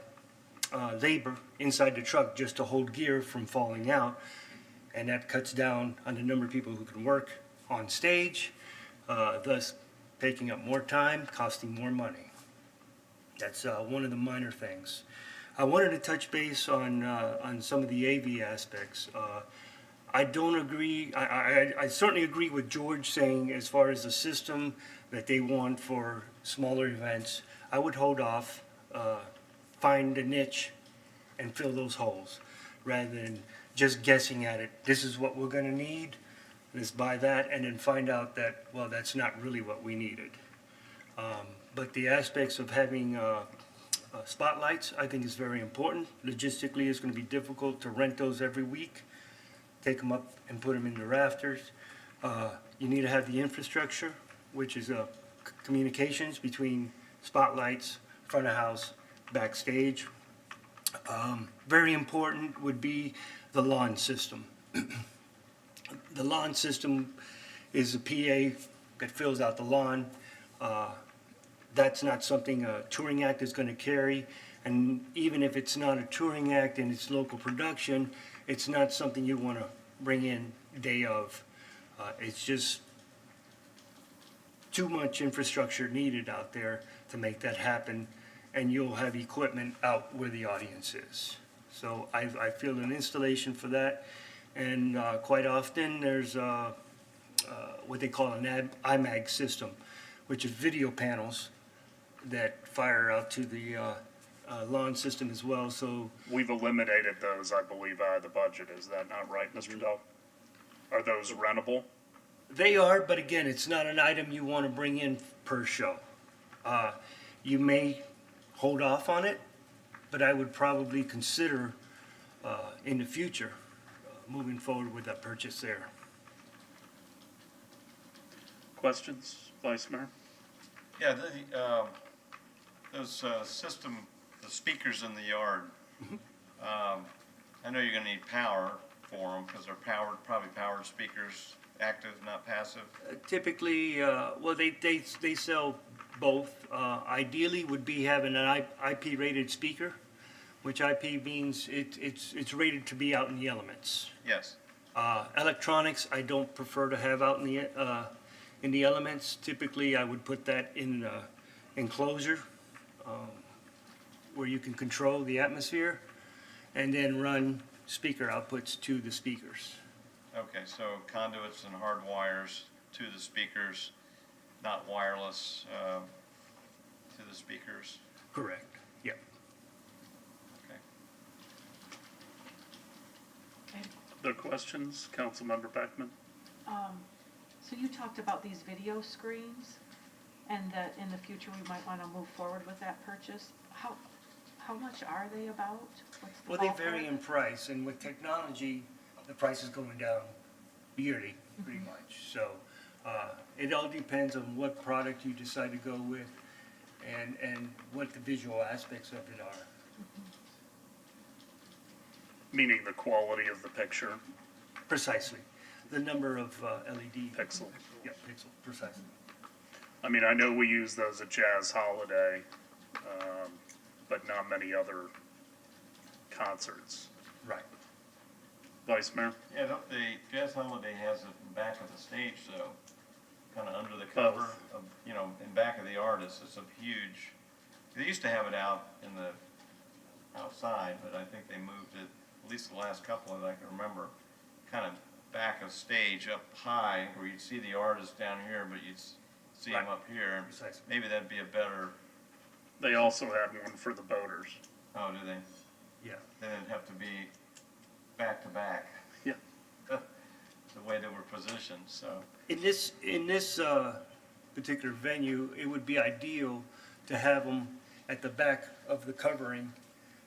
labor inside the truck just to hold gear from falling out. And that cuts down on the number of people who can work on stage, thus taking up more time, costing more money. That's one of the minor things. I wanted to touch base on some of the AV aspects. I don't agree, I certainly agree with George saying as far as the system that they want for smaller events, I would hold off, find a niche and fill those holes rather than just guessing at it. This is what we're gonna need, let's buy that, and then find out that, well, that's not really what we needed. But the aspects of having spotlights, I think is very important. Logistically, it's gonna be difficult to rent those every week, take them up and put them in the rafters. You need to have the infrastructure, which is communications between spotlights, front of house, backstage. Very important would be the lawn system. The lawn system is a PA that fills out the lawn. That's not something a touring act is going to carry. And even if it's not a touring act and it's local production, it's not something you want to bring in day of. It's just too much infrastructure needed out there to make that happen, and you'll have equipment out where the audience is. So I feel an installation for that, and quite often there's what they call an IMAG system, which is video panels that fire out to the lawn system as well. So We've eliminated those, I believe, out of the budget. Is that not right, Mr. Dell? Are those rentable? they are, but again, it's not an item you want to bring in per show. You may hold off on it, but I would probably consider in the future moving forward with that purchase there. Questions, Vice Mayor? Yeah, those the speakers in the yard, I know you're gonna need power for them, because they're probably powered speakers, active, not passive. Typically, well, they sell both. Ideally would be having an IP-rated speaker, which IP means it's rated to be out in the elements. Yes. Electronics, I don't prefer to have out in the elements. Typically, I would put that in an enclosure where you can control the atmosphere and then run speaker outputs to the speakers. Okay, so conduits and hard wires to the speakers, not wireless to the speakers. Correct, yep. Okay. Other questions, Councilmember Beckman? So you talked about these video screens, and that in the future we might want to move forward with that purchase. How much are they about? What's the Well, they ballpark? vary in price, and with technology, the price is going down yearly, pretty much. So it all depends on what product you decide to go with and what the visual aspects of it are. Meaning the quality of the picture, Precisely. The number of LED. pixel. Yeah, pixel, precisely. I mean, I know we use those at Jazz Holiday, but not many other concerts. Right. Vice Mayor? Yeah, the Jazz Holiday has it in back of the stage, so kind of under the cover of, you know, in back of the artist. It's a huge, they used to have it out in the outside, but I think they moved it, at least the last couple that I can remember, kind of back of stage up high where you'd see the artist down here, but you'd see him up here. Precisely. Maybe that'd be a better, They also had one for the boaters. oh, do they? Yeah. Then it'd have to be back to back. Yeah. The way they were positioned, so. In this particular venue, it would be ideal to have them at the back of the covering,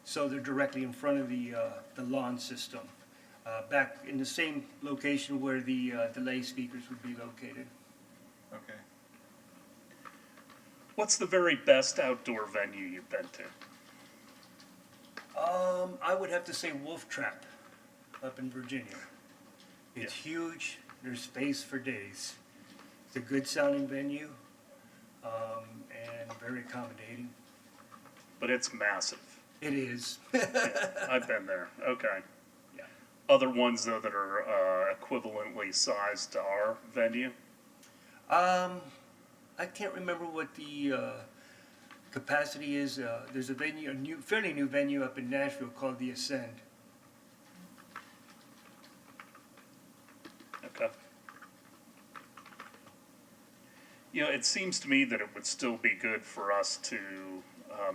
so they're directly in front of the lawn system, back in the same location where the delay speakers would be located. Okay. What's the very best outdoor venue you've been to? I would have to say Wolf Trap up in Virginia. It's huge. There's space for days. It's a good sounding venue, and very accommodating. But it's massive. It is. I've been there, okay. Yeah. Other ones, though, that are equivalently sized to our venue? I can't remember what the capacity is. There's a venue, fairly new venue up in Nashville called the Ascend. Okay. You know, it seems to me that it would still be good for us to,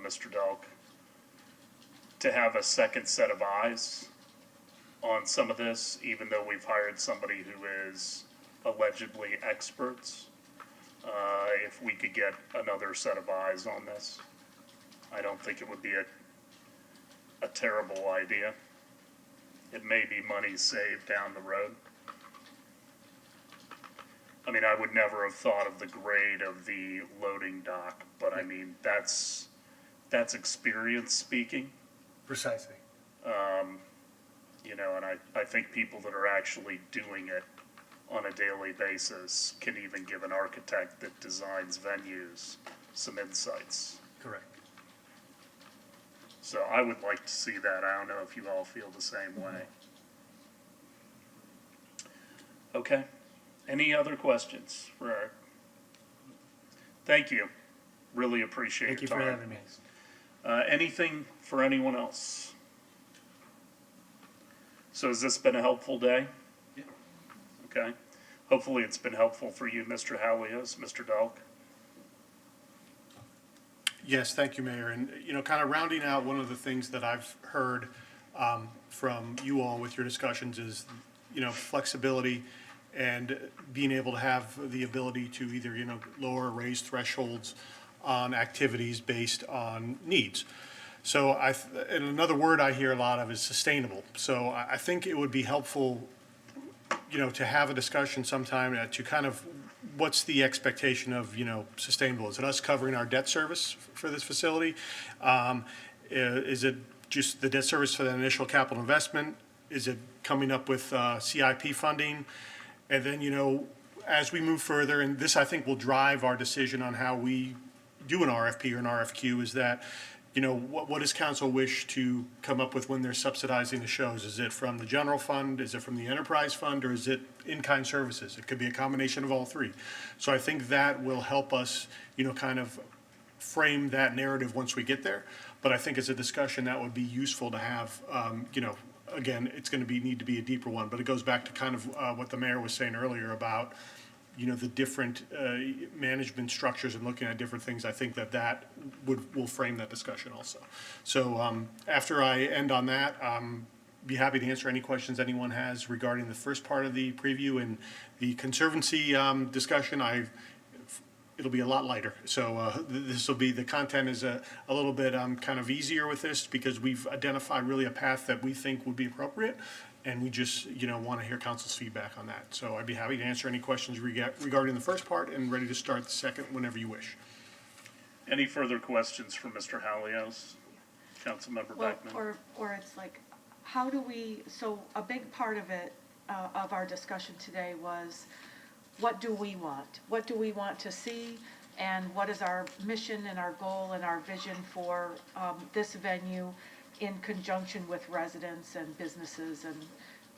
Mr. Delk, to have a second set of eyes on some of this, even though we've hired somebody who is allegedly experts. If we could get another set of eyes on this, I don't think it would be a terrible idea. It may be money saved down the road. I mean, I would never have thought of the grade of the loading dock, but I mean, that's experience speaking. Precisely. You know, and I think people that are actually doing it on a daily basis can even give an architect that designs venues some insights. Correct. So I would like to see that. I don't know if you all feel the same way. Okay. Any other questions for Eric? Thank you. Really appreciate Thank you your for time. having me. Anything for anyone else? So has this been a helpful day? Yeah. Okay. Hopefully it's been helpful for you, Mr. Halios, Mr. Delk. Yes, thank you, Mayor. And, you know, kind of rounding out, one of the things that I've heard from you all with your discussions is, you know, flexibility and being able to have the ability to either, you know, lower or raise thresholds on activities based on needs. So and another word I hear a lot of is sustainable. So I think it would be helpful, you know, to have a discussion sometime to kind of, what's the expectation of, you know, sustainable? Is it us covering our debt service for this facility? Is it just the debt service for the initial capital investment? Is it coming up with CIP funding? And then, you know, as we move further, and this I think will drive our decision on how we do an RFP or an RFQ, is that, you know, what does council wish to come up with when they're subsidizing the shows? Is it from the general fund? Is it from the enterprise fund? Or is it in-kind services? It could be a combination of all three. So I think that will help us, you know, kind of frame that narrative once we get there. But I think as a discussion, that would be useful to have, you know, again, it's going to need to be a deeper one. But it goes back to kind of what the mayor was saying earlier about, you know, the different management structures and looking at different things. I think that will frame that discussion also. So after I end on that, be happy to answer any questions anyone has regarding the first part of the preview and the Conservancy discussion. It'll be a lot lighter. So this will be, the content is a little bit kind of easier with this because we've identified really a path that we think would be appropriate. and we just, want to hear council's feedback on that. So I'd be happy to answer any questions regarding the first part and ready to start the second whenever you wish. Any further questions for Mr. Halios? Councilmember Well, Beckman? or it's like, how do we, so a big part of it, of our discussion today was, what do we want? What do we want to see? And what is our mission and our goal and our vision for this venue in conjunction with residents and businesses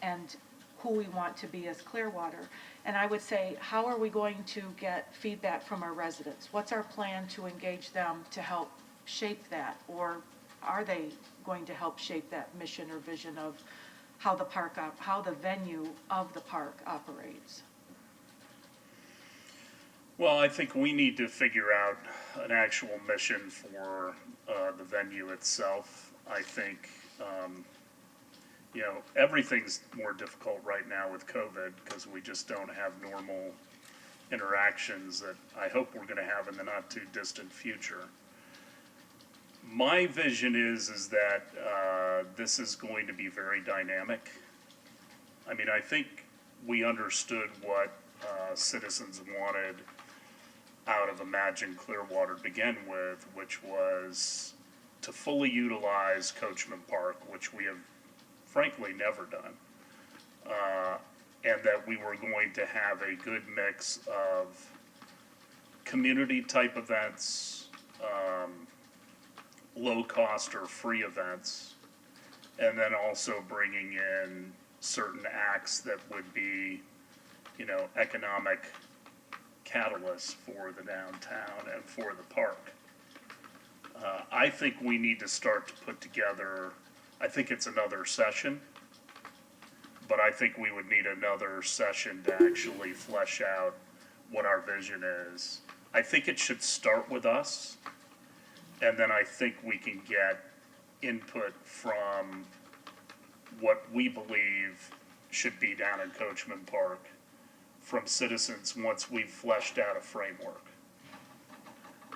and who we want to be as Clearwater? And I would say, how are we going to get feedback from our residents? What's our plan to engage them to help shape that? Or are they going to help shape that mission or vision of how the venue of the park operates? Well, I think we need to figure out an actual mission for the venue itself. I think, everything's more difficult right now with COVID because we just don't have normal interactions that I hope we're going to have in the not too distant future. My vision is that this is going to be very dynamic. I mean, I think we understood what citizens wanted out of Imagine Clearwater to begin with, which was to fully utilize Coachman Park, which we have frankly never done, and that we were going to have a good mix of community type events, low cost or free events, and then also bringing in certain acts that would be, economic catalysts for the downtown and for the park. I think we need to start to put together, I think it's another session, but I think we would need another session to actually flesh out what our vision is. I think it should start with us, and then I think we can get input from what we believe should be down in Coachman Park from citizens once we've fleshed out a framework,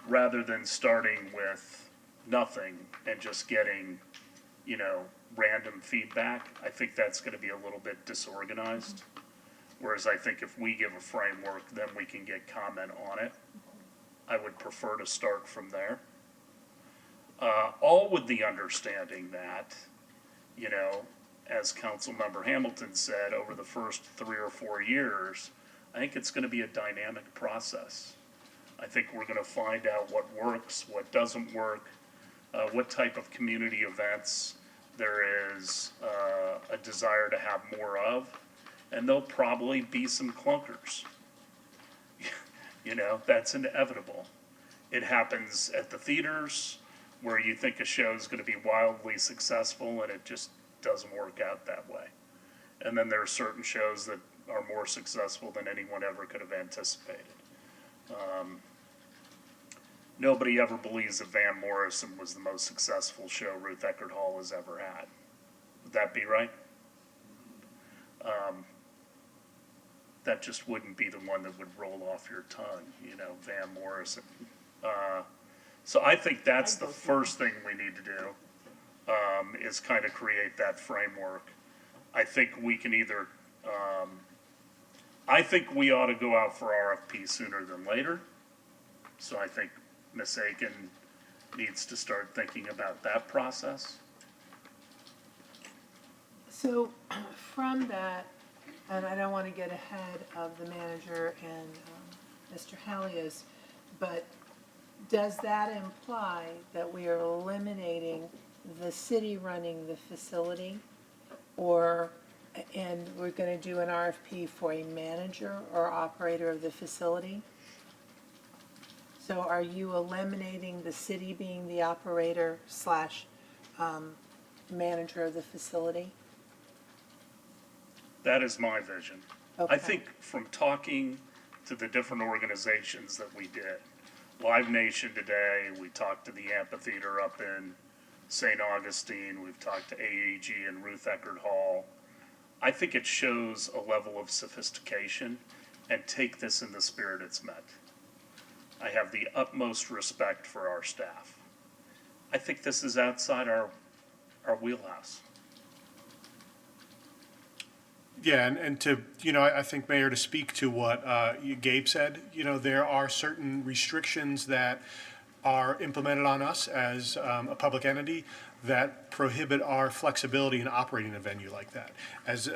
rather than starting with nothing and just getting, random feedback. I think that's going to be a little bit disorganized. Whereas I think if we give a framework, then we can get comment on it. I would prefer to start from there. All with the understanding that, as Councilmember Hamilton said, over the first 3 or 4 years, I think it's going to be a dynamic process. I think we're going to find out what works, what doesn't work, what type of community events there is a desire to have more of, and there'll probably be some clunkers. That's inevitable. It happens at the theaters where you think a show is going to be wildly successful and it just doesn't work out that way. And then there are certain shows that are more successful than anyone ever could have anticipated. Nobody ever believes that Van Morrison was the most successful show Ruth Eckerd Hall has ever had. Would that be right? That just wouldn't be the one that would roll off your tongue, Van Morrison. So I think that's the first thing we need to do, is kind of create that framework. I think we can either, I think we ought to go out for RFP sooner than later. So I think Ms. Aiken needs to start thinking about that process. So from that, and I don't want to get ahead of the manager and Mr. Halios, but does that imply that we are eliminating the city running the facility? And we're going to do an RFP for a manager or operator of the facility? So are you eliminating the city being the operator / manager of the facility? That is my vision. Okay. I think from talking to the different organizations that we did, Live Nation today, we talked to the Amphitheater up in St. Augustine, we've talked to AEG and Ruth Eckerd Hall. I think it shows a level of sophistication, and take this in the spirit it's meant. I have the utmost respect for our staff. I think this is outside our wheelhouse. Yeah, and to, I think, Mayor, to speak to what Gabe said, there are certain restrictions that are implemented on us as a public entity that prohibit our flexibility in operating a venue like that. As,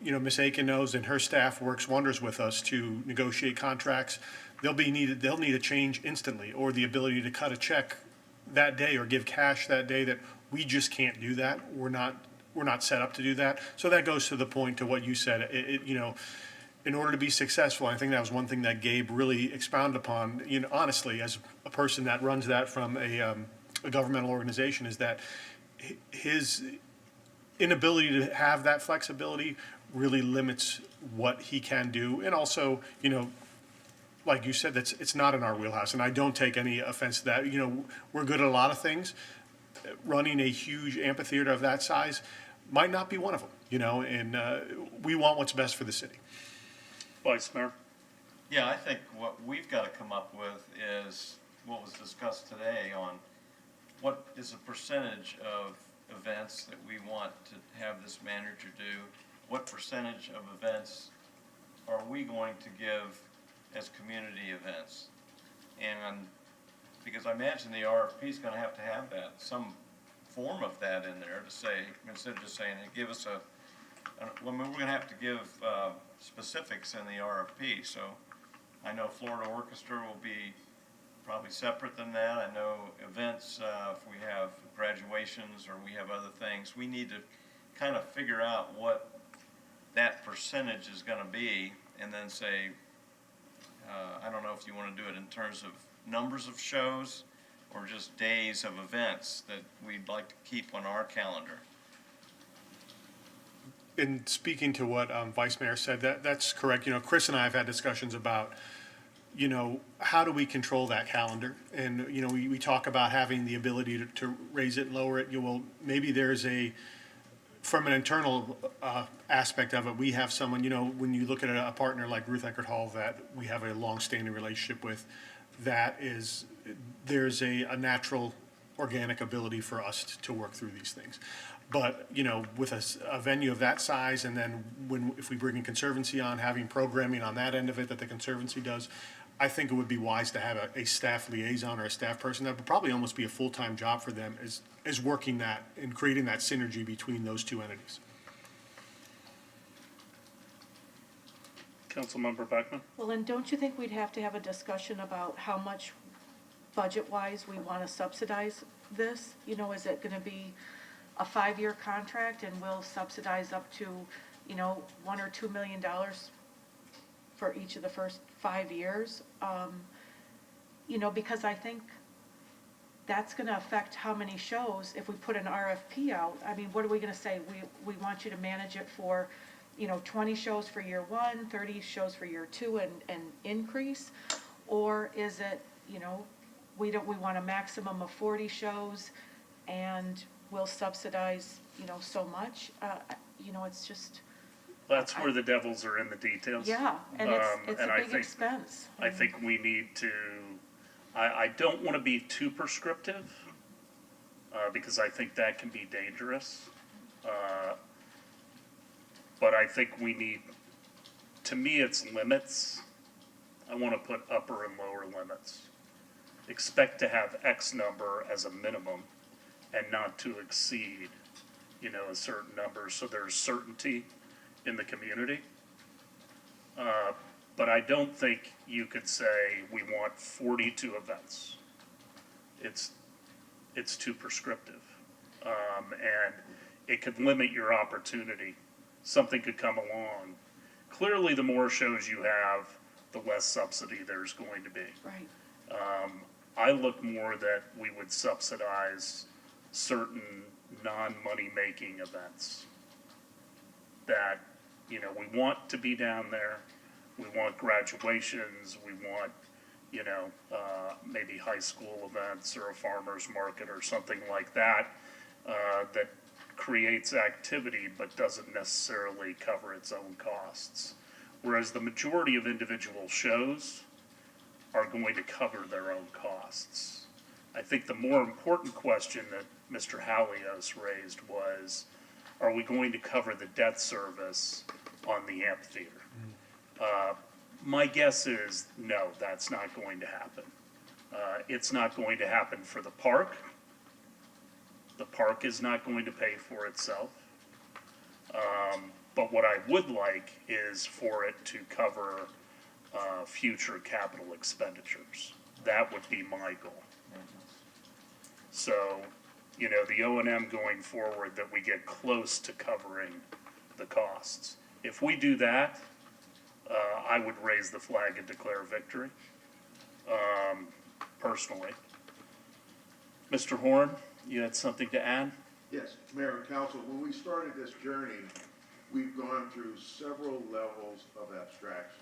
Ms. Aiken knows, and her staff works wonders with us to negotiate contracts. They'll need a change instantly, or the ability to cut a check that day or give cash that day, that we just can't do that. We're not set up to do that. So that goes to the point to what you said. In order to be successful, I think that was one thing that Gabe really expounded upon, honestly, as a person that runs that from a governmental organization, is that his inability to have that flexibility really limits what he can do. And also, like you said, it's not in our wheelhouse. And I don't take any offense to that. We're good at a lot of things. Running a huge amphitheater of that size might not be one of them, and we want what's best for the city. Vice Mayor? Yeah, I think what we've got to come up with is what was discussed today on what is a percentage of events that we want to have this manager do? What percentage of events are we going to give as community events? And because I imagine the RFP is going to have that, some form of that in there to say, instead of just saying, hey, give us we're going to have to give specifics in the RFP. So I know Florida Orchestra will be probably separate than that. I know events, if we have graduations or we have other things, we need to kind of figure out what that percentage is going to be, and then say, I don't know if you want to do it in terms of numbers of shows or just days of events that we'd like to keep on our calendar. In speaking to what Vice Mayor said, that's correct. Chris and I have had discussions about, how do we control that calendar? And, we talk about having the ability to raise it, lower it. Maybe there's from an internal aspect of it, we have someone, when you look at a partner like Ruth Eckert Hall that we have a long-standing relationship with, there's a natural, organic ability for us to work through these things. But, with a venue of that size, and then if we bring in Conservancy on, having programming on that end of it that the Conservancy does, I think it would be wise to have a staff liaison or a staff person. That would probably almost be a full-time job for them, is working that and creating that synergy between those two entities. Councilmember Beckman? Well, and don't you think we'd have to have a discussion about how much budget-wise we want to subsidize this? Is it going to be a 5-year contract and we'll subsidize up to, $1 or $2 million for each of the first 5 years? Because I think that's going to affect how many shows if we put an RFP out. I mean, what are we going to say? We want you to manage it for, 20 shows for year 1, 30 shows for year 2 and increase? Or is it, we want a maximum of 40 shows and we'll subsidize, so much? It's just. That's where the devils are in the details. Yeah, and it's a big expense. I think we need to, I don't want to be too prescriptive, because I think that can be dangerous. But I think we need, to me, it's limits. I want to put upper and lower limits. Expect to have X number as a minimum and not to exceed, a certain number, so there's certainty in the community. But I don't think you could say we want 42 events. It's too prescriptive. And it could limit your opportunity. Something could come along. Clearly, the more shows you have, the less subsidy there's going to be. Right. I look more that we would subsidize certain non-money making events that, we want to be down there. We want graduations. We want, maybe high school events or a farmer's market or something like that, that creates activity but doesn't necessarily cover its own costs. Whereas the majority of individual shows are going to cover their own costs. I think the more important question that Mr. Hallios raised was, are we going to cover the debt service on the amphitheater. My guess is, no, that's not going to happen. It's not going to happen for the park. The park is not going to pay for itself. But what I would like is for it to cover future capital expenditures. That would be my goal. So, you know, the O&M going forward, that we get close to covering the costs. If we do that, I would raise the flag and declare victory, personally. Mr. Horn, you had something to add? Yes, Mayor and Council, when we started this journey, we've gone through several levels of abstractions.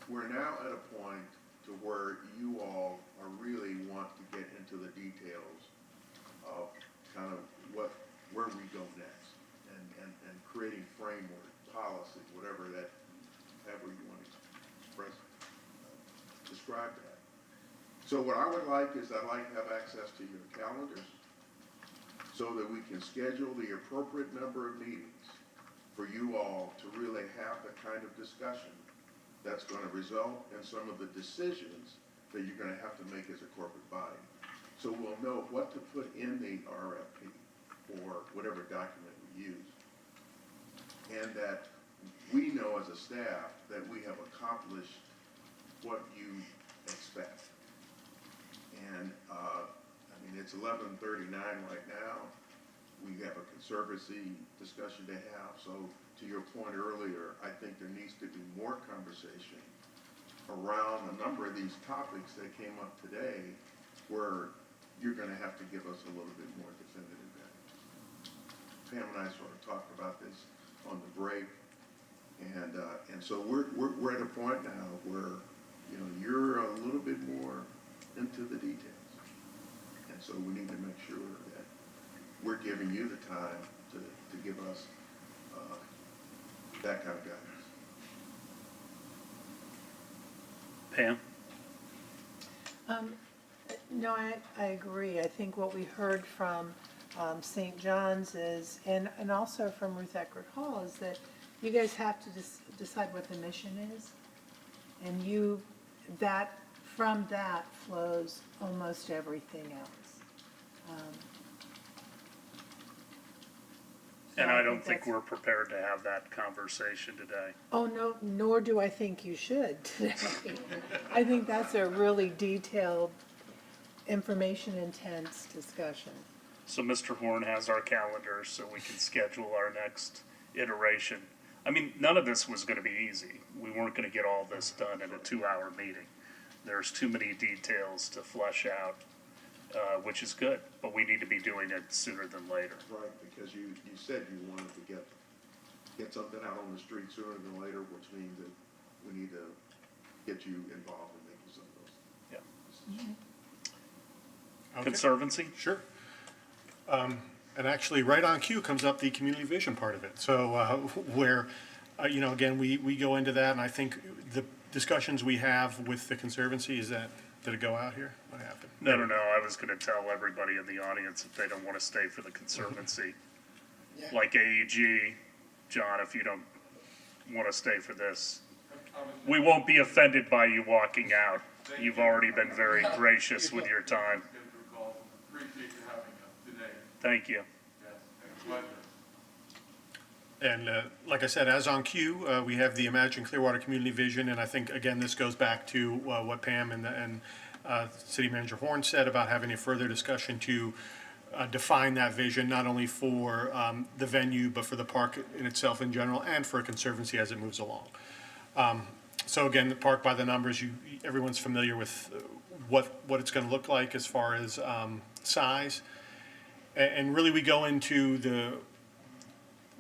We're now at a point to where you all are really want to get into the details of kind of where we go next, and creating framework, policy, whatever you want to express, describe that. So what I would like is I'd like to have access to your calendars so that we can schedule the appropriate number of meetings for you all to really have the kind of discussion that's going to result in some of the decisions that you're going to have to make as a corporate body. So we'll know what to put in the RFP or whatever document we use. And that we know as a staff that we have accomplished what you expect. And, I mean, it's 11:39 right now. We have a conservancy discussion to have. So to your point earlier, I think there needs to be more conversation around a number of these topics that came up today, where you're going to have to give us a little bit more definitive answers. Pam and I sort of talked about this on the break, and so we're at a point now where, you know, you're a little bit more into the details, and so we need to make sure that we're giving you the time to give us that kind of guidance. Pam? No, I agree. I think what we heard from St. John's is, and also from Ruth Eckerd Hall, is that you guys have to decide what the mission is. And from that flows almost everything else. And I don't think we're prepared to have that conversation today. Oh, no, nor do I think you should today. I think that's a really detailed, information-intense discussion. So Mr. Horn has our calendars so we can schedule our next iteration. I mean, none of this was going to be easy. We weren't going to get all this done in a 2-hour meeting. There's too many details to flesh out, which is good, but we need to be doing it sooner than later. Right, because you said you wanted to get something out on the street sooner than later, which means that we need to get you involved in making some of those. Yeah. Okay. Conservancy? Sure. And actually, right on cue comes up the community vision part of it. So where, you know, again, we go into that, and I think the discussions we have with the Conservancy, did it go out here? What happened? No. I was going to tell everybody in the audience if they don't want to stay for the Conservancy. Like AEG, John, if you don't want to stay for this, we won't be offended by you walking out. You've already been very gracious with your time. Appreciate you having us today. Thank you. Yes, pleasure. And like I said, as on cue, we have the Imagine Clearwater Community Vision, and I think, again, this goes back to what Pam and City Manager Horn said about having a further discussion to define that vision, not only for the venue, but for the park in itself in general, and for a Conservancy as it moves along. So again, the park by the numbers, everyone's familiar with what it's going to look like as far as size. And really we go into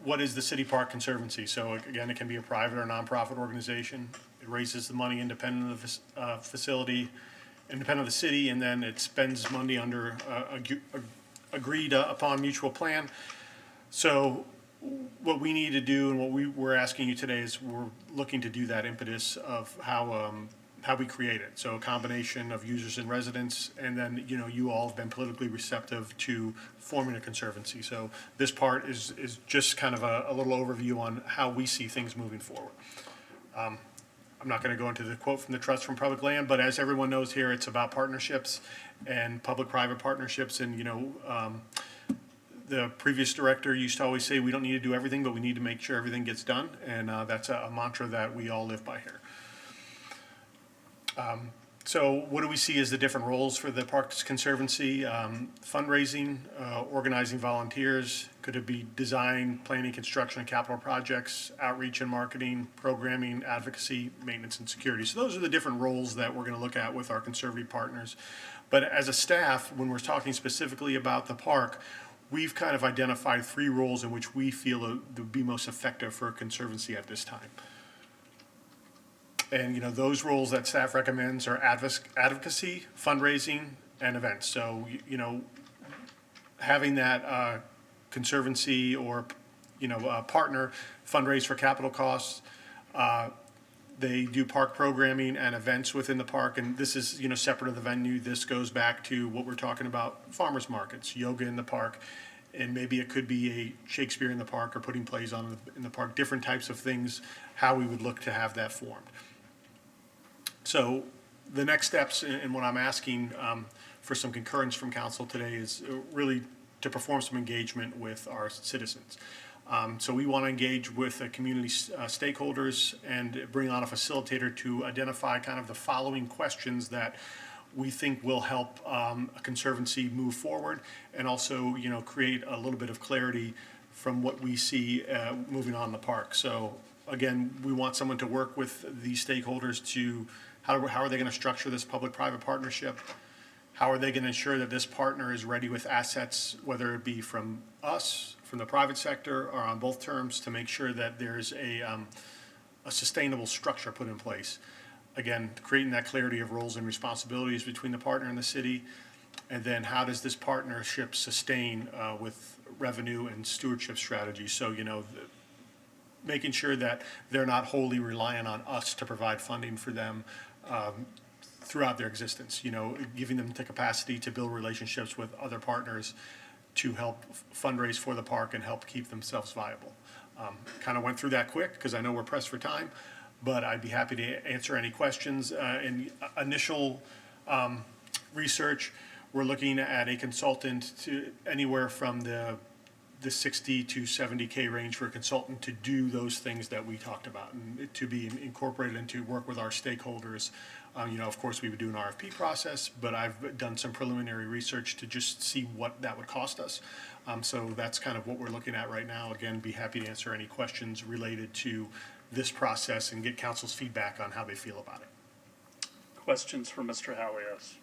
what is the City Park Conservancy. So again, it can be a private or nonprofit organization. It raises the money independent of the facility, independent of the city, and then it spends money under agreed upon mutual plan. So what we need to do, and what we're asking you today, is we're looking to do that impetus of how we create it. So a combination of users and residents, and then, you all have been politically receptive to forming a conservancy. So this part is just kind of a little overview on how we see things moving forward. I'm not going to go into the quote from the Trust from Public Land, but as everyone knows here, it's about partnerships and public-private partnerships. And, the previous director used to always say, we don't need to do everything, but we need to make sure everything gets done. And that's a mantra that we all live by here. So what do we see as the different roles for the Parks Conservancy? Fundraising, organizing volunteers, could it be design, planning, construction, and capital projects, outreach and marketing, programming, advocacy, maintenance, and security. So those are the different roles that we're going to look at with our conservative partners. But as a staff, when we're talking specifically about the park, we've kind of identified 3 roles in which we feel would be most effective for a conservancy at this time. And, those roles that staff recommends are advocacy, fundraising, and events. So, having that conservancy or, partner fundraise for capital costs. They do park programming and events within the park, and this is, separate of the venue. This goes back to what we're talking about, farmers markets, yoga in the park, and maybe it could be a Shakespeare in the park or putting plays on in the park, different types of things, how we would look to have that formed. So the next steps, and what I'm asking for some concurrence from council today, is really to perform some engagement with our citizens. So we want to engage with community stakeholders and bring on a facilitator to identify kind of the following questions that we think will help a conservancy move forward, and also, create a little bit of clarity from what we see moving on in the park. So again, we want someone to work with these stakeholders to how are they going to structure this public-private partnership? How are they going to ensure that this partner is ready with assets, whether it be from us, from the private sector, or on both terms, to make sure that there's a sustainable structure put in place. Again, creating that clarity of roles and responsibilities between the partner and the city. And then how does this partnership sustain with revenue and stewardship strategies? So, making sure that they're not wholly reliant on us to provide funding for them throughout their existence, giving them the capacity to build relationships with other partners to help fundraise for the park and help keep themselves viable. Kind of went through that quick because I know we're pressed for time, but I'd be happy to answer any questions. In initial research, we're looking at a consultant to anywhere from the 60 to 70K range for a consultant to do those things that we talked about, and to be incorporated and to work with our stakeholders. Of course, we would do an RFP process, but I've done some preliminary research to just see what that would cost us. So that's kind of what we're looking at right now. Again, be happy to answer any questions related to this process and get council's feedback on how they feel about it. Questions for Mr. Hallios?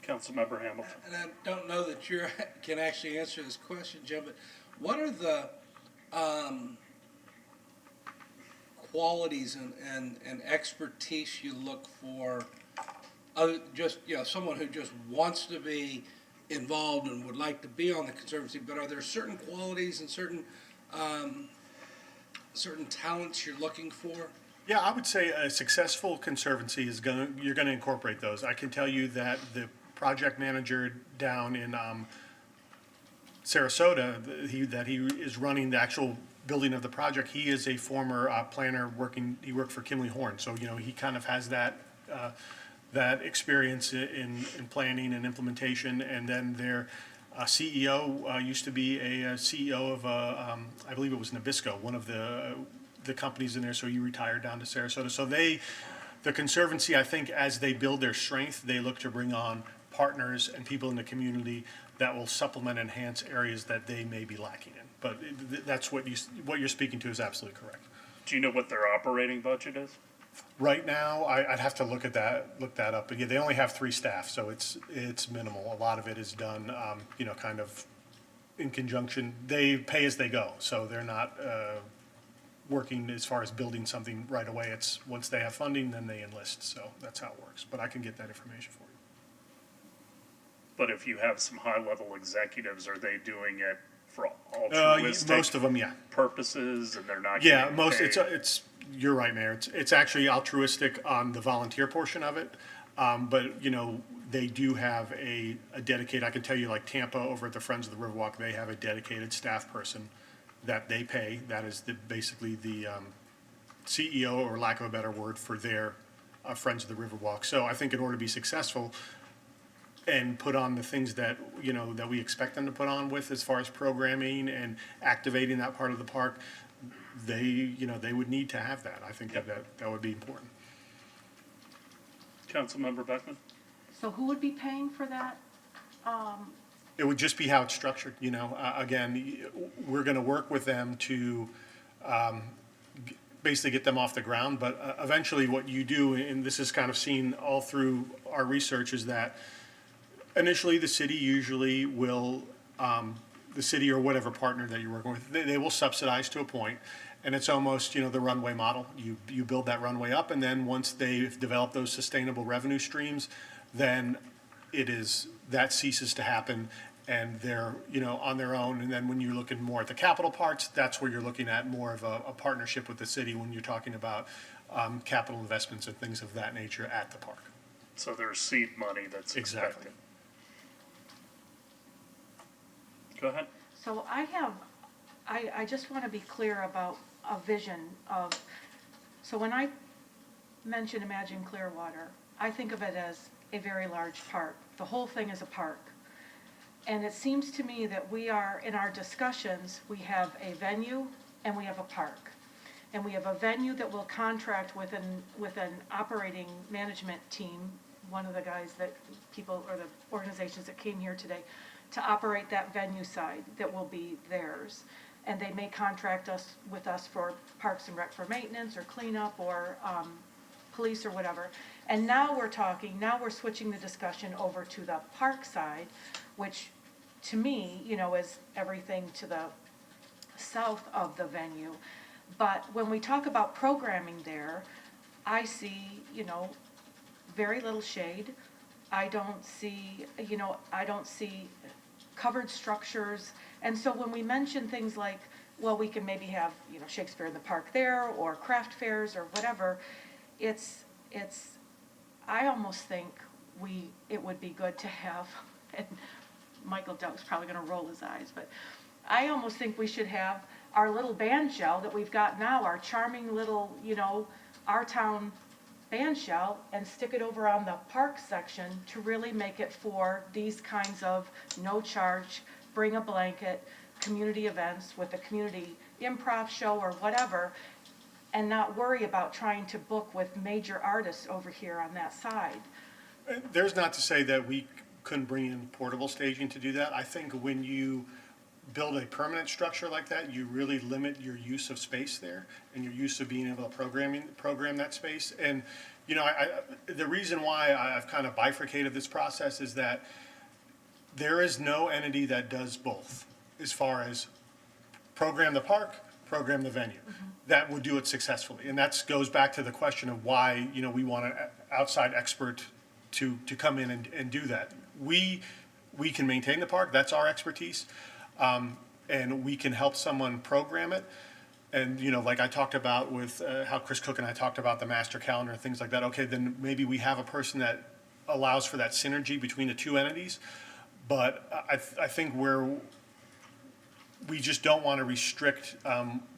Councilmember Hamilton. And I don't know that you can actually answer this question, Jim, but what are the qualities and expertise you look for? Someone who just wants to be involved and would like to be on the conservancy, but are there certain qualities and certain talents you're looking for? Yeah, I would say a successful conservancy you're gonna incorporate those. I can tell you that the project manager down in Sarasota, he is running the actual building of the project. He is a former planner he worked for Kimley Horn. So, he kind of has that experience in planning and implementation. And then their CEO used to be a CEO of, I believe it was Nabisco, one of the companies in there. So he retired down to Sarasota. So the conservancy, I think, as they build their strength, they look to bring on partners and people in the community that will supplement and enhance areas that they may be lacking in. But that's what you're speaking to is absolutely correct. Do you know what their operating budget is? Right now, I'd have to look that up. But yeah, they only have 3 staff, so it's minimal. A lot of it is done, kind of in conjunction. They pay as they go, so they're not working as far as building something right away. It's once they have funding, then they enlist. So that's how it works. But I can get that information for you. But if you have some high-level executives, are they doing it for altruistic most of them, yeah. purposes, and they're not Yeah, getting most paid? it's you're right, Mayor. It's actually altruistic on the volunteer portion of it. But, you know, they do have a dedicated, I can tell you, like Tampa over at the Friends of the Riverwalk, they have a dedicated staff person that they pay. That is basically the CEO, or lack of a better word, for their Friends of the Riverwalk. So I think in order to be successful and put on the things that, you know, that we expect them to put on with as far as programming and activating that part of the park, they would need to have that. I think that would be important. Councilmember Beckman? So who would be paying for that? It would just be how it's structured, you know. Again, we're going to work with them to basically get them off the ground, but eventually what you do, and this is kind of seen all through our research, is that initially the city usually will, the city or whatever partner that you're working with, they will subsidize to a point, and it's almost, you know, the runway model. You build that runway up, and then once they've developed those sustainable revenue streams, then that ceases to happen, and they're, you know, on their own. And then when you're looking more at the capital parts, that's where you're looking at more of a partnership with the city when you're talking about capital investments and things of that nature at the park. So there's seed money that's Exactly. expected. Go ahead. So I just want to be clear about a vision of, so when I mention Imagine Clearwater, I think of it as a very large park. The whole thing is a park. And it seems to me that we are, in our discussions, we have a venue and we have a park. And we have a venue that will contract with an operating management team, one of the guys that people, or the organizations that came here today, to operate that venue side that will be theirs. And they may contract with us for Parks and Rec for maintenance or cleanup or police or whatever. And now we're switching the discussion over to the park side, which to me, you know, is everything to the south of the venue. But when we talk about programming there, I see, you know, very little shade. I don't see covered structures. And so when we mention things like, well, we can maybe have, you know, Shakespeare in the Park there, or craft fairs or whatever, I almost think it would be good to have, and Michael Duck's probably gonna roll his eyes, but I almost think we should have our little band shell that we've got now, our charming little, you know, our town band shell, and stick it over on the park section to really make it for these kinds of no charge, bring a blanket, community events with a community improv show or whatever, and not worry about trying to book with major artists over here on that side. There's not to say that we couldn't bring in portable staging to do that. I think when you build a permanent structure like that, you really limit your use of space there and your use of being able to program that space. And, you know, the reason why I've kind of bifurcated this process is that there is no entity that does both as far as program the park, program the venue. That would do it successfully. And that goes back to the question of why, you know, we want an outside expert to come in and do that. We can maintain the park, that's our expertise, and we can help someone program it. And, you know, like I talked about with how Chris Cook and I talked about the master calendar and things like that, okay, then maybe we have a person that allows for that synergy between the two entities. But I think we just don't want to restrict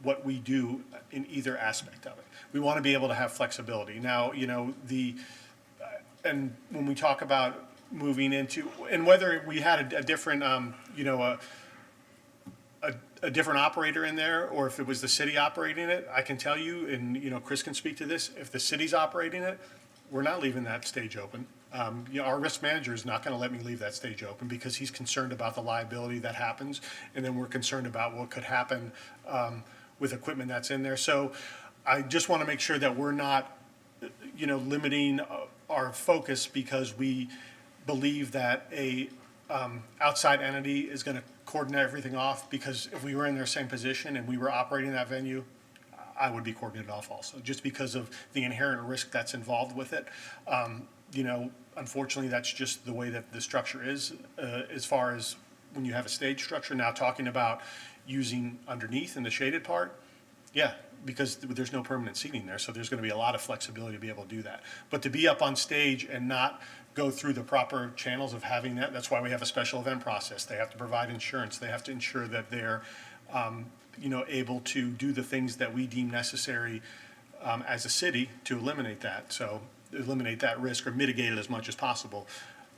what we do in either aspect of it. We want to be able to have flexibility. Now, you know, and when we talk about moving into, and whether we had a different, you know, a different operator in there, or if it was the city operating it, I can tell you, and, you know, Chris can speak to this, if the city's operating it, we're not leaving that stage open. You know, our risk manager is not going to let me leave that stage open because he's concerned about the liability that happens, and then we're concerned about what could happen with equipment that's in there. So I just want to make sure that we're not, you know, limiting our focus because we believe that a outside entity is going to coordinate everything off, because if we were in their same position and we were operating that venue, I would be coordinated off also, just because of the inherent risk that's involved with it. You know, unfortunately, that's just the way that the structure is, as far as when you have a stage structure. Now, talking about using underneath in the shaded part, yeah, because there's no permanent seating there, so there's going to be a lot of flexibility to be able to do that. But to be up on stage and not go through the proper channels of having that, that's why we have a special event process. They have to provide insurance. They have to ensure that they're, able to do the things that we deem necessary as a city to eliminate that. So eliminate that risk or mitigate it as much as possible.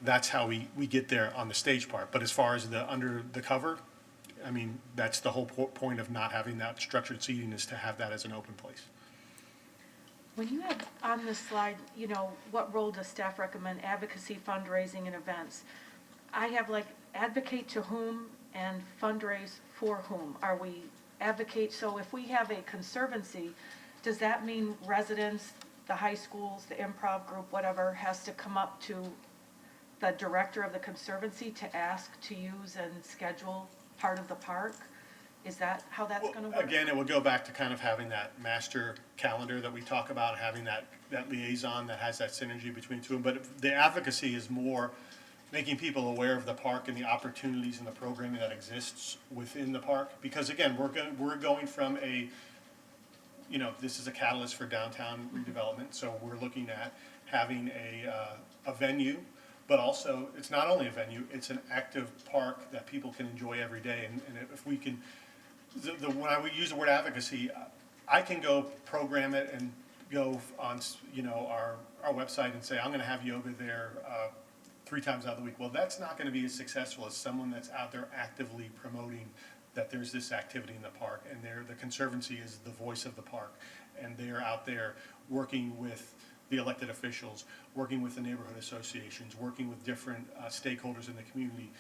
That's how we get there on the stage part. But as far as the under the cover, I mean, that's the whole point of not having that structured seating, is to have that as an open place. When you have on this slide, what role does staff recommend advocacy, fundraising, and events? I have like advocate to whom and fundraise for whom? Are we advocate, so if we have a conservancy, does that mean residents, the high schools, the improv group, whatever, has to come up to the director of the conservancy to ask to use and schedule part of the park? Is that how that's going to work? Again, it will go back to kind of having that master calendar that we talk about, having that liaison that has that synergy between two. But the advocacy is more making people aware of the park and the opportunities and the programming that exists within the park. Because again, we're going from this is a catalyst for downtown redevelopment. So we're looking at having a venue, but also it's not only a venue, it's an active park that people can enjoy every day. And if we can, when I use the word advocacy, I can go program it and go on, our website and say, I'm going to have yoga there 3 times out of the week. Well, that's not going to be as successful as someone that's out there actively promoting that there's this activity in the park, and the Conservancy is the voice of the park, and they're out there working with the elected officials, working with the neighborhood associations, working with different stakeholders in the community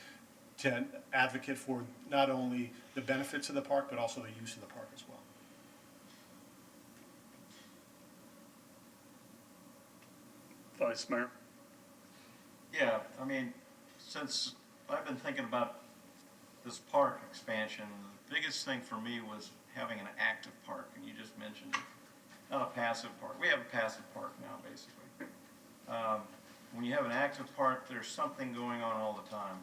to advocate for not only the benefits of the park, but also the use of the park as well. Vice Mayor? Yeah, I mean, since I've been thinking about this park expansion, the biggest thing for me was having an active park, and you just mentioned it. Not a passive park. We have a passive park now, basically. When you have an active park, there's something going on all the time.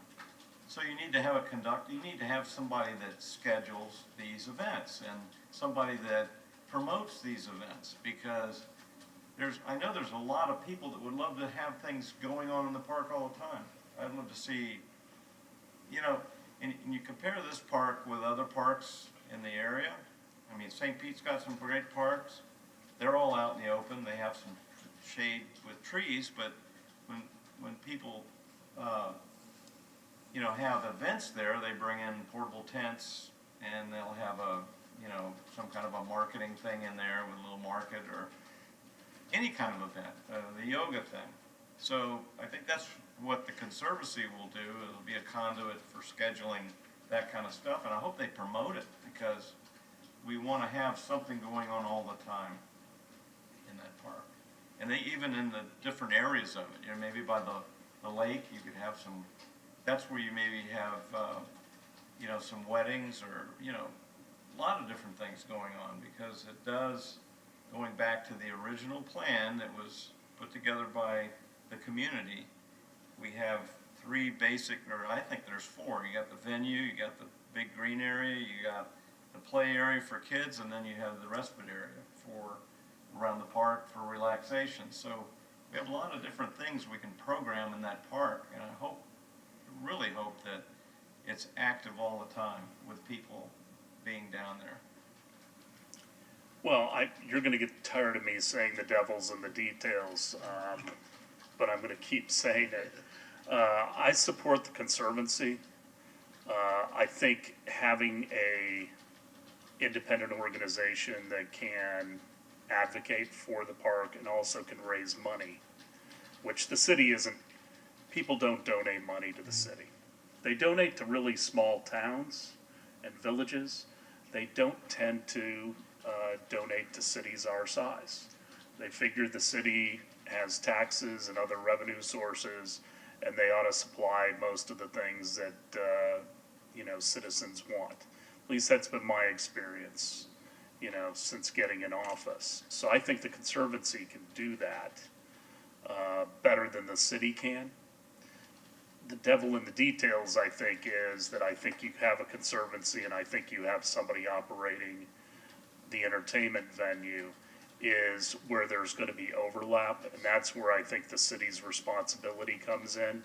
So you need to have a conductor, you need to have somebody that schedules these events and somebody that promotes these events, because I know there's a lot of people that would love to have things going on in the park all the time. I'd love to see, and you compare this park with other parks in the area. I mean, St. Pete's got some great parks. They're all out in the open. They have some shade with trees, but when people, have events there, they bring in portable tents, and they'll have some kind of a marketing thing in there with a little market or any kind of event, the yoga thing. So I think that's what the Conservancy will do. It'll be a conduit for scheduling that kind of stuff, and I hope they promote it, because we want to have something going on all the time in that park. And even in the different areas of it, maybe by the lake, you could have some, that's where you maybe have, some weddings or, a lot of different things going on, because it does, going back to the original plan that was put together by the community, we have 3 basic, or I think there's 4. You got the venue, you got the big green area, you got the play area for kids, and then you have the respite area for around the park for relaxation. So we have a lot of different things we can program in that park, and I really hope that it's active all the time with people being down there. Well, you're going to get tired of me saying the devil's in the details, but I'm going to keep saying it. I support the Conservancy. I think having a independent organization that can advocate for the park and also can raise money, which the city isn't. People don't donate money to the city. They donate to really small towns and villages. They don't tend to donate to cities our size. They figure the city has taxes and other revenue sources, and they ought to supply most of the things that citizens want. At least that's been my experience, since getting in office. So I think the Conservancy can do that better than the city can. The devil in the details, I think, is that I think you have a Conservancy, and I think you have somebody operating the entertainment venue is where there's gonna be overlap, and that's where I think the city's responsibility comes in.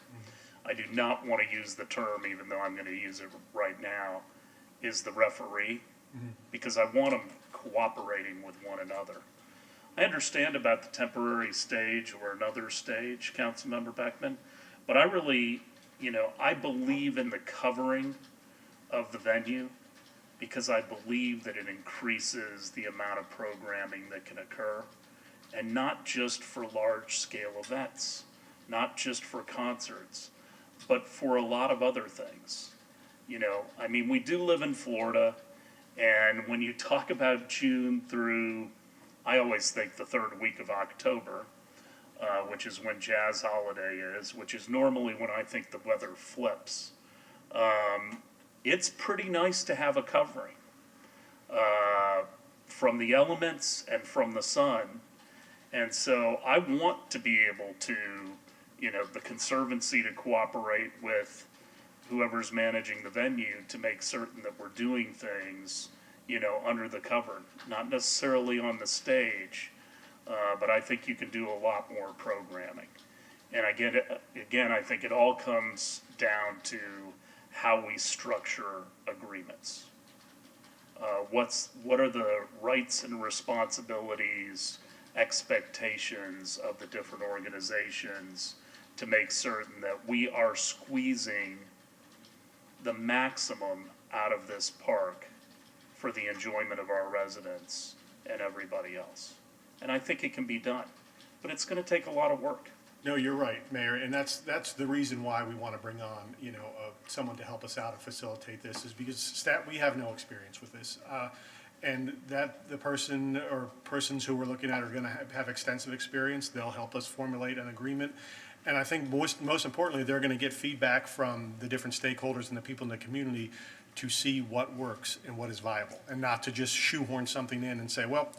I do not wanna use the term, even though I'm gonna use it right now, is the referee, because I want them cooperating with one another. I understand about the temporary stage or another stage, Councilmember Beckman, but I really, I believe in the covering of the venue because I believe that it increases the amount of programming that can occur, and not just for large-scale events, not just for concerts, but for a lot of other things. We do live in Florida, and when you talk about June through, I always think the third week of October, which is when Jazz Holiday is, which is normally when I think the weather flips. It's pretty nice to have a covering from the elements and from the sun. And so I want to be able to, the Conservancy to cooperate with whoever's managing the venue to make certain that we're doing things, under the cover, not necessarily on the stage, but I think you can do a lot more programming. And again, I think it all comes down to how we structure agreements. What are the rights and responsibilities, expectations of the different organizations to make certain that we are squeezing the maximum out of this park for the enjoyment of our residents and everybody else. And I think it can be done, but it's gonna take a lot of work. No, you're right, Mayor, and that's the reason why we want to bring on, someone to help us out and facilitate this, is because we have no experience with this. And that the person or persons who we're looking at are going to have extensive experience. They'll help us formulate an agreement. And I think most importantly, they're going to get feedback from the different stakeholders and the people in the community to see what works and what is viable, and not to just shoehorn something in and say, well,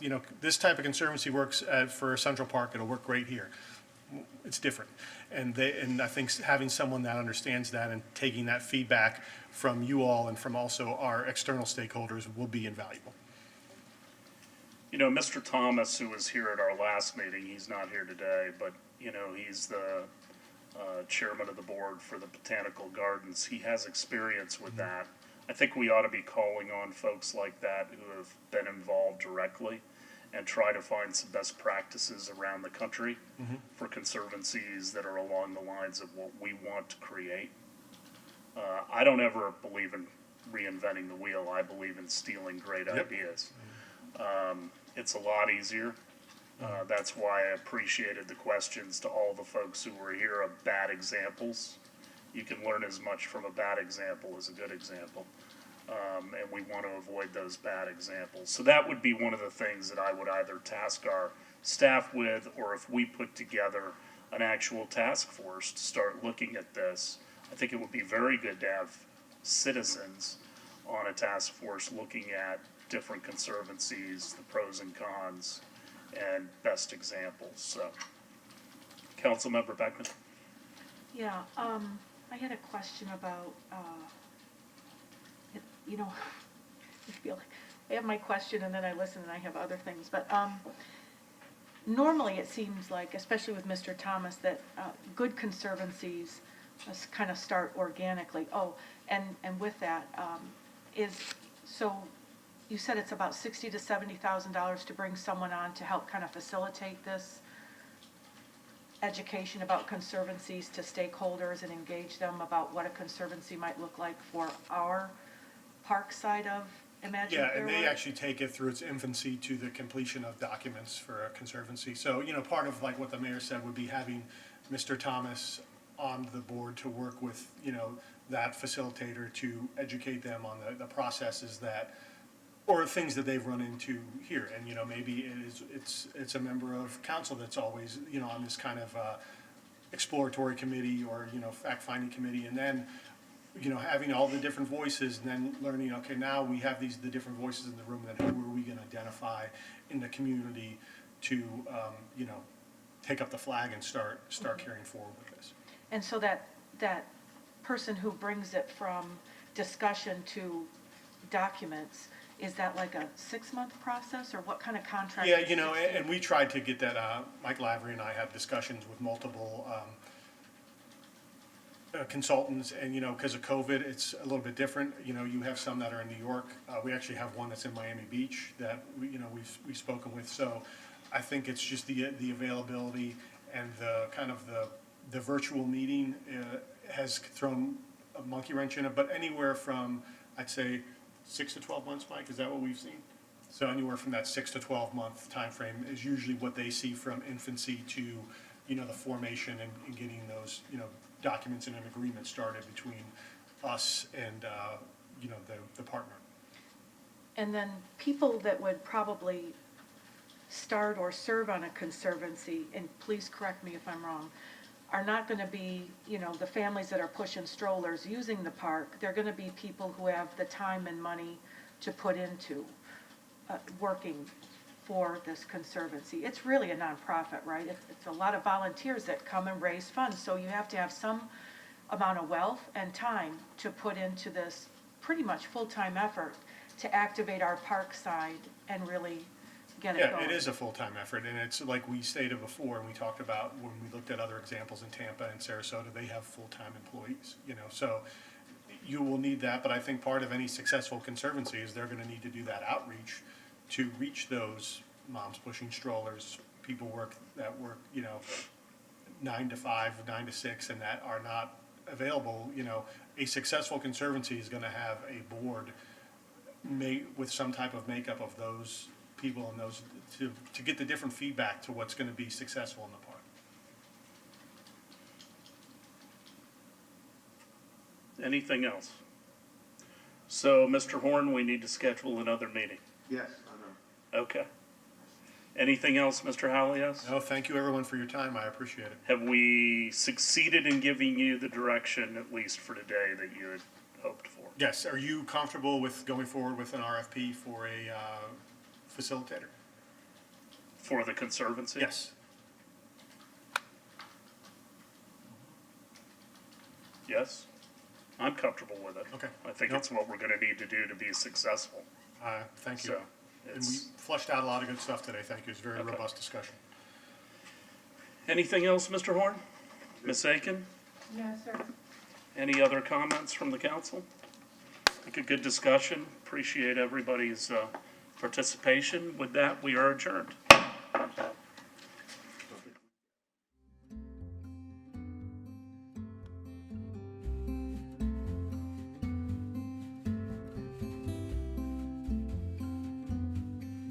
this type of conservancy works for Central Park, it'll work great here. It's different. And I think having someone that understands that and taking that feedback from you all and from also our external stakeholders will be invaluable. Mr. Thomas, who was here at our last meeting, he's not here today, but, he's the chairman of the board for the Botanical Gardens. He has experience with that. I think we ought to be calling on folks like that who have been involved directly and try to find some best practices around the country for conservancies that are along the lines of what we want to create. I don't ever believe in reinventing the wheel. I believe in stealing great ideas. It's a lot easier. That's why I appreciated the questions to all the folks who were here of bad examples. You can learn as much from a bad example as a good example. And we want to avoid those bad examples. So that would be one of the things that I would either task our staff with, or if we put together an actual task force to start looking at this, I think it would be very good to have citizens on a task force looking at different conservancies, the pros and cons, and best examples. So, Councilmember Beckman. Yeah, I had a question about, I feel like I have my question and then I listen and I have other things, but normally it seems like, especially with Mr. Thomas, that good conservancies just kind of start organically. Oh, and with that, so you said it's about $60,000 to $70,000 to bring someone on to help kind of facilitate this education about conservancies to stakeholders and engage them about what a conservancy might look like for our park side of Imagine Yeah, and they Clearwater? actually take it through its infancy to the completion of documents for a conservancy. So, part of like what the mayor said would be having Mr. Thomas on the board to work with, that facilitator to educate them on the processes that, or things that they've run into here. And, maybe it's a member of council that's always, on this kind of exploratory committee or, fact-finding committee. And then, having all the different voices and then learning, okay, now we have the different voices in the room, then who are we going to identify in the community to, take up the flag and start carrying forward with this. And so that person who brings it from discussion to documents is that like a 6-month process, or what kind of contract? Yeah, is you know, 60? and we tried to get that, Mike Lavery and I had discussions with multiple consultants, and, you know, because of COVID, it's a little bit different. You know, you have some that are in New York. We actually have one that's in Miami Beach that, we've spoken with. So I think it's just the availability and the kind of the virtual meeting has thrown a monkey wrench in it, but anywhere from, I'd say, 6 to 12 months, Mike, is that what we've seen? So anywhere from that 6 to 12 month timeframe is usually what they see from infancy to, the formation and getting those, documents and an agreement started between us and, the partner. And then people that would probably start or serve on a conservancy, and please correct me if I'm wrong, are not going to be, the families that are pushing strollers using the park. They're going to be people who have the time and money to put into working for this conservancy. It's really a nonprofit, right? It's a lot of volunteers that come and raise funds, so you have to have some amount of wealth and time to put into this pretty much full-time effort to activate our park side and really get it going. Yeah, it is a full-time effort, and it's like we stated before, and we talked about when we looked at other examples in Tampa and Sarasota, they have full-time employees, so you will need that, but I think part of any successful conservancy is they're gonna need to do that outreach to reach those moms pushing strollers, people that work, 9 to 5, 9 to 6, and that are not available. A successful conservancy is gonna have a board with some type of makeup of those people and those to get the different feedback to what's going to be successful in the park. Anything else? So, Mr. Horn, we need to schedule another meeting. Yes, I know. Okay. Anything else, Mr. Halias? No, thank you everyone for your time. I appreciate it. Have we succeeded in giving you the direction, at least for today, that you had hoped for? Yes. Are you comfortable with going forward with an RFP for a facilitator? For the Conservancy? Yes. Yes? I'm comfortable with it. Okay. I think it's what we're gonna need to do to be successful. Thank you. So, And we flushed out a lot of good stuff today. Thank you. It was a very robust discussion. Anything else, Mr. Horn? Ms. Aiken? No, sir. Any other comments from the council? I think a good discussion. Appreciate everybody's participation. With that, we are adjourned.